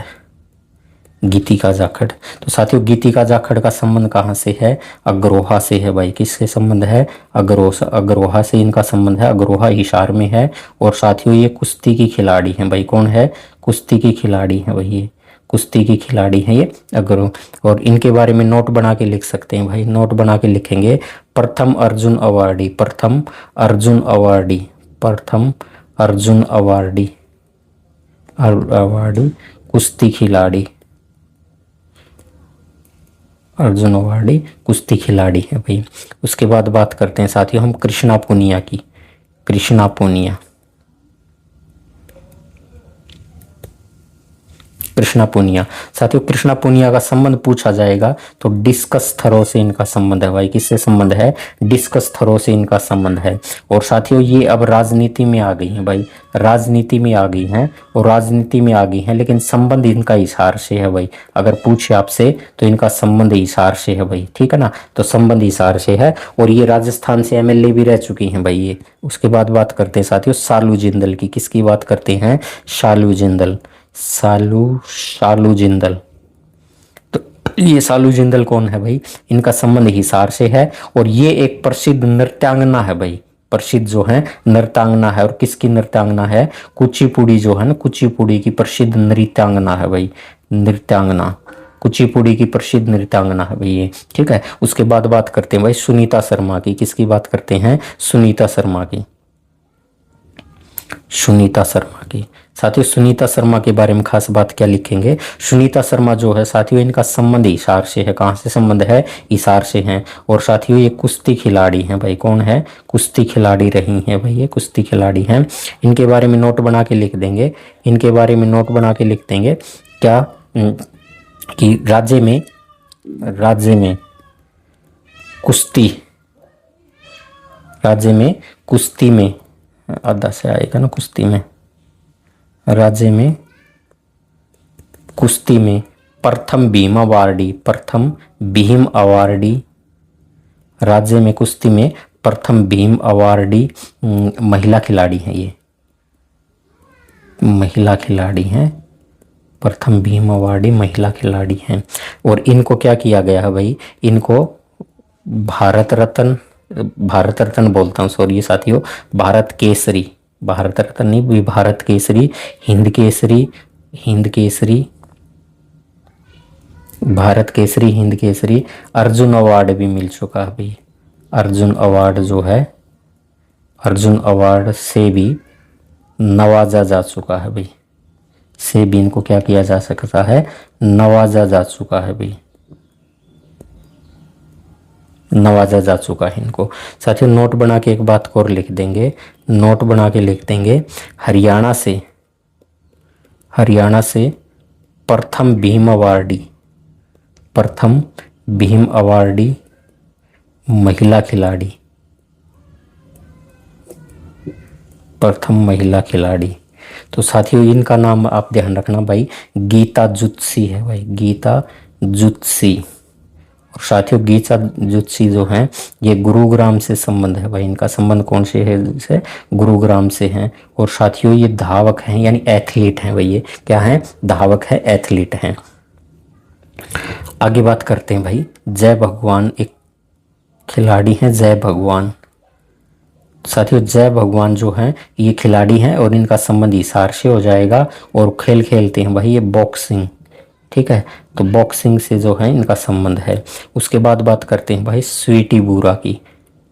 गीतिका जाखड़। तो साथियों गीतिका जाखड़ का संबंध कहाँ से है? अग्रोहा से है भाई। किससे संबंध है? अग्रोहा से इनका संबंध है। अग्रोहा हिसार में है। और साथियों ये कुश्ती की खिलाड़ी हैं भाई। कौन है? कुश्ती की खिलाड़ी हैं भाई, ये कुश्ती की खिलाड़ी हैं ये अग्रोह। और इनके बारे में नोट बना के लिख सकते हैं भाई, नोट बना के लिखेंगे। प्रथम अर्जुन अवार्डी, प्रथम अर्जुन अवार्डी, प्रथम अर्जुन अवार्डी, अवार्डी कुश्ती खिलाड़ी, अर्जुन अवार्डी कुश्ती खिलाड़ी है भाई। उसके बाद बात करते हैं साथियों हम कृष्णा पुनिया की। कृष्णा पुनिया, कृष्णा पुनिया। साथियों कृष्णा पुनिया का संबंध पूछा जाएगा तो डिस्कस थरो से इनका संबंध है भाई। किससे संबंध है? डिस्कस थरो से इनका संबंध है। और साथियों ये अब राजनीति में आ गई हैं भाई, राजनीति में आ गई हैं और राजनीति में आ गई हैं, लेकिन संबंध इनका हिसार से है भाई। अगर पूछे आपसे तो इनका संबंध हिसार से है भाई, ठीक है ना। तो संबंध हिसार से है और ये राजस्थान से एमएलए भी रह चुकी हैं भाई ये। उसके बाद बात करते हैं साथियों शालू जिंदल की। किसकी बात करते हैं? शालू जिंदल। शालू जिंदल। तो ये शालू जिंदल कौन है भाई? इनका संबंध हिसार से है और ये एक प्रसिद्ध नृत्यांगना है भाई। प्रसिद्ध जो है नृत्यांगना है। और किसकी नृत्यांगना है? कुचिपुड़ी जो है ना, कुचिपुड़ी की प्रसिद्ध नृत्यांगना है भाई। नृत्यांगना, कुचिपुड़ी की प्रसिद्ध नृत्यांगना है भाई ये, ठीक है। उसके बाद बात करते हैं भाई सुनीता शर्मा की। किसकी बात करते हैं? सुनीता शर्मा की। सुनीता शर्मा की। साथियों सुनीता शर्मा के बारे में खास बात क्या लिखेंगे? सुनीता शर्मा जो है साथियों इनका संबंध इशार से है। कहाँ से संबंध है? इशार से है। और साथियों ये कुश्ती खिलाड़ी हैं भाई। कौन है? कुश्ती खिलाड़ी रही हैं भाई, ये कुश्ती खिलाड़ी हैं। इनके बारे में नोट बना के लिख देंगे। इनके बारे में नोट बना के लिख देंगे क्या कि राज्य में कुश्ती, राज्य में कुश्ती में आधा से आएगा ना, कुश्ती में, राज्य में कुश्ती में प्रथम भीम अवार्डी, प्रथम भीम अवार्डी, राज्य में कुश्ती में प्रथम भीम अवार्डी महिला खिलाड़ी हैं ये। महिला खिलाड़ी हैं, प्रथम भीम अवार्डी महिला खिलाड़ी हैं। और इनको क्या किया गया है भाई? इनको भारत रत्न, भारत रत्न बोलता हूँ सॉरी साथियों, भारत केसरी, भारत रत्न नहीं भी, भारत केसरी, हिंद केसरी, हिंद केसरी, भारत केसरी, हिंद केसरी, अर्जुन अवार्ड भी मिल चुका है भाई। अर्जुन अवार्ड जो है, अर्जुन अवार्ड से भी नवाजा जा चुका है भाई। से भी इनको क्या किया जा सकता है? नवाजा जा चुका है भाई, नवाजा जा चुका है इनको। साथियों नोट बना के एक बात और लिख देंगे, नोट बना के लिख देंगे, हरियाणा से, हरियाणा से प्रथम भीम अवार्डी, प्रथम भीम अवार्डी महिला खिलाड़ी, प्रथम महिला खिलाड़ी। तो साथियों इनका नाम आप ध्यान रखना भाई, गीता जुत्सी है भाई, गीता जुत्सी। और साथियों गीता जुत्सी जो है ये गुरुग्राम से संबंध है भाई। इनका संबंध कौन से है? से गुरुग्राम से हैं। और साथियों ये धावक हैं, यानी एथलीट हैं भाई। ये क्या है? धावक है, एथलीट हैं। आगे बात करते हैं भाई, जय भगवान एक खिलाड़ी हैं, जय भगवान। साथियों जय भगवान जो हैं ये खिलाड़ी हैं और इनका संबंध हिसार से हो जाएगा। और खेल खेलते हैं भाई ये बॉक्सिंग, ठीक है। तो बॉक्सिंग से जो है इनका संबंध है। उसके बाद बात करते हैं भाई स्वीटी बूरा की।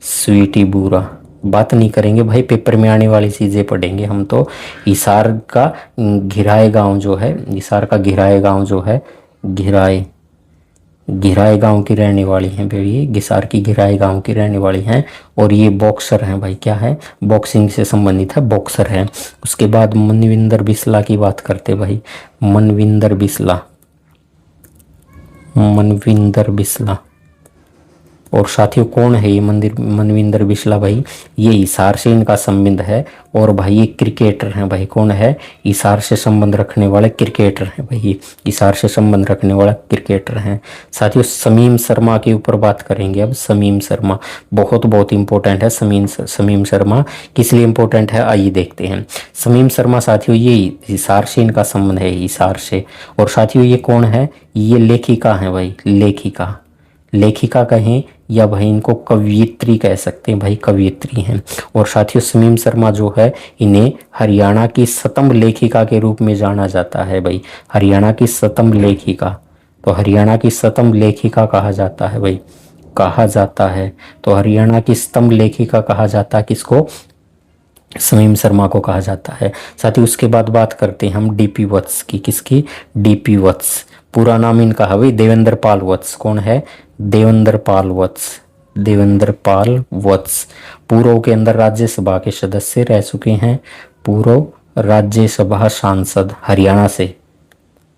स्वीटी बूरा बात नहीं करेंगे भाई, पेपर में आने वाली चीज़ें पढ़ेंगे हम तो। हिसार का घिराए गांव जो है, हिसार का घिराए गांव जो है, घिराए, घिराए गांव की रहने वाली हैं भाई ये, हिसार की घिराए गांव की रहने वाली हैं। और ये बॉक्सर हैं भाई। क्या है? बॉक्सिंग से संबंधित है, बॉक्सर है। उसके बाद मनविंदर बिस्ला की बात करते भाई, मनविंदर बिस्ला, मनविंदर बिस्ला। और साथियों कौन है ये मनविंदर बिस्ला भाई? ये हिसार से इनका संबंध है। और भाई ये क्रिकेटर हैं भाई। कौन है? हिसार से संबंध रखने वाले क्रिकेटर हैं भाई ये, हिसार से संबंध रखने वाला क्रिकेटर हैं। साथियों शमीम शर्मा के ऊपर बात करेंगे अब। शमीम शर्मा बहुत बहुत इंपॉर्टेंट है। शमीम शर्मा किस लिए इंपॉर्टेंट है आइए देखते हैं। शमीम शर्मा साथियों ये हिसार से इनका संबंध है, हिसार से। और साथियों ये कौन है? ये लेखिका है भाई, लेखिका, लेखिका कहें या भाई इनको कवियत्री कह सकते हैं भाई, कवियत्री हैं। और साथियों शमीम शर्मा जो है इन्हें हरियाणा की सतम लेखिका के रूप में जाना जाता है भाई, हरियाणा की सतम लेखिका। तो हरियाणा की सतम लेखिका कहा जाता है भाई, कहा जाता है। तो हरियाणा की सतम लेखिका कहा जाता है किसको? शमीम शर्मा को कहा जाता है। साथ ही उसके बाद बात करते हैं हम डीपी वत्स की। किसकी? डीपी वत्स। पूरा नाम इनका है भाई देवेंद्र पाल वत्स। कौन है? देवेंद्र पाल वत्स, देवेंद्र पाल वत्स। पूर्व के अंदर राज्यसभा के सदस्य रह चुके हैं, पूर्व राज्यसभा सांसद हरियाणा से,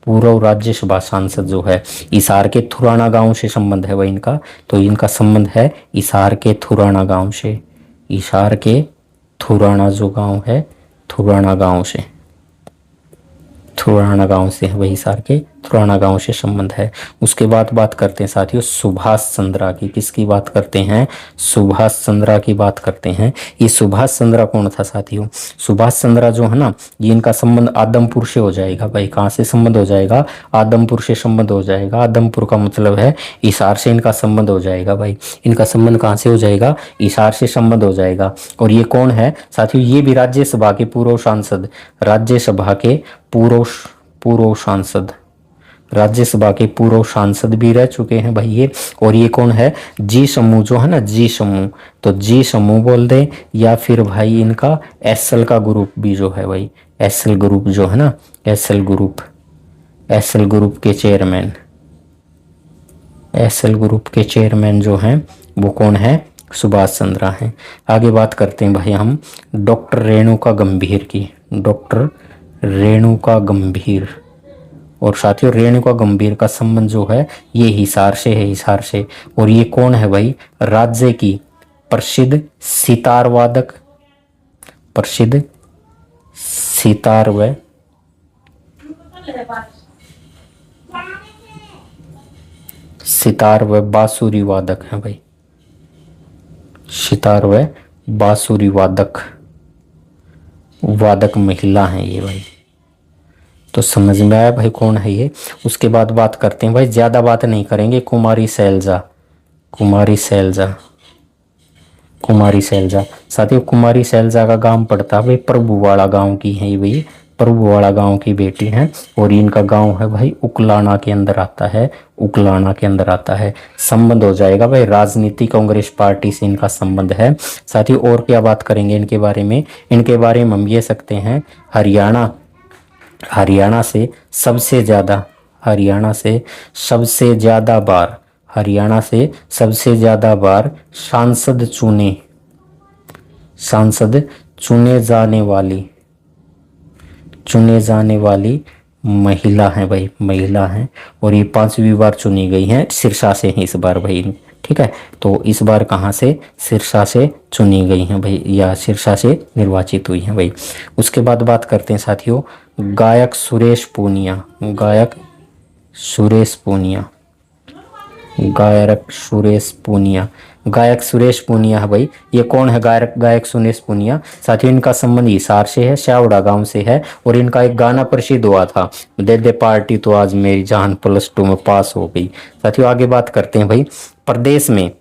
पूर्व राज्यसभा सांसद जो है। हिसार के थुराना गांव से संबंध है वह इनका, तो इनका संबंध है हिसार के थुराना गांव से। हिसार के थुराना जो गांव है, थुराना गांव से, थुराना गांव से है वही, हिसार के थुराना गांव से संबंध है। उसके बाद बात करते हैं साथियों सुभाष चंद्रा की। किसकी बात करते हैं? सुभाष चंद्रा की बात करते हैं। ये सुभाष चंद्रा कौन था साथियों? सुभाष चंद्रा जो है ना, ये इनका संबंध आदमपुर से हो जाएगा भाई। कहाँ से संबंध हो जाएगा? आदमपुर से संबंध हो जाएगा। आदमपुर का मतलब है हिसार से इनका संबंध हो जाएगा भाई। इनका संबंध कहाँ से हो जाएगा? हिसार से संबंध हो जाएगा। और ये कौन है साथियों? ये भी राज्यसभा के पूर्व सांसद, राज्यसभा के पूर्व सांसद, राज्यसभा के पूर्व सांसद भी रह चुके हैं भाई ये। और ये कौन है? जी समूह जो है ना, जी समूह, तो जी समूह बोल दे, या फिर भाई इनका एसएल का ग्रुप भी जो है भाई, एसएल ग्रुप जो है ना, एसएल ग्रुप, एसएल ग्रुप के चेयरमैन, एसएल ग्रुप के चेयरमैन जो हैं वो कौन है? सुभाष चंद्रा हैं। आगे बात करते हैं भाई हम डॉक्टर रेणुका गंभीर की। डॉक्टर रेणुका गंभीर, और साथियों रेणुका गंभीर का संबंध जो है ये हिसार से है, हिसार से। और ये कौन है भाई? राज्य की प्रसिद्ध सितार वादक, प्रसिद्ध सितार व सितार व बांसुरी वादक है भाई। सितार व बांसुरी वादक, वादक महिला हैं ये भाई। तो समझ में आया भाई कौन है ये। उसके बाद बात करते हैं भाई, ज्यादा बात नहीं करेंगे, कुमारी सैलजा, कुमारी सैलजा, कुमारी सैलजा। साथियों कुमारी सैलजा का गांव पड़ता है भाई प्रभुवाड़ा गांव की है ये भाई, प्रभुवाड़ा गांव की बेटी हैं। और इनका गांव है भाई उकलाना के अंदर आता है, उकलाना के अंदर आता है। संबंध हो जाएगा भाई राजनीति कांग्रेस पार्टी से इनका संबंध है। साथियों और क्या बात करेंगे इनके बारे में? इनके बारे में हम ये सकते हैं हरियाणा, हरियाणा से सबसे ज्यादा, हरियाणा से सबसे ज्यादा बार, हरियाणा से सबसे ज्यादा बार सांसद चुने, सांसद चुने जाने वाली, चुने जाने वाली महिला है भाई, महिला है। और ये 5वीं बार चुनी गई हैं, सिरसा से है इस बार भाई, ठीक है। तो इस बार कहाँ से? सिरसा से चुनी गई हैं भाई, या सिरसा से निर्वाचित हुई हैं भाई। उसके बाद बात करते हैं साथियों गायक सुरेश पूनिया, गायक सुरेश पूनिया, गायक सुरेश पूनिया, गायक सुरेश पूनिया है भाई। ये कौन है गायक? गायक सुरेश पूनिया। साथियों इनका संबंध हिसार से है, श्यावड़ा गांव से है। और इनका एक गाना प्रसिद्ध हुआ था, दे दे पार्टी तो आज मेरी जान +2 में पास हो गई। साथियों आगे बात करते हैं भाई प्रदेश में,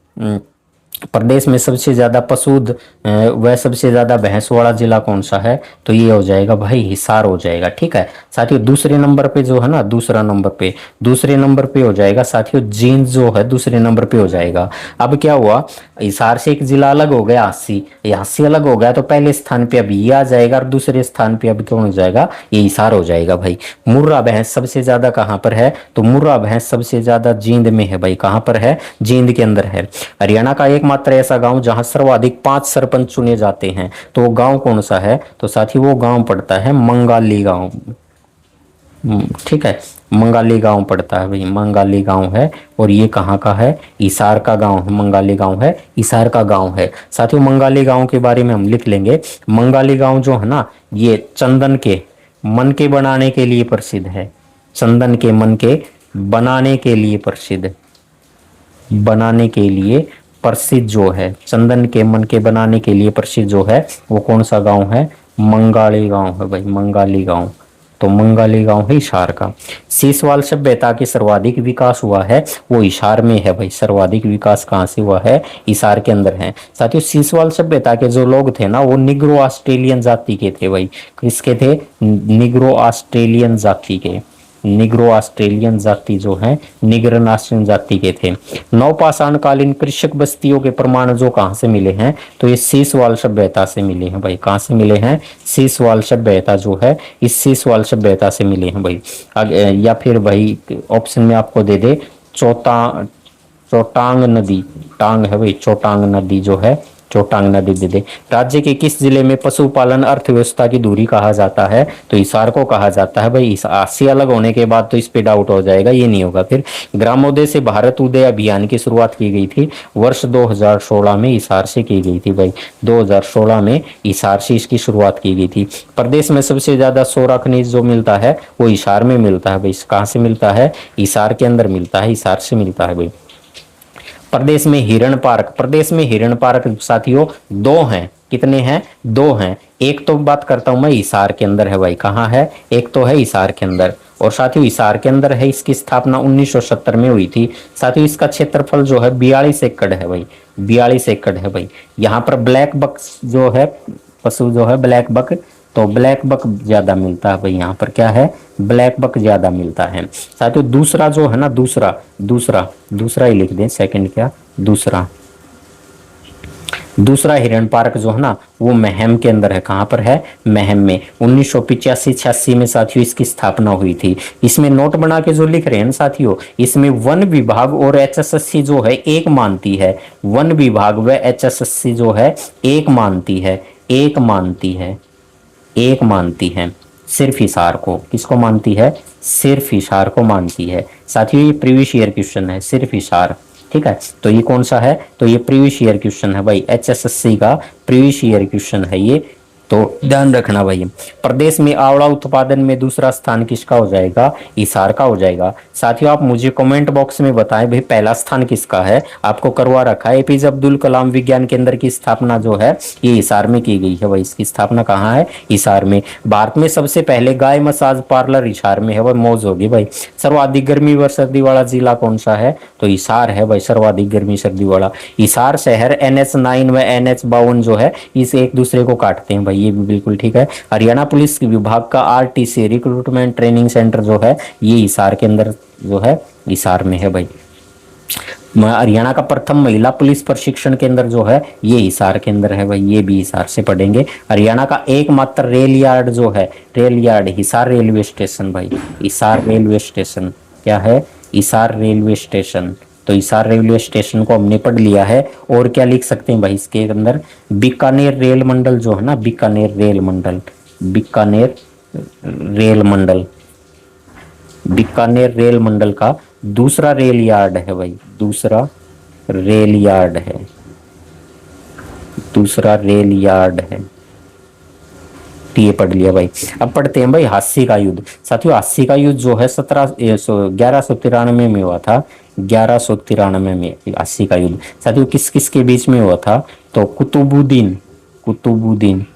प्रदेश में सबसे ज्यादा पशुध व सबसे ज्यादा भैंस वाला जिला कौन सा है? तो ये हो जाएगा भाई हिसार हो जाएगा, ठीक है। साथियों दूसरे नंबर पे जो है ना, दूसरा नंबर पे, दूसरे नंबर पे हो जाएगा साथियों जींद जो है, दूसरे नंबर पे हो जाएगा। अब क्या हुआ, हिसार से एक जिला अलग हो गया, हांसी, हांसी अलग हो गया, तो पहले स्थान पे अभी ये आ जाएगा, और दूसरे स्थान पे अब कौन हो जाएगा? ये हिसार हो जाएगा भाई। मुर्रा भैंस सबसे ज्यादा कहाँ पर है? तो मुर्रा भैंस सबसे ज्यादा जींद में है भाई। कहाँ पर है? जींद के अंदर है। हरियाणा का एकमात्र ऐसा गांव जहां सर्वाधिक 5 सरपंच चुने जाते हैं, तो वो गांव कौन सा है? तो साथी वो गांव पड़ता है मंगाली गांव, ठीक है, मंगाली गांव पड़ता है भाई, मंगाली गांव है। और ये कहाँ का है? हिसार का गांव है, मंगाली गांव है, हिसार का गांव है। साथियों मंगाली गांव के बारे में हम लिख लेंगे, मंगाली गांव जो है ना, ये चंदन के मन के बनाने के लिए प्रसिद्ध है, चंदन के मन के बनाने के लिए प्रसिद्ध, बनाने के लिए प्रसिद्ध जो है, चंदन के मन के बनाने के लिए प्रसिद्ध जो है, वो कौन सा गांव है? मंगाली गांव है भाई, मंगाली गांव। तो मंगाली गांव है हिसार का। सीसवाल सभ्यता के सर्वाधिक विकास हुआ है वो हिसार में है भाई। सर्वाधिक विकास कहाँ से हुआ है? हिसार के अंदर है। साथियों सीसवाल सभ्यता के जो लोग थे ना, वो निग्रो ऑस्ट्रेलियन जाति के थे भाई। किसके थे? निग्रो ऑस्ट्रेलियन जाति के, निग्रो ऑस्ट्रेलियन जाति जो है, निग्रन ऑस्ट्रेलियन जाति के थे। नवपाषाण कालीन कृषक बस्तियों के प्रमाण जो कहाँ से मिले हैं? तो ये सीसवाल सभ्यता से मिले हैं भाई। कहाँ से मिले हैं? सीसवाल सभ्यता जो है, इस सीसवाल सभ्यता से मिले हैं भाई। आगे या फिर भाई ऑप्शन में आपको दे दे चोटांग नदी, टांग है भाई, चोटांग नदी जो है, जो टांगना दे दे दे। राज्य के किस जिले में पशुपालन अर्थव्यवस्था की धुरी कहा जाता है? तो हिसार को कहा जाता है भाई। इस आसी अलग होने के बाद तो इस पे डाउट हो जाएगा, ये नहीं होगा फिर। ग्रामोदय से भारत उदय अभियान की शुरुआत की गई थी वर्ष 2016 में हिसार से की गई थी भाई। 2016 में हिसार से इसकी शुरुआत की गई थी। प्रदेश में सबसे ज्यादा सोरा खनिज जो मिलता है वो हिसार में मिलता है भाई। कहाँ से मिलता है? हिसार के अंदर मिलता है, हिसार से मिलता है भाई। प्रदेश में हिरण पार्क, प्रदेश में हिरण पार्क साथियों दो हैं। कितने हैं? दो हैं। एक तो बात करता हूं मैं हिसार के अंदर है भाई। कहाँ है? एक तो है हिसार के अंदर, और साथियों हिसार के अंदर है। इसकी स्थापना 1970 में हुई थी। साथियों इसका क्षेत्रफल जो है 42 एकड़ है भाई। 42 एकड़ है भाई। यहाँ पर ब्लैक बक जो है पशु जो है ब्लैक बक, तो ब्लैक बक ज्यादा मिलता है भाई। यहाँ पर क्या है? ब्लैक बक ज्यादा मिलता है। साथियों दूसरा जो है ना, दूसरा दूसरा दूसरा ही लिख दें, सेकंड क्या, दूसरा दूसरा हिरण पार्क जो है ना वो महम के अंदर है। कहाँ पर है? महम में। 1985-86 में साथियों इसकी स्थापना हुई थी। इसमें नोट बना के जो लिख रहे हैं साथियों, इसमें वन विभाग और एचएसएससी जो है एक मानती है। वन विभाग व एचएसएससी जो है एक मानती है, एक मानती है, एक मानती है। सिर्फ हिसार को, किसको मानती है? सिर्फ हिसार को मानती है। साथियों ये प्रीवियस ईयर क्वेश्चन है, सिर्फ हिसार। ठीक है, तो ये कौन सा है? तो ये प्रीवियस ईयर क्वेश्चन है भाई, एचएसएससी का प्रीवियस ईयर क्वेश्चन है ये, तो ध्यान रखना भाई। प्रदेश में आवड़ा उत्पादन में दूसरा स्थान किसका हो जाएगा? हिसार का हो जाएगा। साथियों आप मुझे कमेंट बॉक्स में बताएं भाई पहला स्थान किसका है? आपको करवा रखा है। एपीजे अब्दुल कलाम विज्ञान केंद्र की स्थापना जो है ये हिसार में की गई है भाई। इसकी स्थापना कहाँ है? हिसार में। भारत में सबसे पहले गाय मसाज पार्लर हिसार में है भाई। मौज होगी भाई। सर्वाधिक गर्मी व सर्दी वाला जिला कौन सा है? तो हिसार है भाई, सर्वाधिक गर्मी सर्दी वाला। हिसार शहर NH9 व NH52 जो है इस एक दूसरे को काटते हैं भाई, ये भी बिल्कुल ठीक है। हरियाणा पुलिस विभाग का RTC रिक्रूटमेंट ट्रेनिंग सेंटर जो है ये हिसार के अंदर जो है, हिसार में है भाई। हरियाणा का प्रथम महिला पुलिस प्रशिक्षण केंद्र जो है ये हिसार के अंदर है भाई, ये भी हिसार से पढ़ेंगे। हरियाणा का एकमात्र रेल यार्ड जो है, rail yard Hisar railway station भाई। हिसार रेलवे स्टेशन क्या है? Hisar railway station. तो हिसार रेलवे स्टेशन को हमने पढ़ लिया है। और क्या लिख सकते हैं भाई इसके अंदर? बीकानेर रेल मंडल जो है ना, बीकानेर रेल मंडल, बीकानेर रेल मंडल, बीकानेर रेल मंडल का दूसरा रेल यार्ड है भाई, दूसरा रेल यार्ड है, दूसरा रेल यार्ड है। ये पढ़ लिया भाई। अब पढ़ते हैं भाई हास्य का युद्ध। साथियों हास्य का युद्ध जो है 1193 में हुआ था। 1193 में हास्य का युद्ध साथियों किस किस के बीच में हुआ था? तो कुतुबुद्दीन, कुतुबुद्दीन,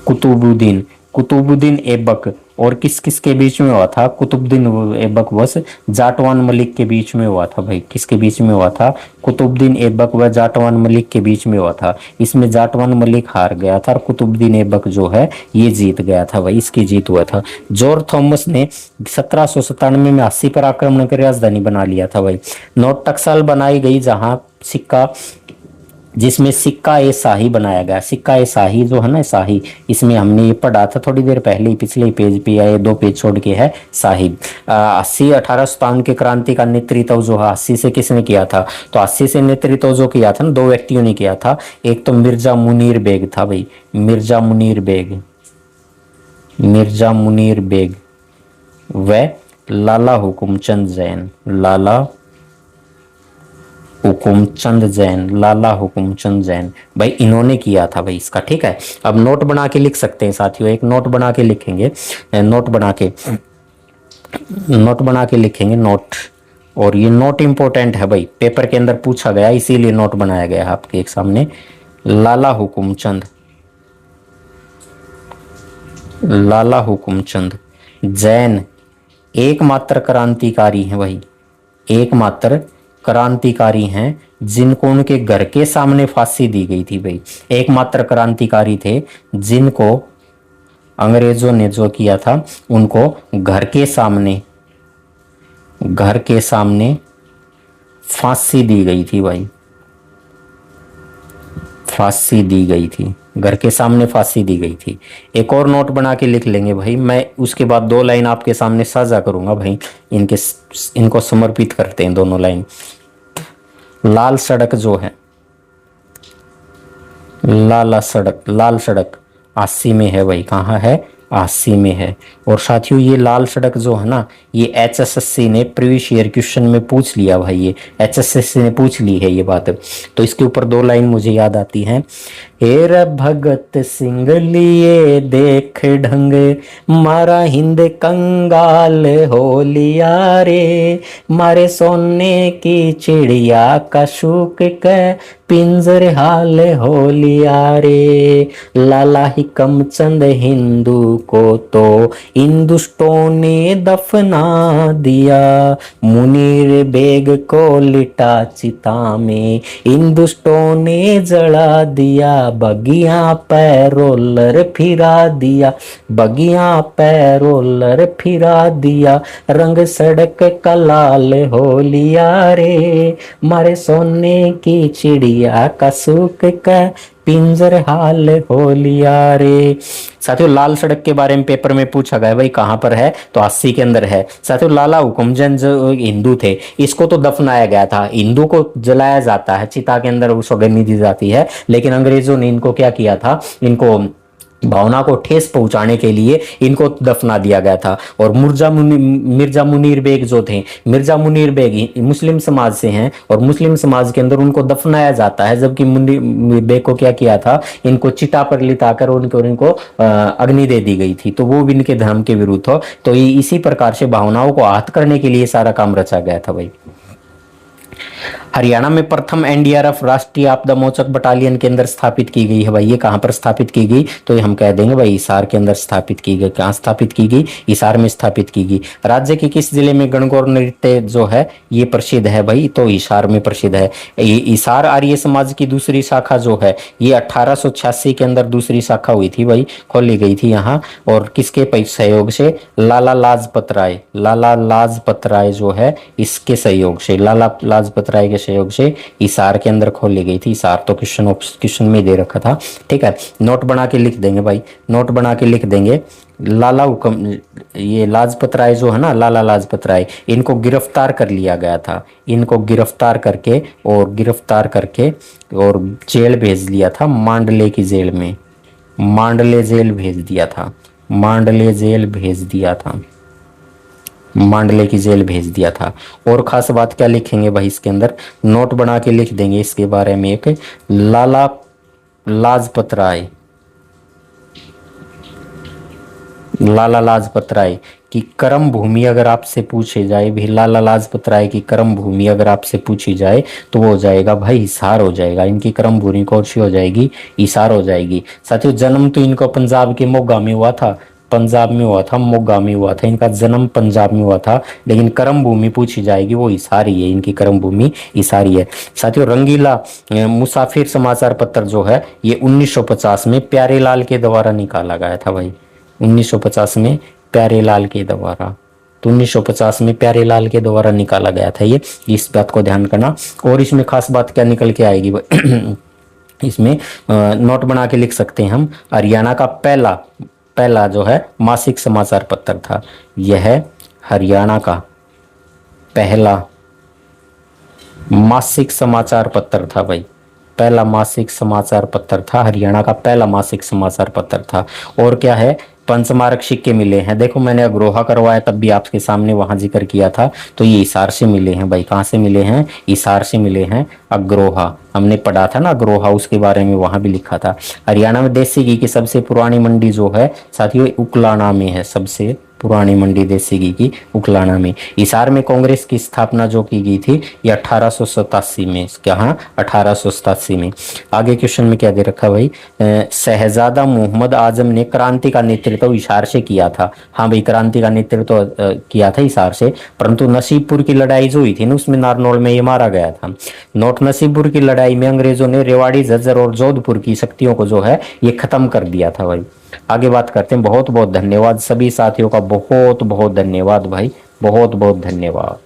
कुतुबुद्दीन, कुतुबुद्दीन ऐबक और किस किस के बीच में हुआ था? कुतुबुद्दीन ऐबक व जाटवान मलिक के बीच में हुआ था भाई। किसके बीच में हुआ था? कुतुबुद्दीन ऐबक व जाटवान मलिक के बीच में हुआ था। इसमें जाटवान मलिक हार गया था और कुतुबुद्दीन ऐबक जो है ये जीत गया था भाई, इसकी जीत हुआ था। जॉर्ज थॉमस ने 1797 में अस्सी पर आक्रमण कर राजधानी बना लिया था भाई। नोट टकसाल बनाई गई जहां सिक्का, जिसमें सिक्का ए शाही बनाया गया। सिक्का ए शाही जो है ना, शाही, इसमें हमने ये पढ़ा था थोड़ी देर पहले ही, पिछले पेज पे आए, 2 पेज छोड़ के है शाही। 1857 के क्रांति का नेतृत्व जो है 80 से किसने किया था? तो 80 से नेतृत्व जो किया था ना 2 व्यक्तियों ने किया था। एक तो मिर्जा मुनीर बेग था भाई, मिर्जा मुनीर बेग, मिर्जा मुनीर बेग व लाला हुकुमचंद जैन, लाला हुकुमचंद जैन, लाला हुकुमचंद जैन भाई, इन्होंने किया था भाई इसका। ठीक है, अब नोट बना के लिख सकते हैं साथियों, एक नोट बना के लिखेंगे, नोट बना के, नोट बना के लिखेंगे नोट। और ये नोट इंपॉर्टेंट है भाई, पेपर के अंदर पूछा गया इसीलिए नोट बनाया गया है आपके एक सामने। लाला हुकुमचंद, लाला हुकुमचंद जैन एकमात्र क्रांतिकारी हैं भाई, एकमात्र क्रांतिकारी हैं जिनको उनके घर के सामने फांसी दी गई थी भाई। एकमात्र क्रांतिकारी थे जिनको अंग्रेजों ने जो किया था उनको घर के सामने, घर के सामने फांसी दी गई थी भाई, फांसी दी गई थी, घर के सामने फांसी दी गई थी। एक और नोट बना के लिख लेंगे भाई, मैं उसके बाद 2 लाइन आपके सामने साझा करूंगा भाई, इनको समर्पित करते हैं दोनों लाइन। लाल सड़क जो है, लाल सड़क 80 में है भाई। कहाँ है? 80 में है। और साथियों ये लाल सड़क जो है ना, ये HSSC ने प्रीवियस ईयर क्वेश्चन में पूछ लिया भाई, ये HSSC ने पूछ ली है ये बात। तो इसके ऊपर 2 लाइन मुझे याद आती हैं। हेर भगत सिंह लिए देख ढंग, मारा हिंद कंगाल हो लिया रे, मारे सोने की चिड़िया का शूक के पिंजर हाल हो लिया रे, लाला हिकम चंद हिंदू को तो हिंदुस्तान ने दफना दिया, मुनीर बेग को लिटा चिता में हिंदुस्तान ने जला दिया, बगिया पे रोलर फिरा दिया, बगिया पे रोलर फिरा दिया, रंग सड़क का लाल हो लिया रे, मारे सोने की चिड़िया का सूख का पिंजर हाल हो लिया रे। साथियों लाल सड़क के बारे में पेपर में पूछा गया भाई कहां पर है, तो 80 के अंदर है। साथियों लाला हुकुमचंद जो हिंदू थे, इसको तो दफनाया गया था, हिंदू को जलाया जाता है, चिता के अंदर उसको अग्नि दी जाती है, लेकिन अंग्रेजों ने इनको क्या किया था, इनको भावना को ठेस पहुंचाने के लिए इनको दफना दिया गया था। और मिर्जा मुनीर बेग जो थे, मिर्जा मुनीर बेग मुस्लिम समाज से हैं और मुस्लिम समाज के अंदर उनको दफनाया जाता है, जबकि मुनीर बेग को क्या किया था, इनको चिता पर लिटाकर इनको अग्नि दे दी गई थी। तो वो भी इनके धर्म के विरुद्ध हो, तो ये इसी प्रकार से भावनाओं को आहत करने के लिए सारा काम रचा गया था भाई। हरियाणा में प्रथम NDRF राष्ट्रीय आपदा मोचक बटालियन के अंदर स्थापित की गई है भाई। ये कहां पर स्थापित की गई, तो ये हम कह देंगे भाई हिसार के अंदर स्थापित की गई। कहां स्थापित की गई? हिसार में स्थापित की गई। राज्य के किस जिले में गणगौर नृत्य जो है ये प्रसिद्ध है भाई, तो हिसार में प्रसिद्ध है। हिसार आर्य समाज की दूसरी शाखा जो है ये 1886 के अंदर दूसरी शाखा हुई थी भाई, खोली गई थी यहाँ। और किसके सहयोग से? लाला लाजपत राय, लाला लाजपत राय जो है इसके सहयोग से, लाला लाजपत राय के सहयोग से हिसार के अंदर खोली गई थी। हिसार तो क्वेश्चन में दे रखा था, ठीक है। नोट बना के लिख देंगे भाई, नोट बना के लिख देंगे। लाला हुक्म, ये लाजपत राय जो है ना, लाला लाजपत राय, इनको गिरफ्तार कर लिया गया था, इनको गिरफ्तार करके और जेल भेज दिया था, मांडले की जेल में, मांडले जेल भेज दिया था, मांडले जेल भेज दिया था, मांडले की जेल भेज दिया था। और खास बात क्या लिखेंगे भाई इसके अंदर, नोट बना के लिख देंगे इसके बारे में एक, लाला लाजपत राय, लाला लाजपत राय की कर्म भूमि अगर आपसे पूछे जाए भी, लाला लाजपत राय की कर्म भूमि अगर आपसे पूछी जाए तो वो हो जाएगा भाई हिसार हो जाएगा। इनकी कर्म भूमि कौन सी हो जाएगी? हिसार हो जाएगी। साथियों जन्म तो इनको पंजाब के मोगा में हुआ था, पंजाब में हुआ था, मोगा में हुआ था, इनका जन्म पंजाब में हुआ था, लेकिन कर्म भूमि पूछी जाएगी वो हिसार ही है, इनकी कर्म भूमि हिसार ही है। साथियों रंगीला मुसाफिर समाचार पत्र जो है ये 1950 में प्यारेलाल के द्वारा निकाला गया था भाई, 1950 में प्यारेलाल के द्वारा, तो 1950 में प्यारेलाल के द्वारा निकाला गया था ये, इस बात को ध्यान करना। और इसमें खास बात क्या निकल के आएगी इसमें नोट बना के लिख सकते हैं हम, हरियाणा का पहला जो है मासिक समाचार पत्र था, यह हरियाणा का पहला मासिक समाचार पत्र था भाई, पहला मासिक समाचार पत्र था, हरियाणा का पहला मासिक समाचार पत्र था। और क्या है? पंचमार्क सिक्के मिले हैं। देखो मैंने अग्रोहा करवाया तब भी आपके सामने वहां जिक्र किया था, तो ये हिसार से मिले हैं भाई। कहाँ से मिले हैं? हिसार से मिले हैं। अग्रोहा हमने पढ़ा था ना, अग्रोहा उसके बारे में वहां भी लिखा था। हरियाणा में देसी घी की सबसे पुरानी मंडी जो है साथियों उकलाना में है, सबसे पुरानी मंडी देसी घी की उकलाना में। हिसार में कांग्रेस की स्थापना जो की गई थी ये 1887 में, कहाँ? 1887 में। आगे क्वेश्चन में क्या दे रखा भाई, शहजादा मोहम्मद आजम ने क्रांति का नेतृत्व हिसार से किया था। हाँ भाई क्रांति का नेतृत्व किया था हिसार से, परंतु नसीबपुर की लड़ाई जो हुई थी ना उसमें नारनौल में ये मारा गया था। नोट, नसीबपुर की लड़ाई में अंग्रेजों ने रेवाड़ी, झज्जर और जोधपुर की शक्तियों को जो है ये खत्म कर दिया था भाई। आगे बात करते हैं। बहुत बहुत धन्यवाद सभी साथियों का, बहुत बहुत धन्यवाद भाई, बहुत बहुत धन्यवाद।